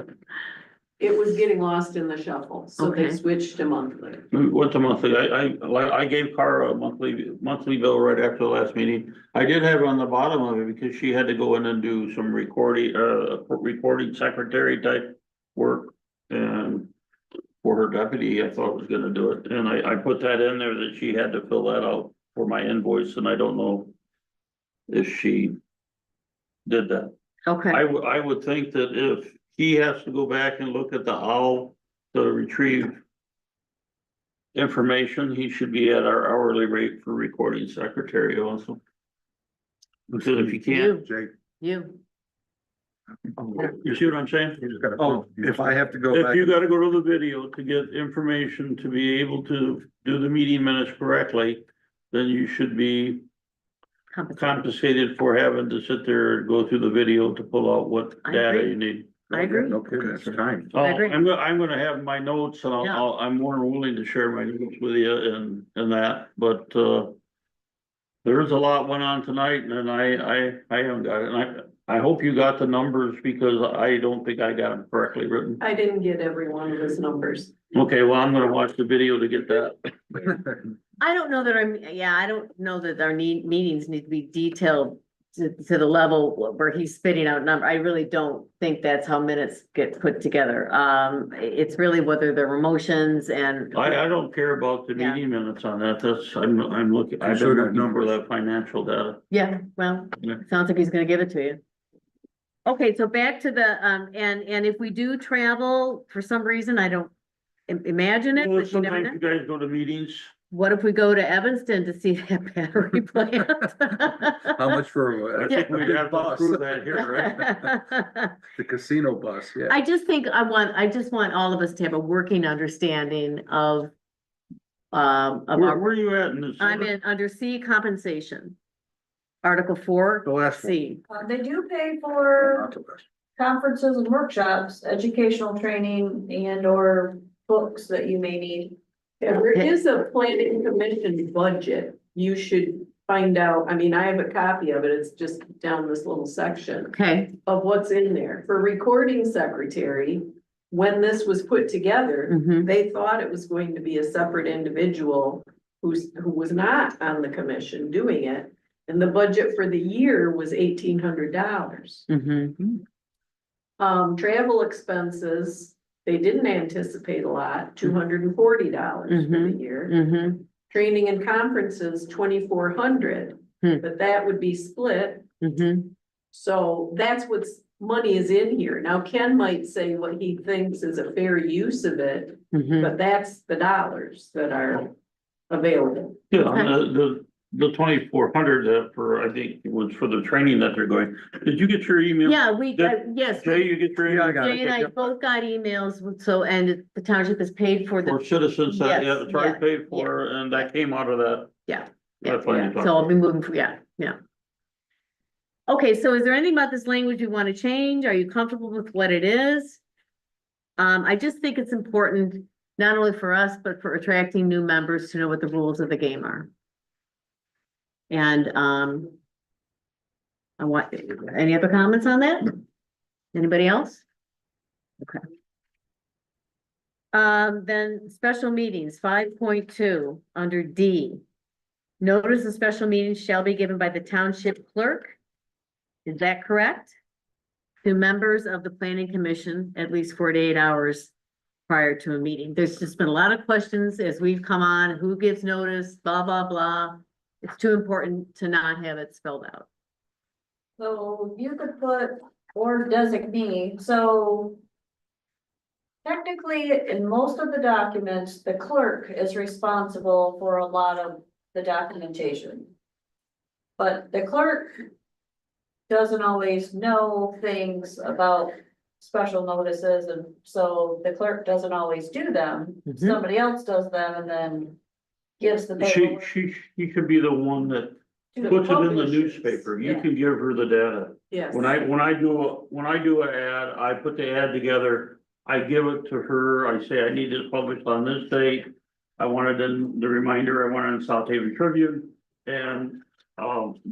it was getting lost in the shuffle, so they Okay. switched to monthly. What's a monthly? I gave Cara a monthly bill right after the last meeting. I did have on the bottom of it because she had to go in and do some recording secretary type work. And for her deputy, I thought was gonna do it, and I put that in there that she had to fill that out for my invoice, and I don't know if she did that. Okay, I would think that if he has to go back and look at the owl to retrieve information, he should be at our hourly rate for recording secretary also. Because if you can't, Jake, you, you see what I'm saying? you just gotta. Oh, if I have to go If back, you gotta go to the video to get information to be able to do the meeting minutes correctly, then you should be compensated. compensated for having to sit there and go through the video to pull out what I data agree. you need. I agree. Okay, that's time. Oh, I agree. I'm gonna have my notes and Yeah. I'm more than willing to share my notes with you and that, but, there is a lot went on tonight and I haven't got it. And I hope you got the numbers because I don't think I got them correctly written. I didn't get every one of his numbers. Okay, well, I'm gonna watch the video to get that. I don't know that I don't know that our meetings need to be detailed to the level where he's spitting out number. I really don't think that's how minutes get put together. It's really whether there were motions and. I don't care about the Yeah. meeting minutes on that. I'm looking, I've Sure been got looking for numbers. that financial data. Yeah, well, Yeah. sounds like he's gonna give it to you. Okay, so back to the, and if we do travel, for some reason, I don't imagine it, Well, but you never sometimes know. you guys go to meetings. What if we go to Evanston to see that battery plant? How much for I a think we'd big have to bus? approve that here, right? The casino bus, yeah. I just think I just want all of us to have a working understanding of Where our, are you at in this? I'm in under C compensation. Article 4, The last one. C. They do pay for conferences and workshops, educational training and or books that you may need. There is a planning commission budget. You should find out, I mean, I have a copy of it. It's just down this little section Okay, of what's in there. For recording secretary, when this was put together, mhm, they thought it was going to be a separate individual who was not on the commission doing it. And the budget for the year was $1,800. mhm, Travel expenses, they didn't anticipate a lot, $240 for the Mhm. year. mhm, Training and conferences, $2,400, Hmm. but that would be split. mhm. So that's what's, money is in here. Now Ken might say what he thinks is a fair use of it, Mhm. but that's the dollars that are available. Yeah, the 2,400 that for, I think it was for the training that they're going. Did you get your email? Yeah, yes, Jay, you get your Yeah, I email? got it. Jay and I both got emails, so, and the township has paid for For the, citizens that, yeah, the Yes, tribe yeah, paid for, and that came out of that. yeah, That's what yeah, you thought. so I'll be moving, yeah. Okay, so is there anything about this language you want to change? Are you comfortable with what it is? I just think it's important, not only for us, but for attracting new members to know what the rules of the game are. And, I want, any other comments on that? Anybody else? Okay. Then special meetings, 5.2, under D. Notice of special meetings shall be given by the township clerk. Is that correct? To members of the planning commission at least 48 hours prior to a meeting. There's just been a lot of questions as we've come on, who gives notice, blah, blah, blah. It's too important to not have it spelled out. So you could put or designee, so. Technically, in most of the documents, the clerk is responsible for a lot of the documentation. But the clerk doesn't always know things about special notices, and so the clerk doesn't always do them. Mhm. Somebody else does them and then gives the She, paperwork she could be the one that to the puts it in the publishers. newspaper. You Yeah. can give her the data. Yes. When I do an ad, I put the ad together, I give it to her, I say I need it published on this date. I wanted in the reminder, I want it in South Haven Tribune, and,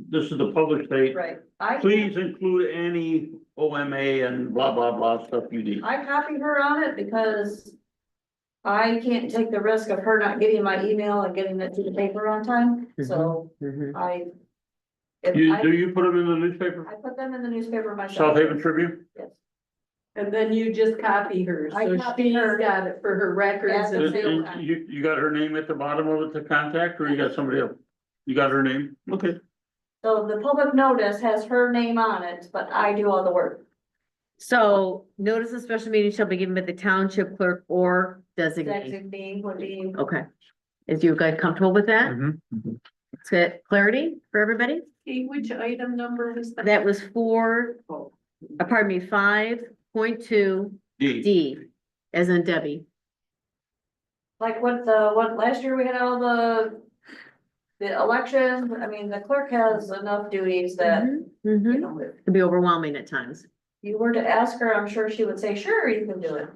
this is the published date. Right. Please include any OMA and blah, blah, blah stuff you need. I copied her on it because I can't take the risk of her not getting my email and getting it to the paper on time, so Mhm. I. if You, I- do you put them in the newspaper? I put them in the newspaper myself. South Haven Tribune? Yes. And then you just copy her, I so copy she's her. got it for her records. As a and- sales And you got her name at the bottom of it to contact, or you got somebody else? You got her name? Okay. So the public notice has her name on it, but I do all the work. So notice of special meeting shall be given by the township clerk or designee. Designee would be, Okay. Is you guys comfortable with that? Mhm. Is that clarity for everybody? Okay, which item number was that? That was pardon me, 5.2 D. D, as in Debbie. like what last year we had all the elections, I mean, the clerk has enough duties that, you Mhm. know, if Can be overwhelming at times. you were to ask her, I'm sure she would say, sure, you can do it.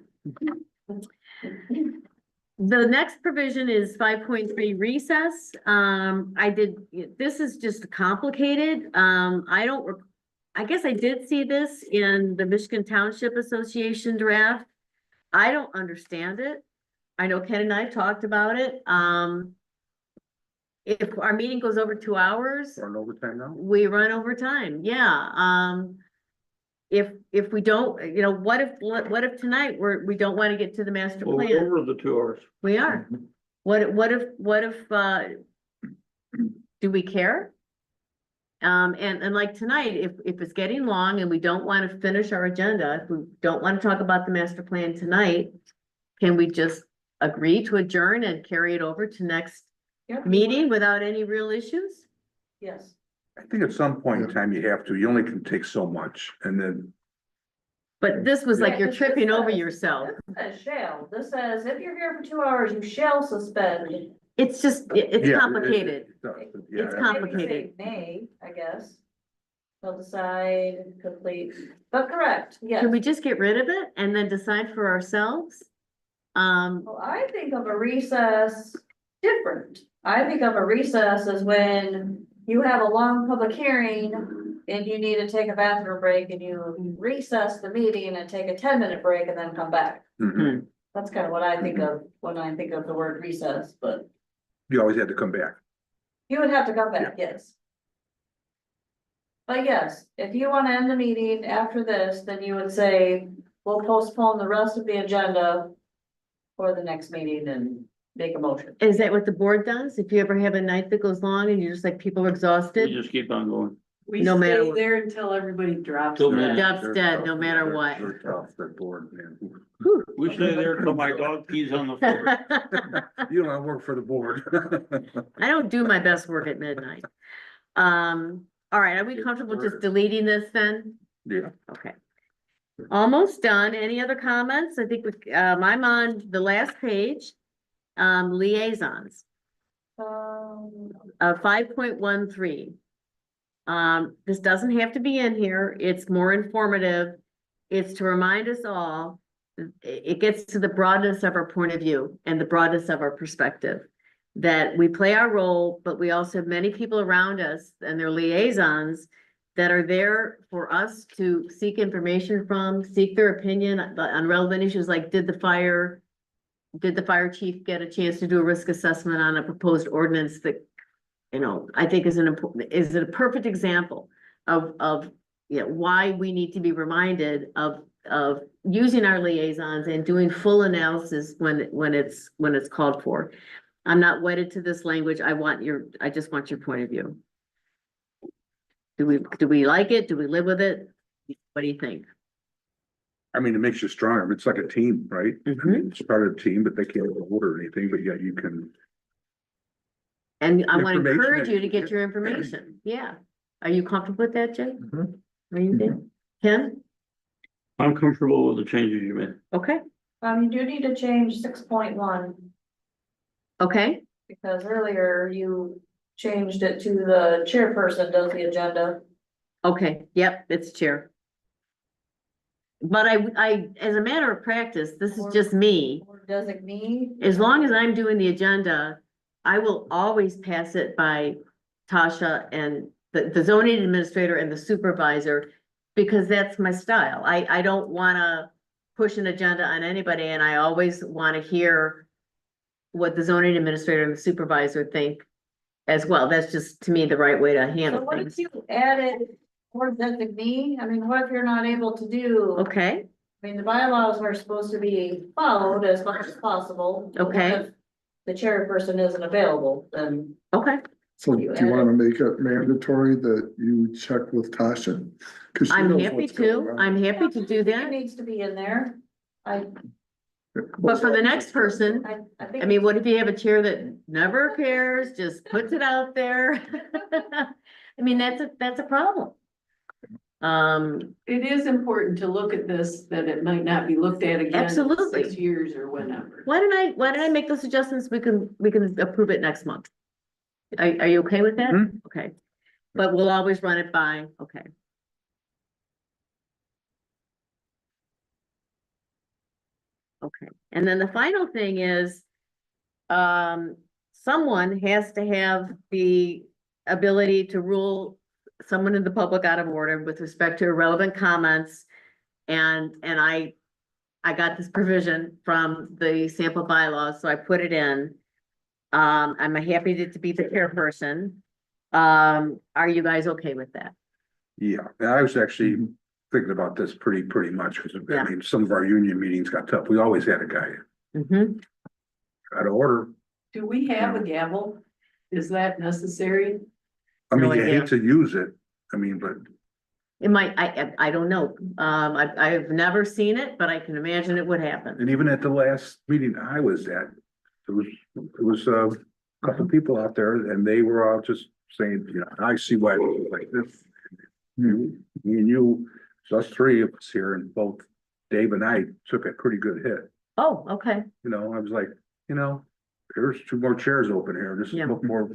The next provision is 5.3 recess. This is just complicated. I guess I did see this in the Michigan Township Association draft. I don't understand it. I know Ken and I talked about it. If our meeting goes over 2 hours, Run overtime now? we run over time, yeah, if we don't, you know, what if tonight we don't wanna get to the master Well, we're plan? over the 2 hours. We are. What if, do we care? And like tonight, if it's getting long and we don't wanna finish our agenda, if we don't wanna talk about the master plan tonight, can we just agree to adjourn and carry it over to next Yep. meeting without any real issues? Yes. I think at some point in time you have to, you only can take so much and then, But this was like Yeah, you're 'cause tripping this over says- yourself. This says shall, this says if you're here for 2 hours, you shall suspend. It's just, it's yeah. complicated. it does, but It's yeah, Maybe say complicated. May, I guess. They'll decide, complete, but correct, yes. Can we just get rid of it and then decide for ourselves? Well, I think of a recess different. I think of a recess as when you have a long public hearing and you need to take a bathroom break and you recess the meeting and take a 10-minute break and then come back. mhm. That's kind of what I think of when I think of the word recess, but You always had to come back. you would have to come back, yes. But yes, if you want to end the meeting after this, then you would say, we'll postpone the rest of the agenda for the next meeting and make a motion. Is that what the board does? If you ever have a night that goes long and you're just like, people are We exhausted, just keep on going. We No matter stay what. there until everybody drops. Till dead. midnight. job's They're dead, tough. no matter They're- what. They're tough, they're bored, man. We stay there till my dog pees on the floor. You don't work for the board. I don't do my best work at midnight. All right, are we comfortable just deleting this then? Yeah. Okay. Almost done. Any other comments? I think I'm on the last page. Liaisons, Um, 5.13. This doesn't have to be in here. It's more informative. It's to remind us all, it gets to the broadness of our point of view and the broadness of our perspective. That we play our role, but we also have many people around us and their liaisons that are there for us to seek information from, seek their opinion on relevant issues like did the fire chief get a chance to do a risk assessment on a proposed ordinance that, you know, I think is a perfect example of, you know, why we need to be reminded of using our liaisons and doing full analysis when it's called for. I'm not wedded to this language. I just want your point of view. Do we like it? Do we live with it? What do you think? I mean, it makes you stronger. It's like a team, right? I mean, it's part of the team, but they can't vote or anything, but yeah, you can. And I want to Information encourage is- you to get your information. Yeah. Are you comfortable with that, Jay? Mhm. What do you think? Ken? I'm comfortable with the changes you made. Okay, you do need to change 6.1, okay, because earlier you changed it to the chairperson does the agenda. okay. Yep, it's chair. But as a matter of practice, this is just me. Or designee. As long as I'm doing the agenda, I will always pass it by Tasha and the zoning administrator and the supervisor, because that's my style. I don't wanna push an agenda on anybody, and I always wanna hear what the zoning administrator and the supervisor think as well. That's just, to me, the right way to So handle what if things. you added or designee? I mean, what if you're not able to do? Okay, I mean, the bylaws are supposed to be followed as much as possible. but what Okay. if the chairperson isn't available, then okay. So You do you add wanna make it mandatory that you check with Tasha? 'Cause she I'm knows happy what's going to. on. I'm happy to do it that. needs to be in there. I But for the next person, think. I mean, what if you have a chair that never cares, just puts it out there? I mean, that's a problem. It is important to look at this, that it might not be looked at again in Absolutely. 6 years or whenever. why don't I make those suggestions? We can approve it next month. Are you okay with that? Mhm. Okay, but we'll always run it by, okay. Okay, and then the final thing is, someone has to have the ability to rule someone in the public out of order with respect to irrelevant comments. And I got this provision from the sample bylaws, so I put it in. I'm happy to be the chairperson. Are you guys okay with that? Yeah, and I was actually thinking about this pretty much, because Yeah. I mean, some of our union meetings got tough. We always had a guy Mhm. out of order. Do we have a gavel? Is that necessary? I mean, No you idea. hate to use it, I mean, but It might, I don't know. I've never seen it, but I can imagine it would happen. and even at the last meeting I was at, there was a couple people out there and they were all just saying, you know, I see why it was like this. You, me and you, so us three of us here, and both Dave and I took a pretty good hit. Oh, okay. You know, I was like, you know, there's 2 more chairs open here, just Yeah. look more,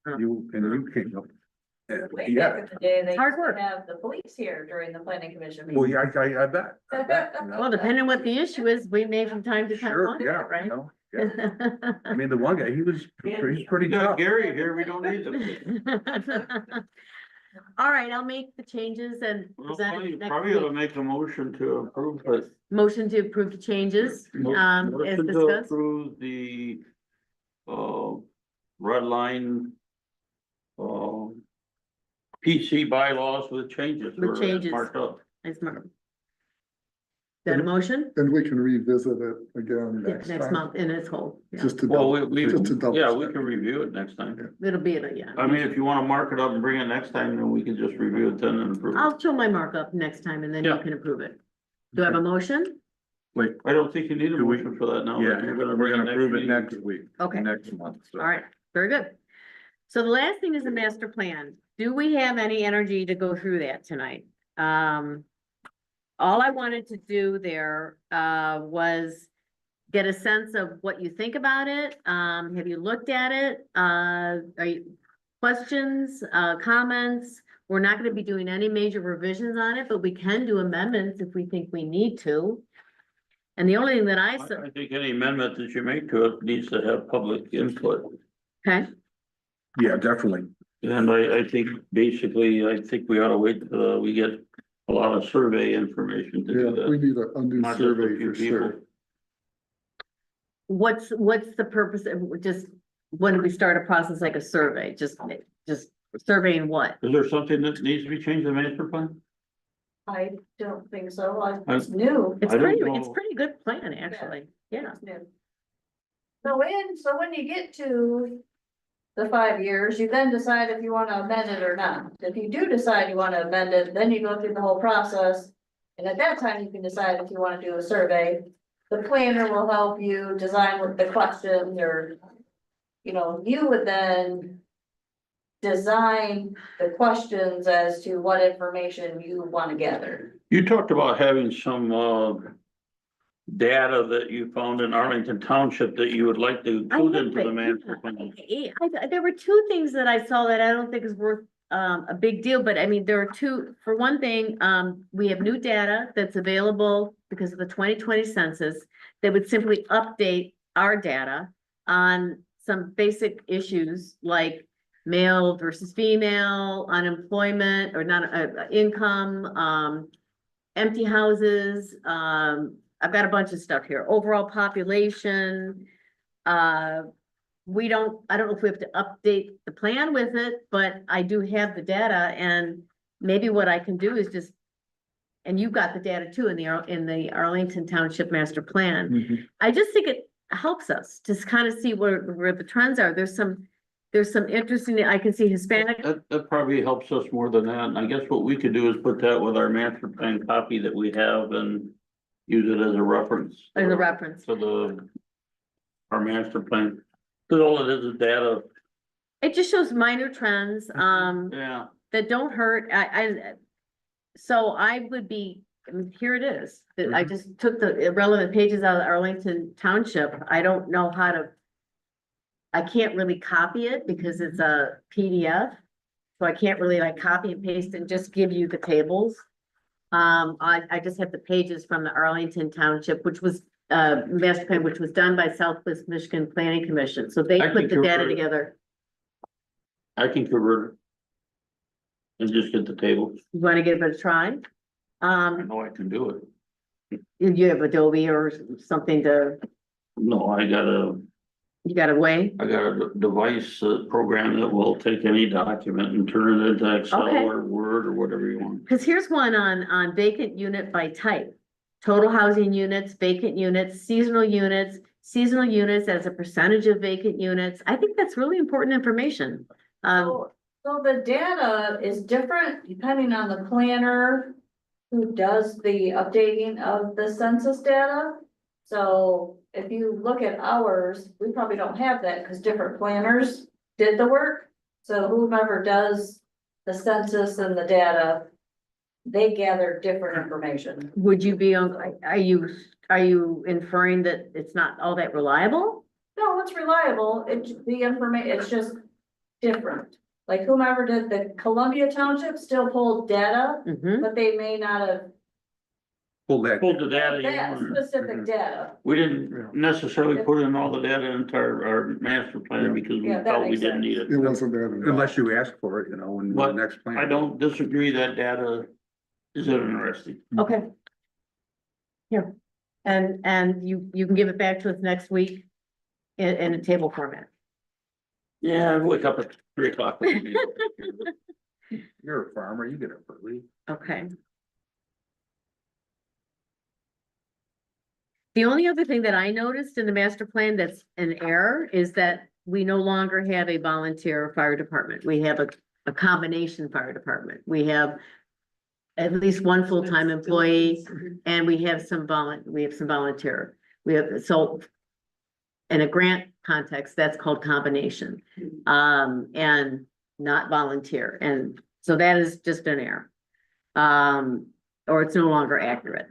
Oh. you came up. And, Way yeah, back in the day, they Hard used work. to have the police here during the planning commission well, meeting. yeah, I bet, you know. Well, depending on what the issue is, we may from time to time. Sure, monitor yeah, it, right? you know, yeah. I mean, the one guy, he's pretty We got tough. Gary here, we don't need them. All right, I'll make the changes and Well, present you it next probably ought to week. make a motion to approve it. Motion to approve the changes, as Motion to discussed. approve the, red line, PC bylaws with changes. With or as changes. Marked up. Is that a motion? And we can revisit it again Next next time. month in its whole, yeah. Just to. Well, double- we, just to double yeah, we check. can review it next time. It'll be, yeah. I mean, if you wanna mark it up and bring it next time, then we can just review it then and approve it. I'll show my markup next time and then you Yeah. can approve it. Do I have a motion? Wait, I don't think you need a Do we- motion for that now. yeah, We're we're gonna approve it meeting. next week, Okay. next month. so. All right, very good. So the last thing is the master plan. Do we have any energy to go through that tonight? All I wanted to do there, was get a sense of what you think about it. Have you looked at it? Are you, questions, comments? We're not gonna be doing any major revisions on it, but we can do amendments if we think we need to. And the only thing that I saw, I think any amendment that you make to it needs to have public input. okay, Yeah, definitely. And I think basically, I think we ought to wait till we get a lot of survey information to do Yeah, we that. need a new Not just a survey few for sure. people. what's the purpose of just, when do we start a process like a survey? Just surveying what? Is there something that needs to be changed in the master plan? I don't think so, That's- it's new. It's I don't it's know. pretty good plan, actually, yeah. It's new. So when you get to the 5 years, you then decide if you wanna amend it or not. If you do decide you wanna amend it, then you go through the whole process. And at that time, you can decide if you wanna do a survey. The planner will help you design with the questions or, you know, you would then design the questions as to what information you wanna gather. You talked about having some, data that you found in Arlington Township that you would like to I include have into the it, master yeah. plan. There were two things that I saw that I don't think is worth a big deal, but I mean, there are two, for one thing, we have new data that's available because of the 2020 census that would simply update our data on some basic issues like male versus female, unemployment or not, income, empty houses, I've got a bunch of stuff here, overall population. I don't know if we have to update the plan with it, but I do have the data and maybe what I can do is just. And you've got the data too in the Arlington Township Master Plan. I just think it helps us to kind of see where the trends are. There's some interesting, I can see Hispanic. That probably helps us more than that, and I guess what we could do is put that with our master plan copy that we have and use it as a reference. As a reference. To our master plan, cause all it is data, It just shows minor trends, yeah. that don't hurt. So I would be, I mean, here it is. That I just took the irrelevant pages out of Arlington Township. I don't know how to. I can't really copy it because it's a PDF. So I can't really like copy and paste and just give you the tables. I just have the pages from the Arlington Township, which was master plan, which was done by Southwest Michigan Planning Commission. So they I put think the you're data right. together. I can convert and just get the table. You wanna give it a try? I know I can do it. You have Adobe or something to, No, you got a way? I got a device, program that will take any document and turn it into Excel Okay. or Word or whatever you want. Cause here's one on vacant unit by type. Total housing units, vacant units, seasonal units as a percentage of vacant units. I think that's really important information. So the data is different depending on the planner who does the updating of the census data. So if you look at ours, we probably don't have that because different planners did the work. So whomever does the census and the data, they gather different information. Would you be on, are you inferring that it's not all that reliable? No, it's reliable. It's just different. Like whomever did the Columbia Township still pulled data, Mm-hmm. but they may not have Pull that. Pulled the data you that wanted. specific data. We didn't necessarily put in all the data into our master plan because we Yeah, that felt we makes didn't need It it. wasn't that. at all. Unless you ask for it, you know, in the But next plan. I don't disagree that data is interesting. Okay. Here, and you can give it back to us next week in a table format. Yeah, I wake up at 3 o'clock. You're a farmer, you get up early. Okay. The only other thing that I noticed in the master plan that's an error is that we no longer have a volunteer fire department. We have a combination fire department. We have at least one full-time employee and we have some volunteer. We have, so in a grant context, that's called combination, and not volunteer. And so that is just an error. Or it's no longer accurate.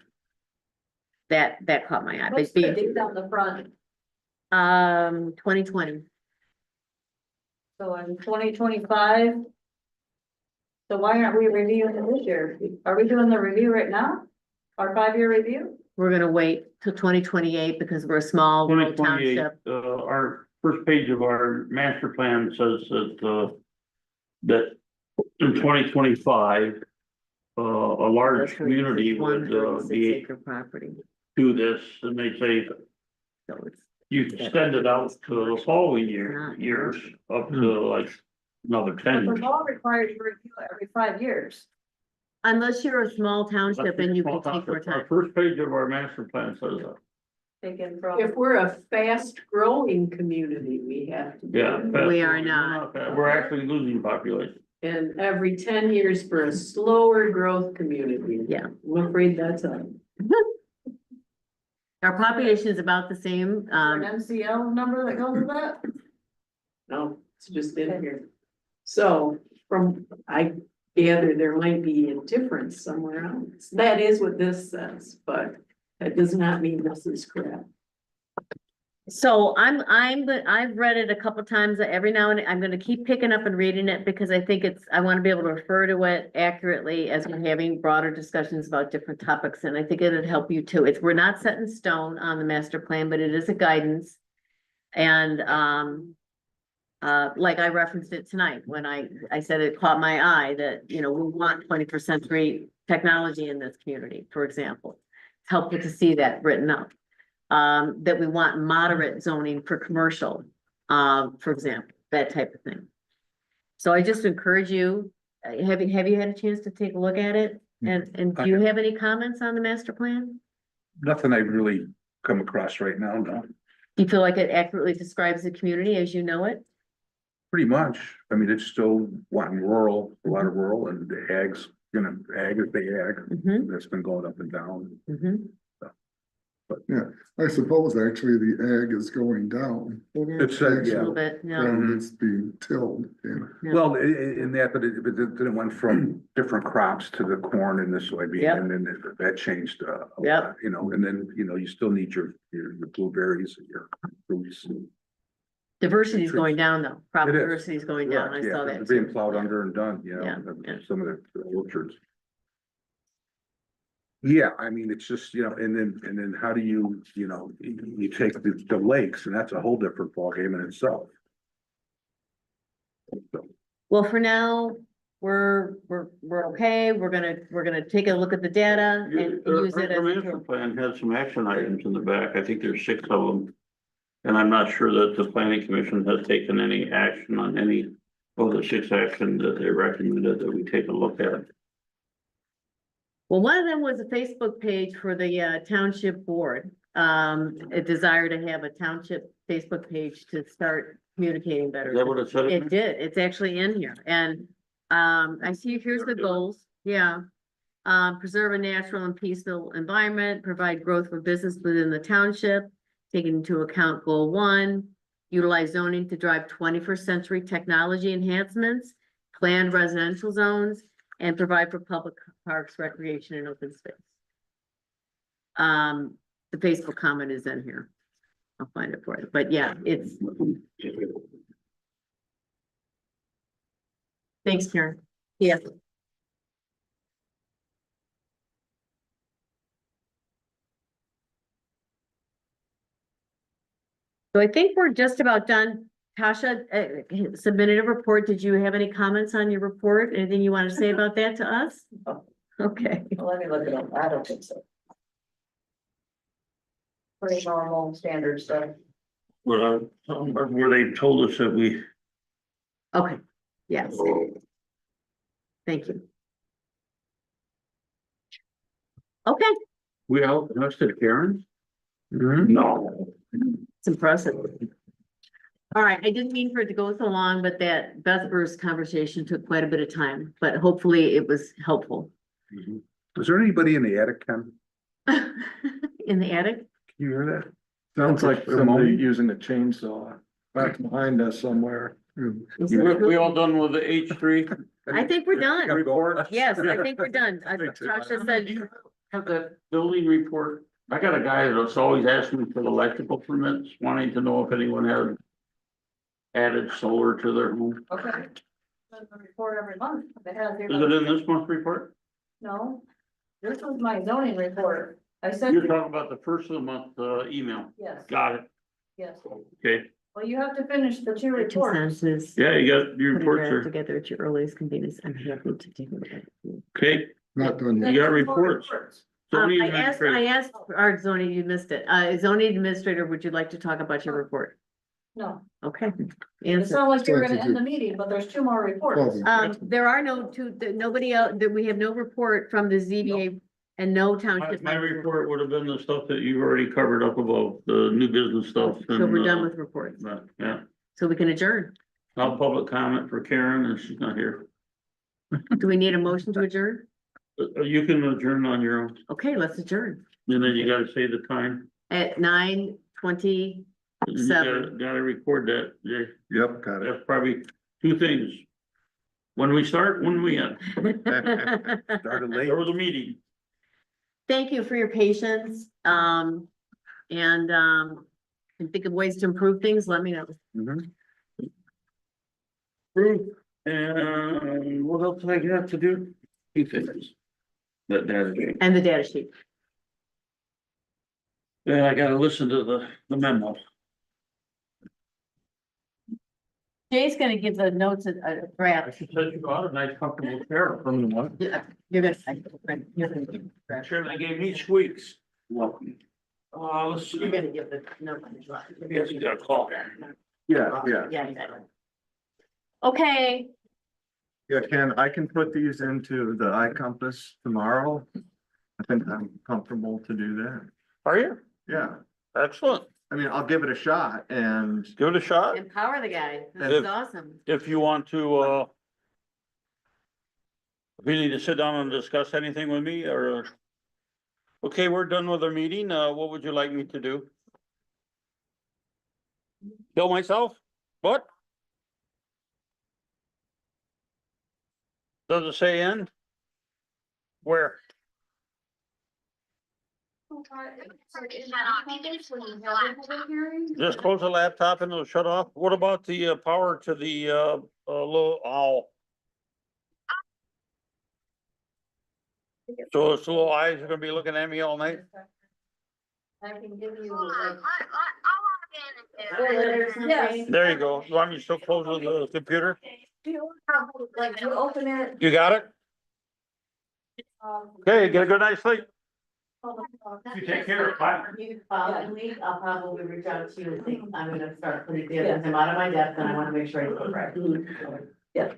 That caught my eye. What's But the date on the front? 2020. So in 2025. So why aren't we reviewing it this year? Are we doing the review right now? Our 5-year review? We're gonna wait till 2028 because we're a small rural 2028, township. our first page of our master plan says that in 2025, a large community would, be 136 acre property. do this, and they say So it's, you extend it out to the following years, up to like another 10 The years. law requires you review it every 5 years. unless you're a small township and you can take more Our time. first page of our master plan says that. Taken from. If we're a fast-growing community, we have to. do Yeah. it. We are We're not. We're actually losing population. And every 10 years for a slower growth community. Yeah. I'm afraid that's Our population is about the same, An MCL number that goes with that? no, it's just in here. So I gather there might be a difference somewhere else. That is what this says, but that does not mean this is correct. so I've read it a couple times, every now and then, I'm gonna keep picking up and reading it because I think I wanna be able to refer to it accurately as we're having broader discussions about different topics, and I think it'd help you too. We're not set in stone on the master plan, but it is a guidance. And, like I referenced it tonight when I said it caught my eye that, we want 21st century technology in this community, for example. It's helpful to see that written up. That we want moderate zoning for commercial, for example, that type of thing. So I just encourage you, have you had a chance to take a look at it? And do you have any comments on the master plan? Nothing I've really come across right now, no, Do you feel like it accurately describes the community as you know it? pretty much. I mean, it's still wanting rural, a lot of rural, and the ag is the ag. Mm-hmm, That's been going up and down. mm-hmm. I suppose actually the ag is going down, It's, A yeah. little bit, yeah. and it's being tilled, yeah. Yeah. Well, in that, but it went from different crops to the corn and the soybean, Yep. and then that changed, a Yep. lot, and then, you still need your blueberries and your fruits. Diversity is going down though. Crop It is. diversity is going down. I Yeah, saw they're that. being too. plowed Yeah. under and done, Yeah, yeah. some of the orchards. Yeah, I mean, it's just, and then how do you take the lakes, and that's a whole different ballgame in itself. So, Well, for now, we're okay, we're gonna take a look at the data and use it as Our a master tool. plan has some action items in the back. I think there's 6 of them. And I'm not sure that the planning commission has taken any action on any of the 6 actions that they recommended that we take a look at. Well, one of them was a Facebook page for the township board. A desire to have a township Facebook page to start communicating better. Is that what it said? It did, it's actually in here, and, I see, here's the goals, yeah. Preserve a natural and peaceful environment, provide growth for business within the township, taking into account goal 1. Utilize zoning to drive 21st century technology enhancements, planned residential zones, and provide for public parks, recreation, and open space. The Facebook comment is in here. I'll find it for you, but yeah, it's, thanks, Karen. Yeah. So I think we're just about done. Tasha submitted a report. Did you have any comments on your report? Anything you want to say about that to us? Okay. Well, let me look it up. I don't think so. Pretty normal standard stuff. Where they told us that we. Okay, yes, thank you. Okay, We outlasted Karen? Mhm. No. it's impressive. All right, I didn't mean for it to go so long, but that Vesper's conversation took quite a bit of time, but hopefully it was helpful. Is there anybody in the attic, Ken? In the attic? Can you hear that? Sounds like For a somebody moment. using a chainsaw back behind us somewhere. Is it- We all done with the H3? I think we're done. Report? Yes, I think we're done. Me too. Tasha said, Have that building report. I got a guy that's always asking for electrical permits, wanting to know if anyone has added solar to their home. Okay. Does the report every month. It has here. Is it in this month's report? No, this was my zoning report. I sent You're you, talking about the first of the month, email. yes, Got it. yes. Okay. Well, you have to finish the 2 two reports. sentences. Yeah, you got your Put it reports back there. together at your earliest convenience. I'm happy to take a look at it. Okay. Not doing You that. got reports. Zoning I administrator. asked our zoning, you missed it. Zoning administrator, would you like to talk about your report? No, Okay. it Answer. sounds like you're Sorry, gonna end the meeting, but there's 2 more reports. There are nobody else, that we have no report from the ZBA and no township. My report would have been the stuff that you've already covered up above, the new business stuff. So we're and, done with reports, Yeah, so we can adjourn. I'll public comment for Karen and she's not here. Do we need a motion to adjourn? You can adjourn on your own, Okay, let's adjourn and then you gotta say the time. at 9:20. You Seven. gotta record that, Jay. Yep, got it. That's probably 2 things. When we start, when we end. Started late. There was a meeting. Thank you for your patience, and think of ways to improve things, let me know. Mhm. And what else did I have to do? 2 things. That data sheet. And the data sheet. Yeah, I gotta listen to the memo. Jay's gonna give the notes a draft. She said you got a nice comfortable chair from the one. Yeah, You're gonna, you're gonna give the draft. Sure, they gave me squeaks. Welcome. Let's see. You're gonna give the note. Yes, you got a call. Yeah, yeah. Yeah. Okay, Yeah, Ken, I can put these into the iCompass tomorrow. I think I'm comfortable to do that. Are you? Yeah, Excellent. I mean, I'll give it a shot and Give it a shot. empower the guy, this If- is awesome. If you want to, if you need to sit down and discuss anything with me or. Okay, we're done with our meeting. What would you like me to do? Kill myself? What? Does it say end? Where? Just close the laptop and it'll shut off. What about the power to the little owl? So its little eyes are gonna be looking at me all night? I can give you. like, Yes. There you go. You want me to still close the computer? Do you have, like, you open it? You got it? Okay, get a good night's sleep. You take care, bye. Week, I'll probably reach out to you and think I'm gonna start putting the others, I'm out of my depth and I wanna make sure I do it right. Yeah.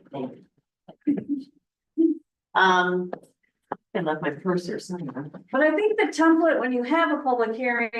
I left my purse or something. But I think the template, when you have a public hearing,